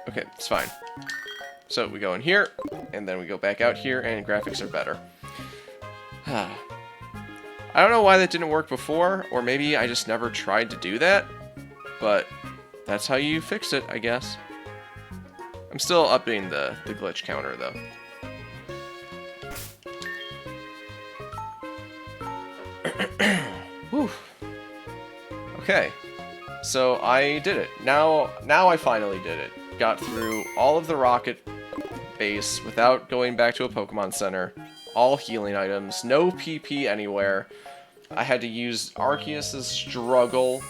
Okay, it's fine. So we go in here, and then we go back out here, and graphics are better. I don't know why that didn't work before, or maybe I just never tried to do that, but that's how you fix it, I guess. I'm still upping the glitch counter, though. Whew. Okay. So I did it. Now I finally did it. Got through all of the rocket base without going back to a Pokemon Center. All healing items. No PP anywhere. I had to use Arceus' struggle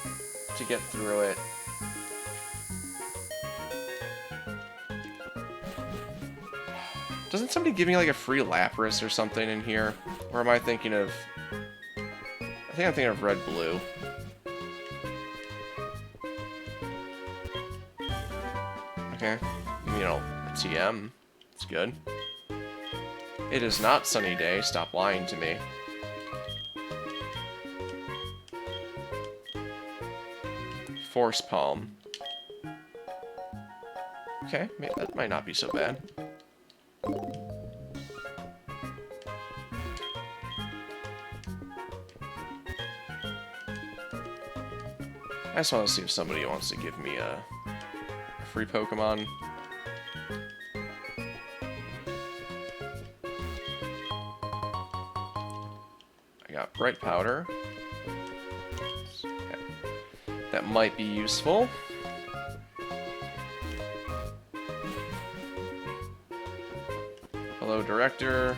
to get through it. Doesn't somebody give me like a free Lapras or something in here? Or am I thinking of... I think I'm thinking of Red Blue. Okay, you know, a TM. It's good. It is not sunny day. Stop lying to me. Force Palm. Okay, that might not be so bad. I just want to see if somebody wants to give me a free Pokemon. I got Bright Powder. Okay. That might be useful. Hello, Director.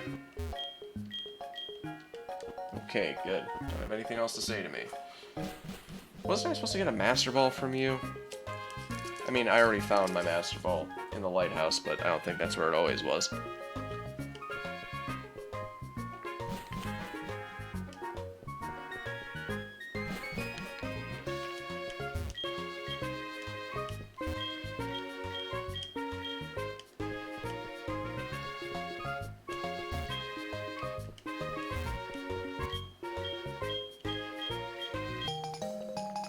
Okay, good. Don't have anything else to say to me. Wasn't I supposed to get a Master Ball from you? I mean, I already found my Master Ball in the lighthouse, but I don't think that's where it always was.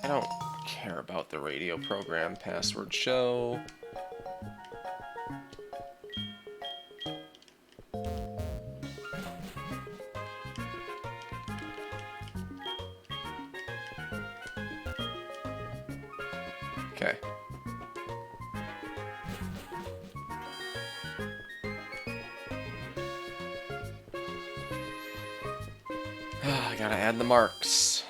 I don't care about the radio program password show. Okay. I gotta add the marks.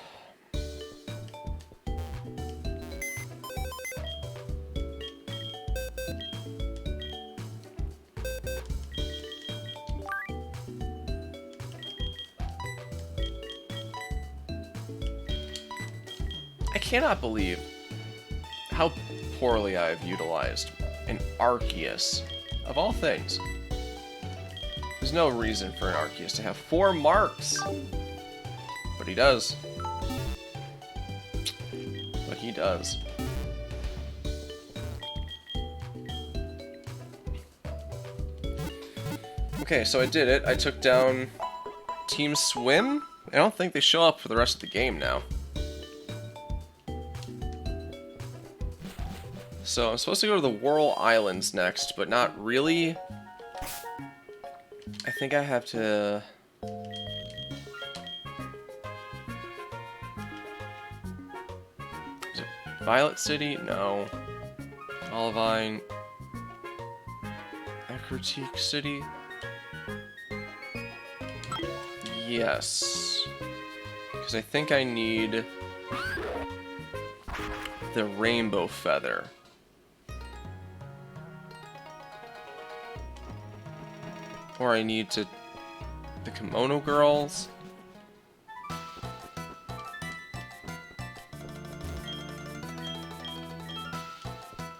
I cannot believe how poorly I've utilized an Arceus, of all things. There's no reason for an Arceus to have 4 marks, but he does. But he does. Okay, so I did it. I took down Team Swim. I don't think they show up for the rest of the game now. So I'm supposed to go to the Whirl Islands next, but not really. I think I have to... Is it Violet City? No. Olivine. Ecruteak City? Yes. Because I think I need the Rainbow Feather. Or I need to... The Kimono Girls?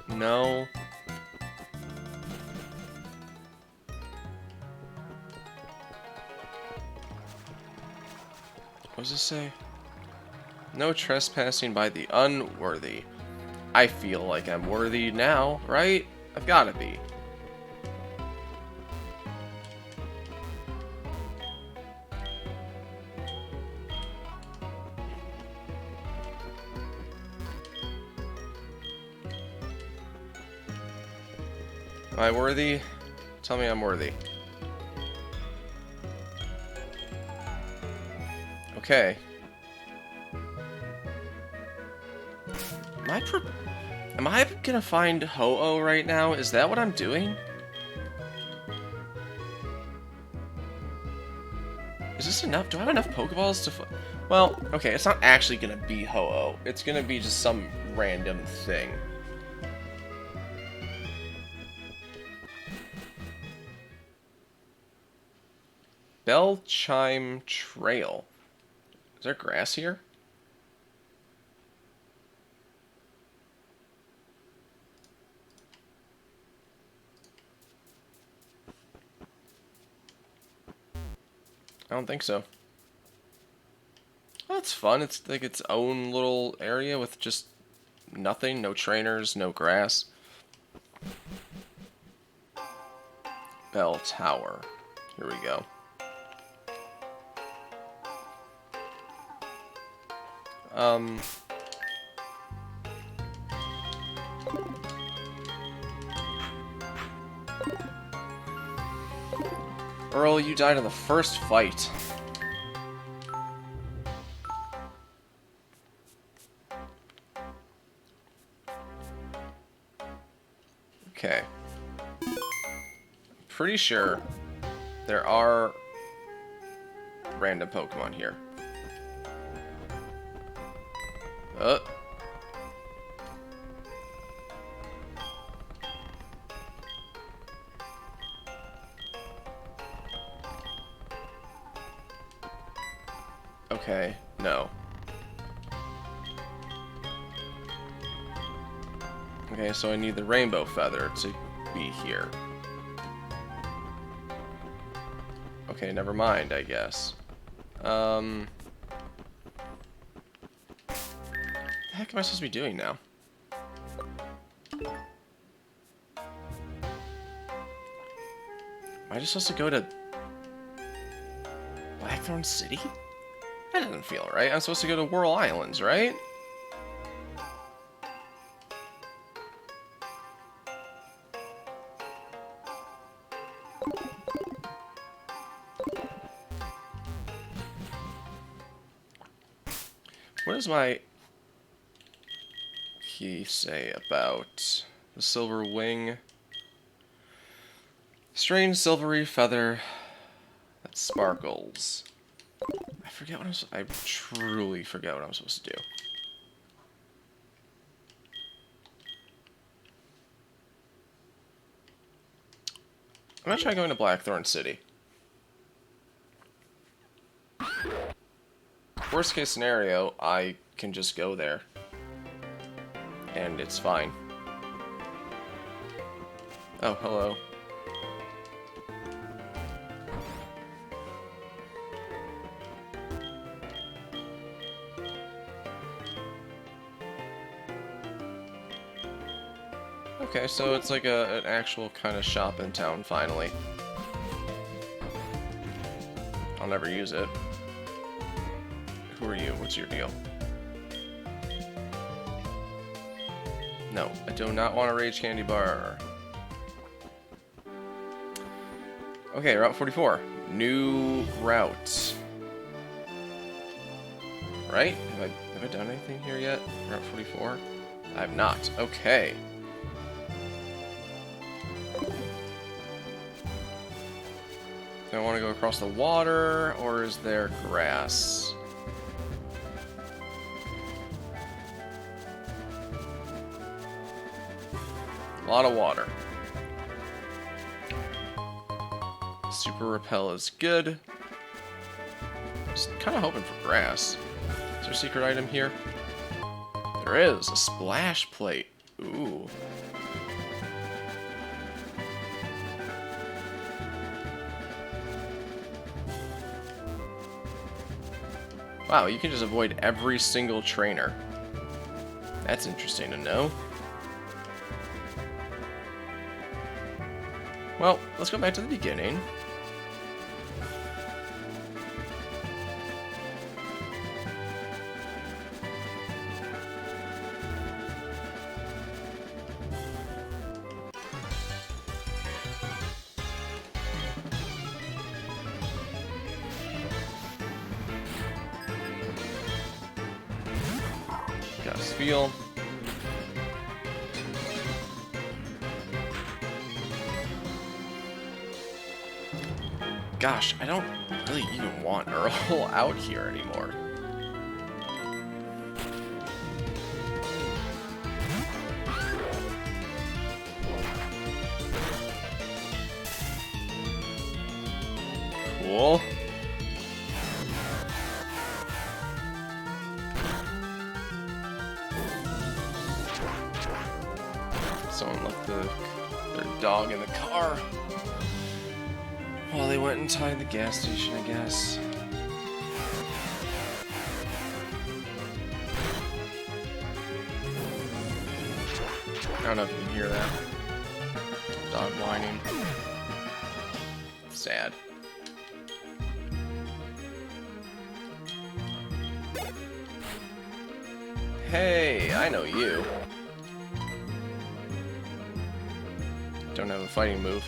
No. What does this say? No trespassing by the unworthy. I feel like I'm worthy now, right? I've gotta be. Am I worthy? Tell me I'm worthy. Okay. Am I gonna find Ho-Oh right now? Is that what I'm doing? Is this enough? Do I have enough Pokeballs to... Well, okay, it's not actually gonna be Ho-Oh. It's gonna be just some random thing. Bell Chime Trail. Is there grass here? I don't think so. Well, that's fun. It's like its own little area with just nothing. No trainers, no grass. Bell Tower. Here we go. Earl, you died in the first fight. Okay. Pretty sure there are random Pokemon here. Okay, no. Okay, so I need the Rainbow Feather to be here. Okay, never mind, I guess. What the heck am I supposed to be doing now? Am I just supposed to go to Blackthorn City? That doesn't feel right. I'm supposed to go to Whirl Islands, right? What does my key say about the silver wing? Strange silvery feather that sparkles. I truly forget what I'm supposed to do. I'm gonna try going to Blackthorn City. Worst case scenario, I can just go there. And it's fine. Oh, hello. Okay, so it's like an actual kind of shop in town, finally. I'll never use it. Who are you? What's your deal? No, I do not want a Rage Candy Bar. Okay, Route 44. New route. Right? Have I done anything here yet? Route 44? I have not. Okay. Do I want to go across the water, or is there grass? A lot of water. Super Repel is good. Just kind of hoping for grass. Is there a secret item here? There is, a splash plate. Ooh. Wow, you can just avoid every single trainer. That's interesting to know. Well, let's go back to the beginning. Got a feel. Gosh, I don't really even want Earl out here anymore. Cool. Someone left their dog in the car. Well, they went inside the gas station, I guess. I don't know if you can hear that. Dog whining. Sad. Hey, I know you. Don't have a fighting move.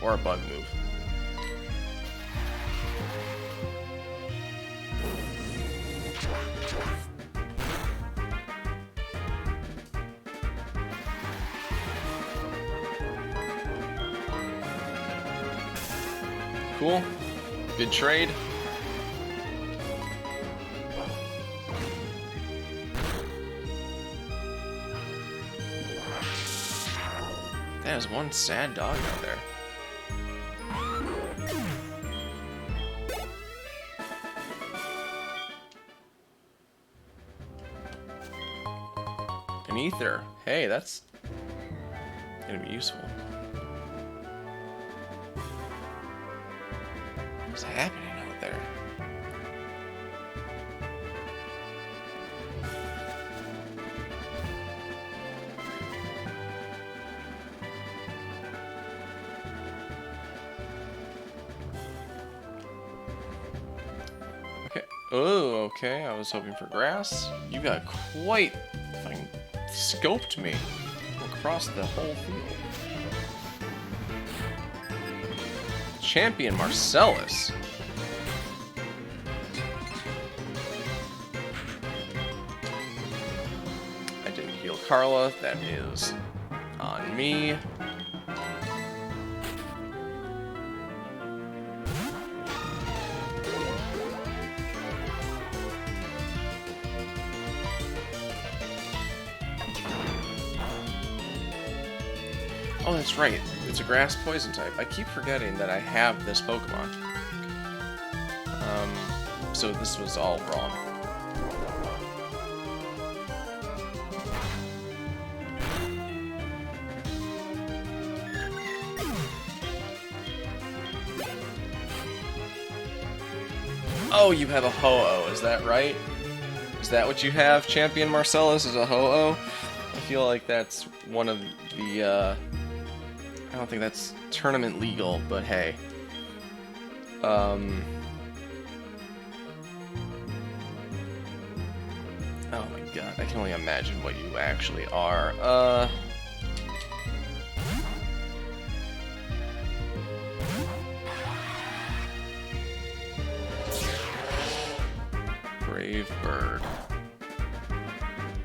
Or a bug move. Cool. Good trade. There's one sad dog out there. An ether. Hey, that's gonna be useful. What's happening out there? Okay. Oh, okay. I was hoping for grass. You got quite fucking scoped me across the whole field. Champion Marcellus. I didn't heal Carla. That is on me. Oh, that's right. It's a grass poison type. I keep forgetting that I have this Pokemon. So this was all wrong. Oh, you have a Ho-Oh, is that right? Is that what you have? Champion Marcellus is a Ho-Oh? I feel like that's one of the, I don't think that's tournament legal, but hey. Oh my god, I can only imagine what you actually are. Brave bird.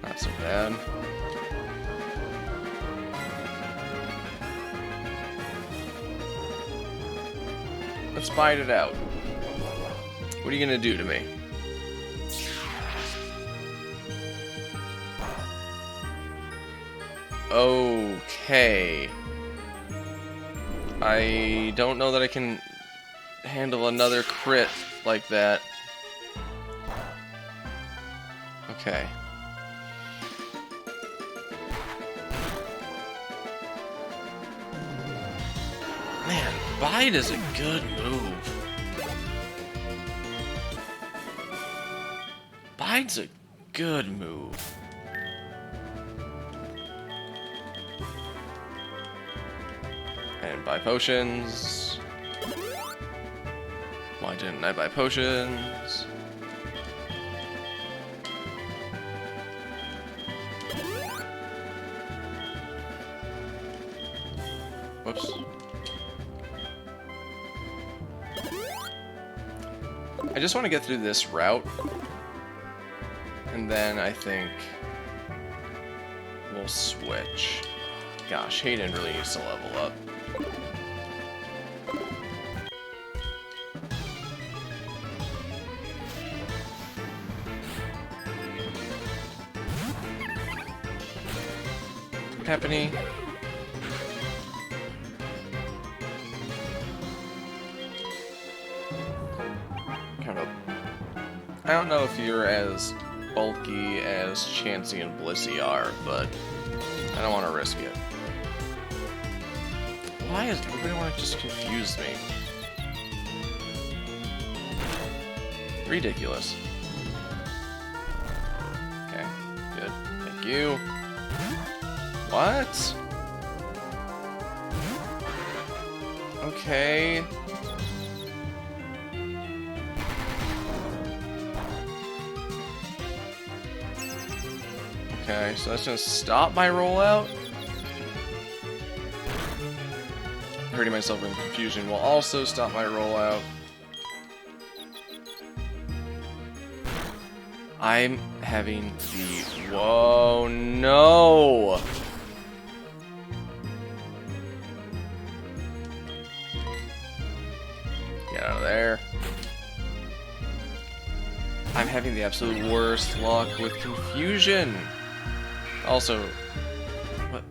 Not so bad. Let's fight it out. What are you gonna do to me? Okay. I don't know that I can handle another crit like that. Okay. Man, Bite is a good move. Bite's a good move. And buy potions. Why didn't I buy potions? Whoops. I just want to get through this route. And then I think we'll switch. Gosh, Haydyn really needs to level up. Happening. Kind of. I don't know if you're as bulky as Chansey and Blissey are, but I don't want to risk it. Why does everybody want to just confuse me? Ridiculous. Okay, good. Thank you. What? Okay. Okay, so that's gonna stop my rollout. Hurting myself in confusion will also stop my rollout. I'm having the... Whoa, no! Get out of there. I'm having the absolute worst luck with confusion. Also, what?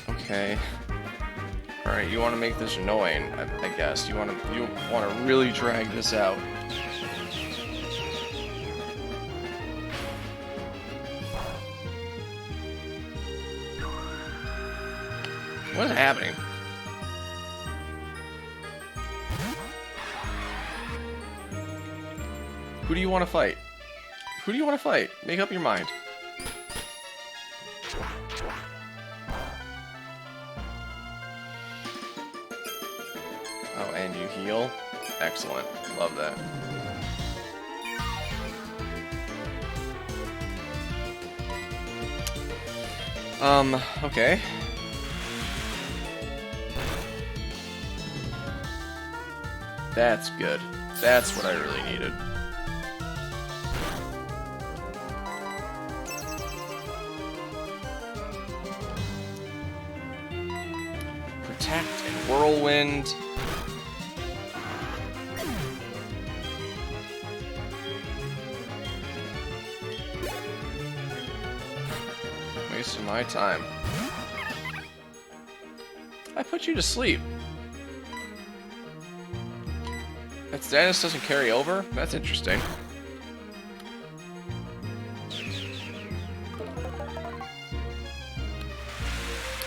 Okay. All right, you want to make this annoying, I guess. You want to really drag this out. What is happening? Who do you want to fight? Who do you want to fight? Make up your mind. Oh, and you heal? Excellent. Love that. Okay. That's good. That's what I really needed. Protect and Whirlwind. Wasting my time. I put you to sleep. That status doesn't carry over? That's interesting.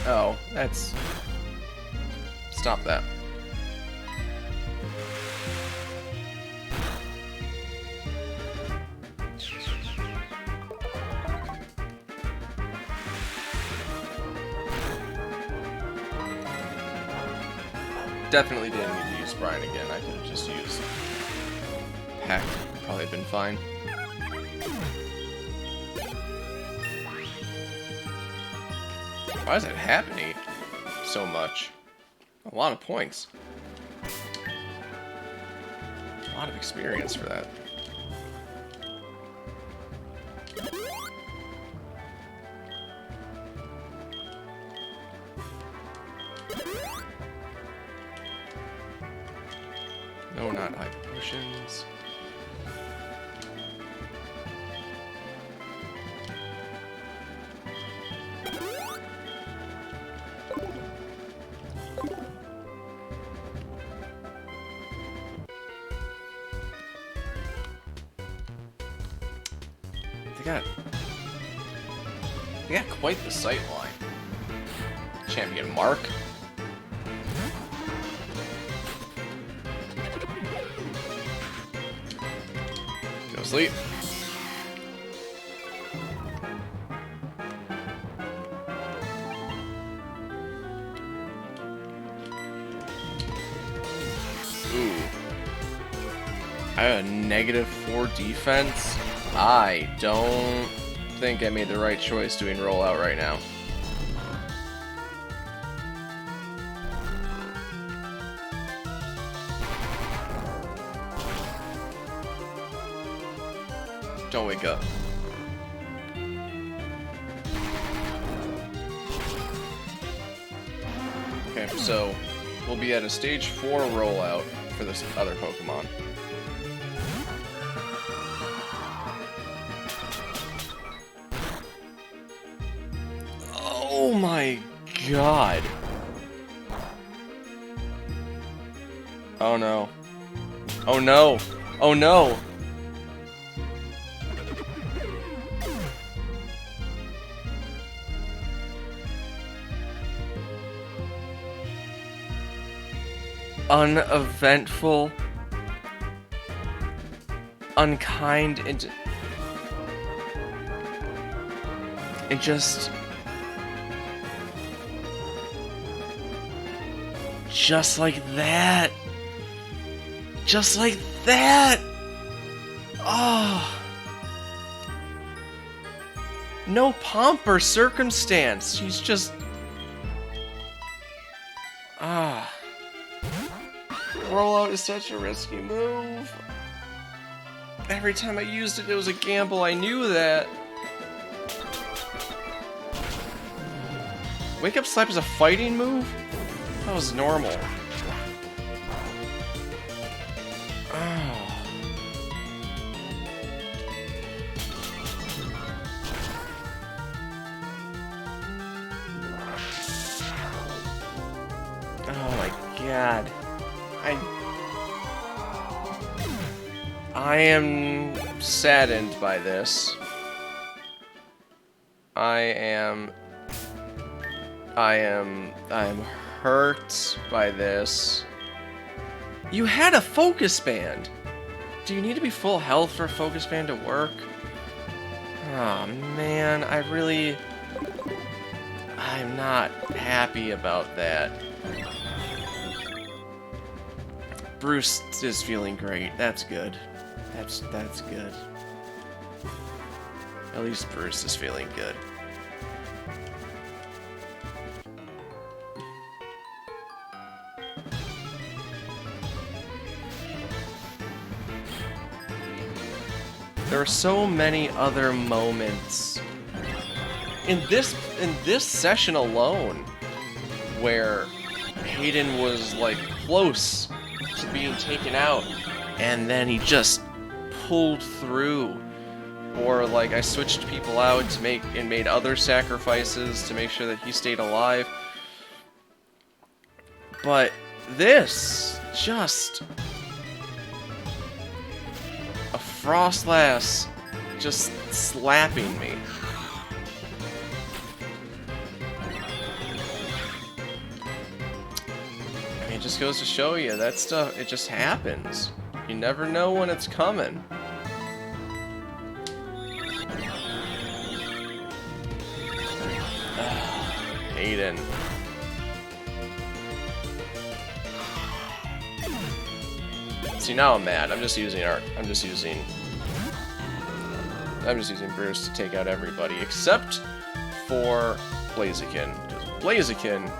Oh, that's... Stop that. Definitely didn't need to use Brian again. I could have just used Pack. Probably been fine. Why is it happening so much? A lot of points. A lot of experience for that. No, not high potions. They got quite the sight line. Champion Mark. Go sleep. Ooh. I have a -4 defense. I don't think I made the right choice doing rollout right now. Don't wake up. Okay, so we'll be at a stage 4 rollout for this other Pokemon. Oh my god. Oh no. Oh no. Oh no. Uneventful, unkind, and just like that. Just like that. Oh. No pomp or circumstance. She's just... Ah. Rollout is such a risky move. Every time I used it, it was a gamble. I knew that. Wake Up Slap is a fighting move? That was normal. Oh. Oh my god. I am saddened by this. I am hurt by this. You had a focus band. Do you need to be full health for a focus band to work? Oh man, I'm not happy about that. Bruce is feeling great. That's good. That's good. At least Bruce is feeling good. There are so many other moments in this session alone where Haydyn was like close to being taken out, and then he just pulled through. Or like I switched people out to made other sacrifices to make sure that he stayed alive. But this just a Frostlass just slapping me. I mean, it just goes to show you that stuff, it just happens. You never know when it's coming. Haydyn. See, now I'm mad. I'm just using Bruce to take out everybody except for Blaziken, because Blaziken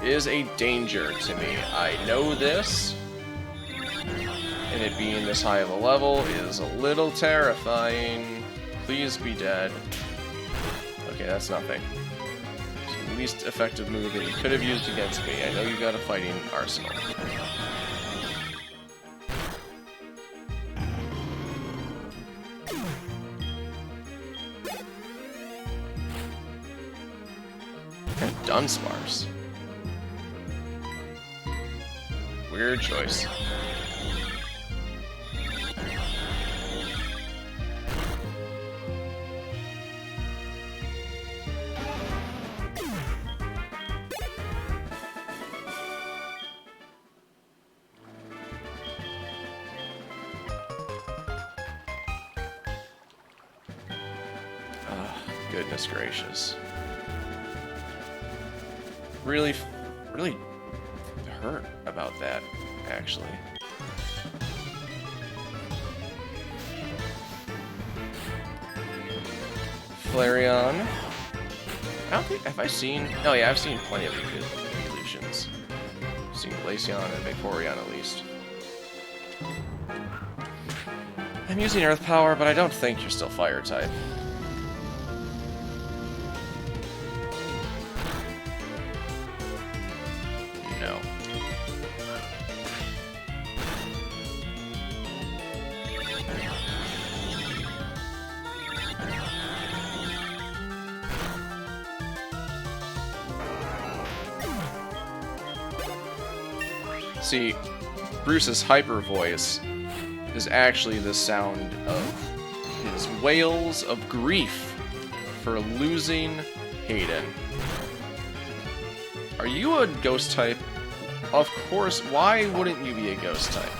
is a danger to me. I know this, and it being this high of a level is a little terrifying. Please be dead. Okay, that's nothing. It's the least effective move that you could have used against me. I know you got a fighting arsenal. And Dunsparce. Weird choice. goodness gracious. Really hurt about that, actually. Flareon. I don't think... Have I seen... Oh yeah, I've seen plenty of evolutions. I've seen Glaceon and Vaporeon at least. I'm using Earth Power, but I don't think you're still Fire type. No. See, Bruce's hyper voice is actually the sound of his wails of grief for losing Haydyn. Are you a ghost type? Of course, why wouldn't you be a ghost type?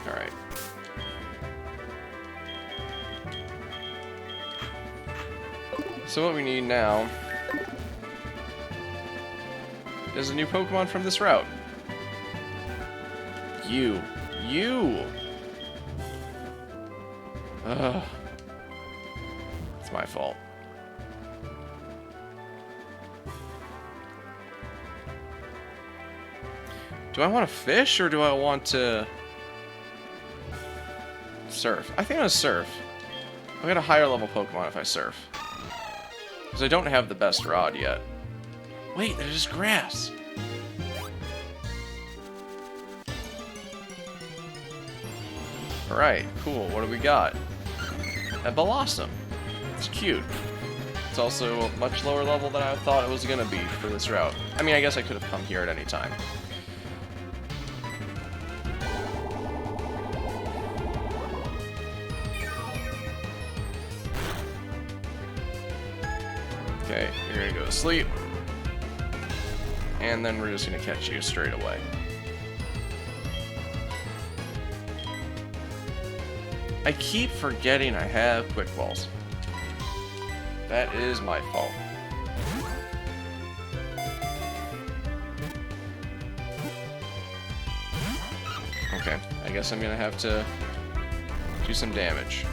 Alright. So what we need now is a new Pokemon from this route. You. Ugh. It's my fault. Do I want to fish or do I want to surf? I think I'm gonna surf. I'll get a higher level Pokemon if I surf. Because I don't have the best rod yet. Wait, there's just grass. Alright, cool. What do we got? A Blossom. It's cute. It's also a much lower level than I thought it was going to be for this route. I mean, I guess I could have come here at any time. Okay, you're going to go to sleep. And then we're just going to catch you straight away. I keep forgetting I have Quick Balls. That is my fault. Okay, I guess I'm gonna have to do some damage.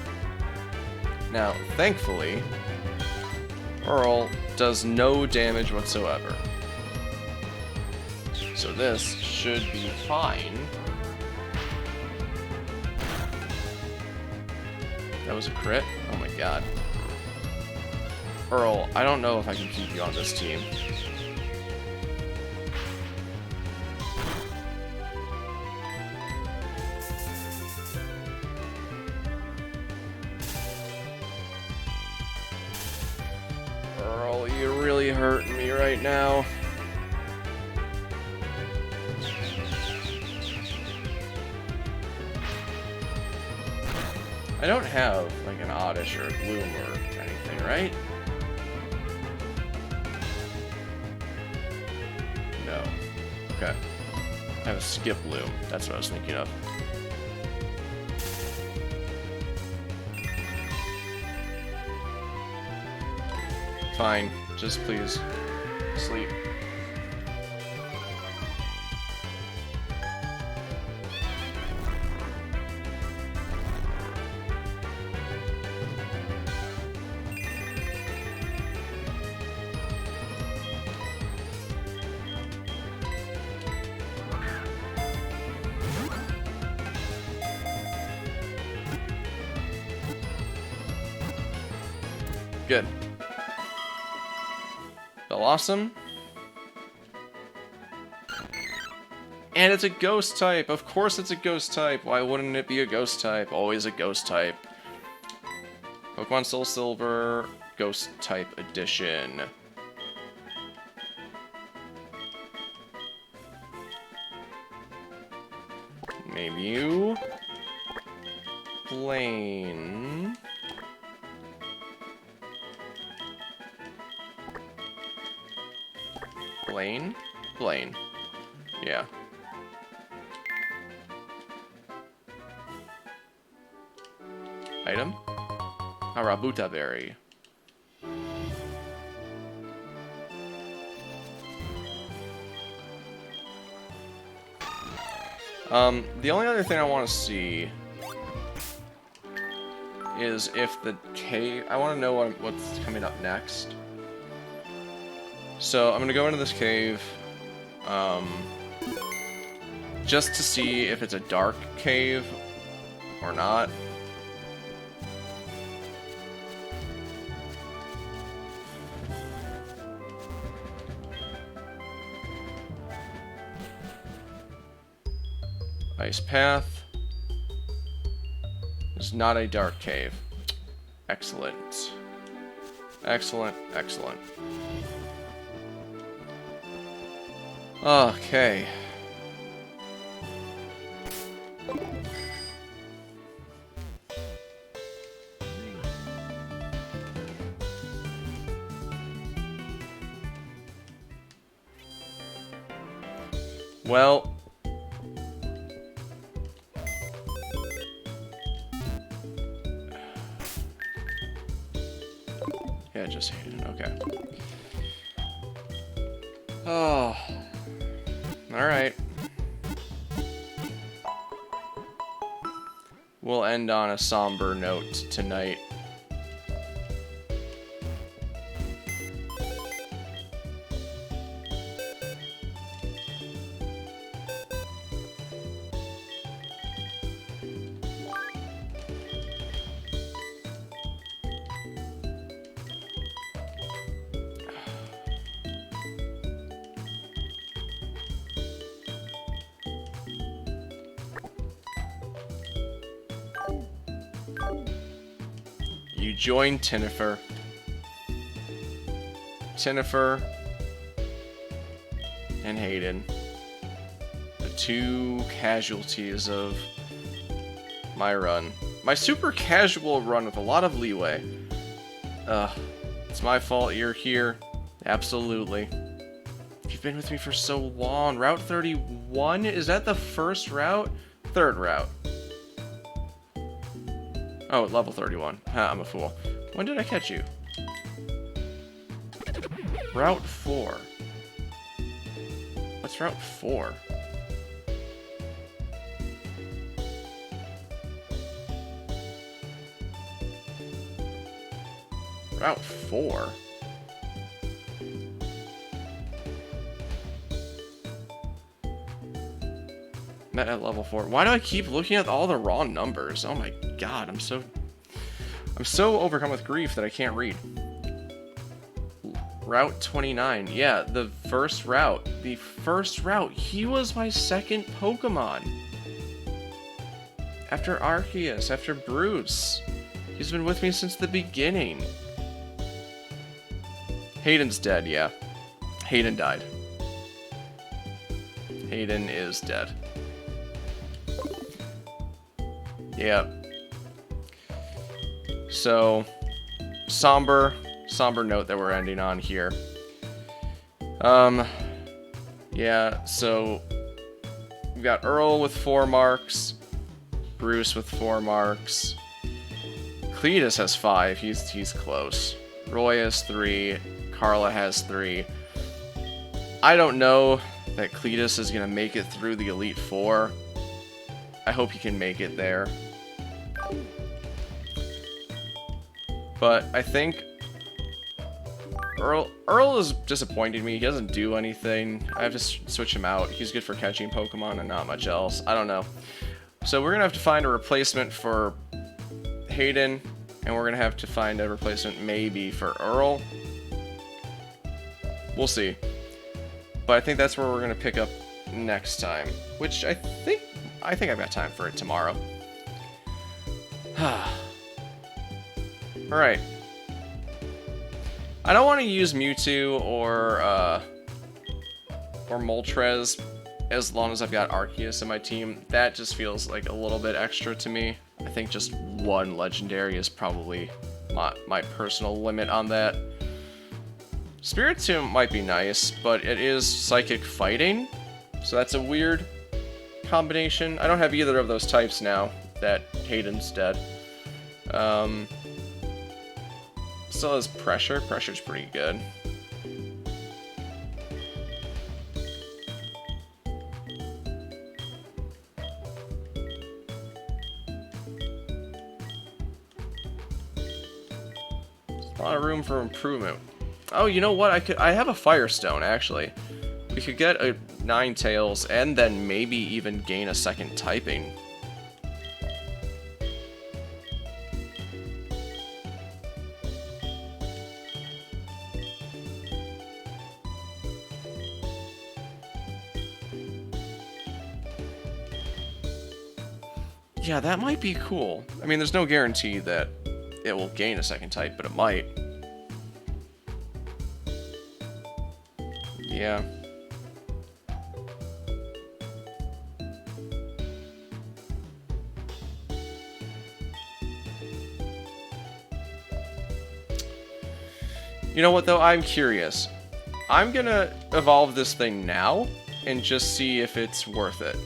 Now, thankfully, Earl does no damage whatsoever. So this should be fine. That was a crit? Oh my god. Earl, I don't know if I can keep you on this team. Earl, you're really hurting me right now. I don't have, like, an Oddish or a Gloom or anything, right? No. Okay. I have a Skip Loom. That's what I was thinking of. Fine. Just please sleep. Good. Blossom. And it's a ghost type. Of course it's a ghost type. Why wouldn't it be a ghost type? Always a ghost type. Pokemon SoulSilver Ghost Type Edition. Maybe you. Blaine. Blaine? Blaine. Yeah. Item? Harabuta berry. The only other thing I want to see is if the cave... I want to know what's coming up next. So I'm going to go into this cave, just to see if it's a dark cave or not. Ice path. It's not a dark cave. Excellent. Excellent, excellent. Okay. Well... yeah, just Haydyn. Okay. Oh. Alright. We'll end on a somber note tonight. You join Tinifer. Tinifer and Haydyn. The two casualties of my run. My super casual run with a lot of leeway. It's my fault you're here. Absolutely. You've been with me for so long. Route 31? Is that the first route? Third route. Oh, level 31. Ha, I'm a fool. When did I catch you? Route 4. What's Route 4? Route 4? Met at level 4. Why do I keep looking at all the wrong numbers? Oh my god, I'm so overcome with grief that I can't read. Route 29. Yeah, the first route. The first route. He was my second Pokemon. After Arceus, after Bruce. He's been with me since the beginning. Haydyn's dead, yeah. Haydyn died. Haydyn is dead. Yeah. So, somber note that we're ending on here. Yeah, so we've got Earl with 4 marks, Bruce with 4 marks, Cletus has 5, he's close. Roy has 3, Carla has 3. I don't know that Cletus is gonna make it through the Elite 4. I hope he can make it there. But I think Earl is disappointing me. He doesn't do anything. I have to switch him out. He's good for catching Pokemon and not much else. I don't know. So we're going to have to find a replacement for Haydyn, and we're going to have to find a replacement maybe for Earl. We'll see. But I think that's where we're going to pick up next time, which I think I've got time for it tomorrow. Alright. I don't want to use Mewtwo or Moltres as long as I've got Arceus in my team. That just feels like a little bit extra to me. I think just one legendary is probably my personal limit on that. Spiritomb might be nice, but it is Psychic Fighting, so that's a weird combination. I don't have either of those types now that Haydyn's dead. Still has Pressure. Pressure's pretty good. A lot of room for improvement. Oh, you know what? I have a Firestone, actually. We could get a Ninetales and then maybe even gain a second typing. Yeah, that might be cool. I mean, there's no guarantee that it will gain a second type, but it might. Yeah. You know what, though? I'm curious. I'm gonna evolve this thing now and just see if it's worth it.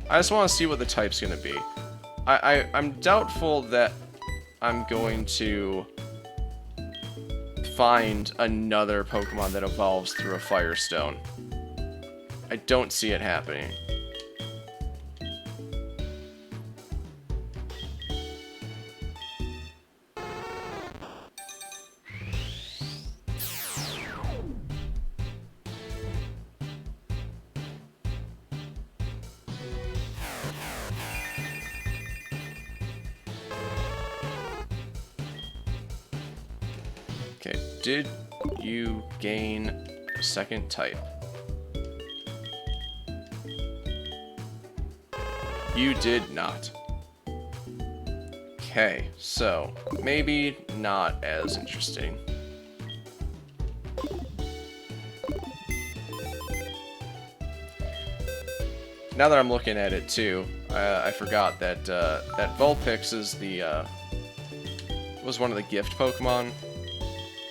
I just want to see what the type's gonna be. I'm doubtful that I'm going to find another Pokemon that evolves through a Firestone. I don't see it happening. Okay, did you gain a second type? You did not. Okay, so maybe not as interesting. Now that I'm looking at it too, I forgot that that Vulpix is the was one of the gift Pokemon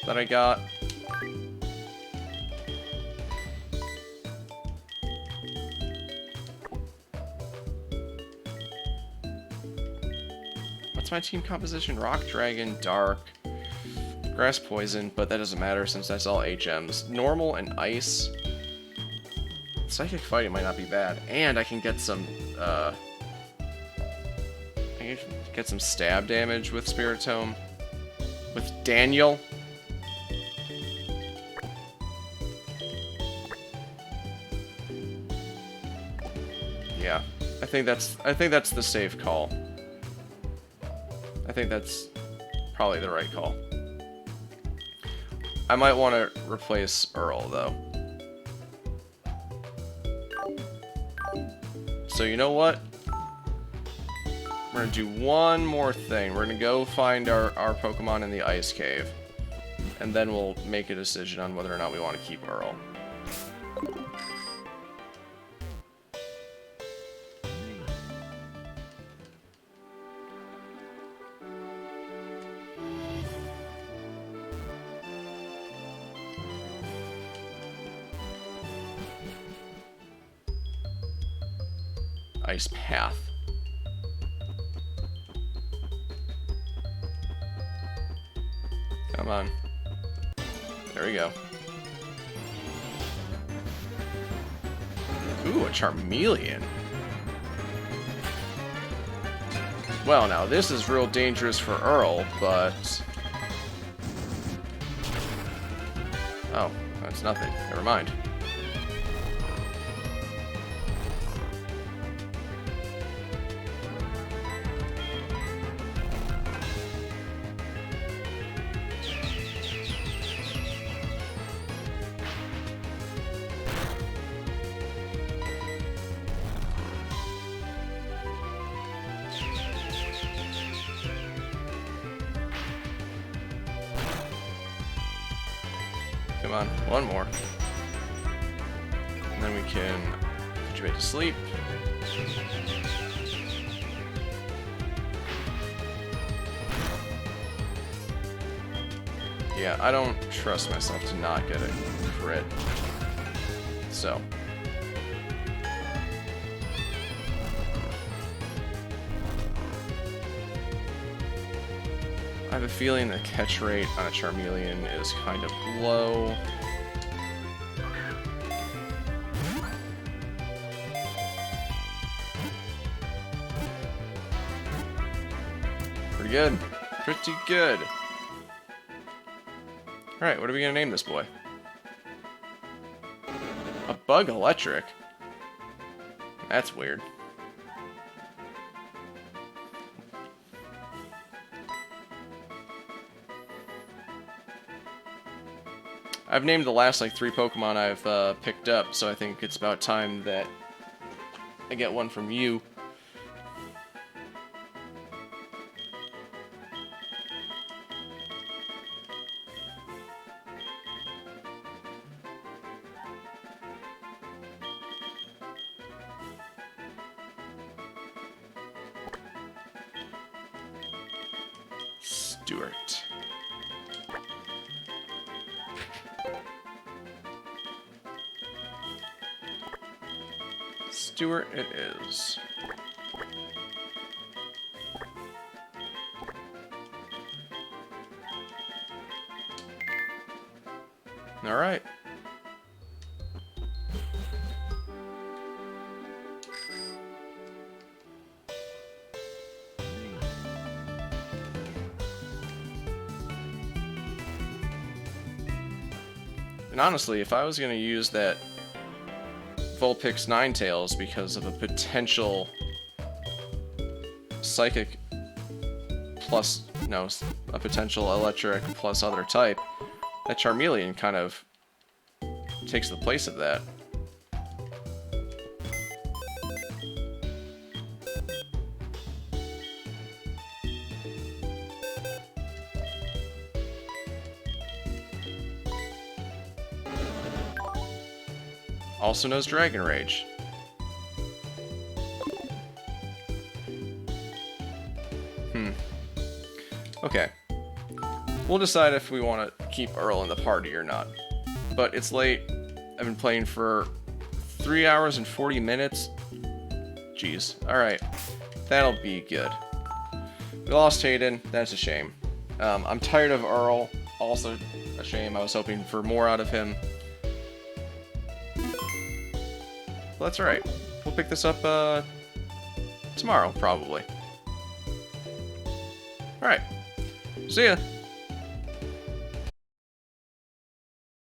that I got. What's my team composition? Rock, Dragon, Dark, Grass, Poison, but that doesn't matter since that's all HMs. Normal and Ice. Psychic Fighting might not be bad, and I can get some stab damage with Spiritomb. With Daniel. Yeah, I think that's the safe call. I think that's probably the right call. I might want to replace Earl though. So you know what? We're gonna do one more thing. We're gonna go find our Pokemon in the Ice Cave. And then we'll make a decision on whether or not we want to keep Earl. Ice Path. Come on. There we go. Ooh, a Charmeleon. Well, now this is real dangerous for Earl, but... Oh, that's nothing. Never mind. Come on, one more. And then we can put you back to sleep. Yeah, I don't trust myself to not get a crit. So. I have a feeling the catch rate on a Charmeleon is kind of low. Pretty good. Pretty good. Alright, what are we gonna name this boy? A bug electric? That's weird. I've named the last, like, 3 Pokemon I've picked up, so I think it's about time that I get one from you. Stuart. Stuart it is. All right. And honestly, if I was going to use that Vulpix Ninetales because of a potential Psychic plus, no, a potential Electric plus other type, that Charmeleon kind of takes the place of that. Also knows Dragon Rage. Okay. We'll decide if we want to keep Earl in the party or not. But it's late. I've been playing for 3 hours and 40 minutes. Jeez. Alright. That'll be good. We lost Haydyn. That's a shame. I'm tired of Earl. Also a shame. I was hoping for more out of him. Well, that's alright. We'll pick this up tomorrow, probably. Alright. See ya!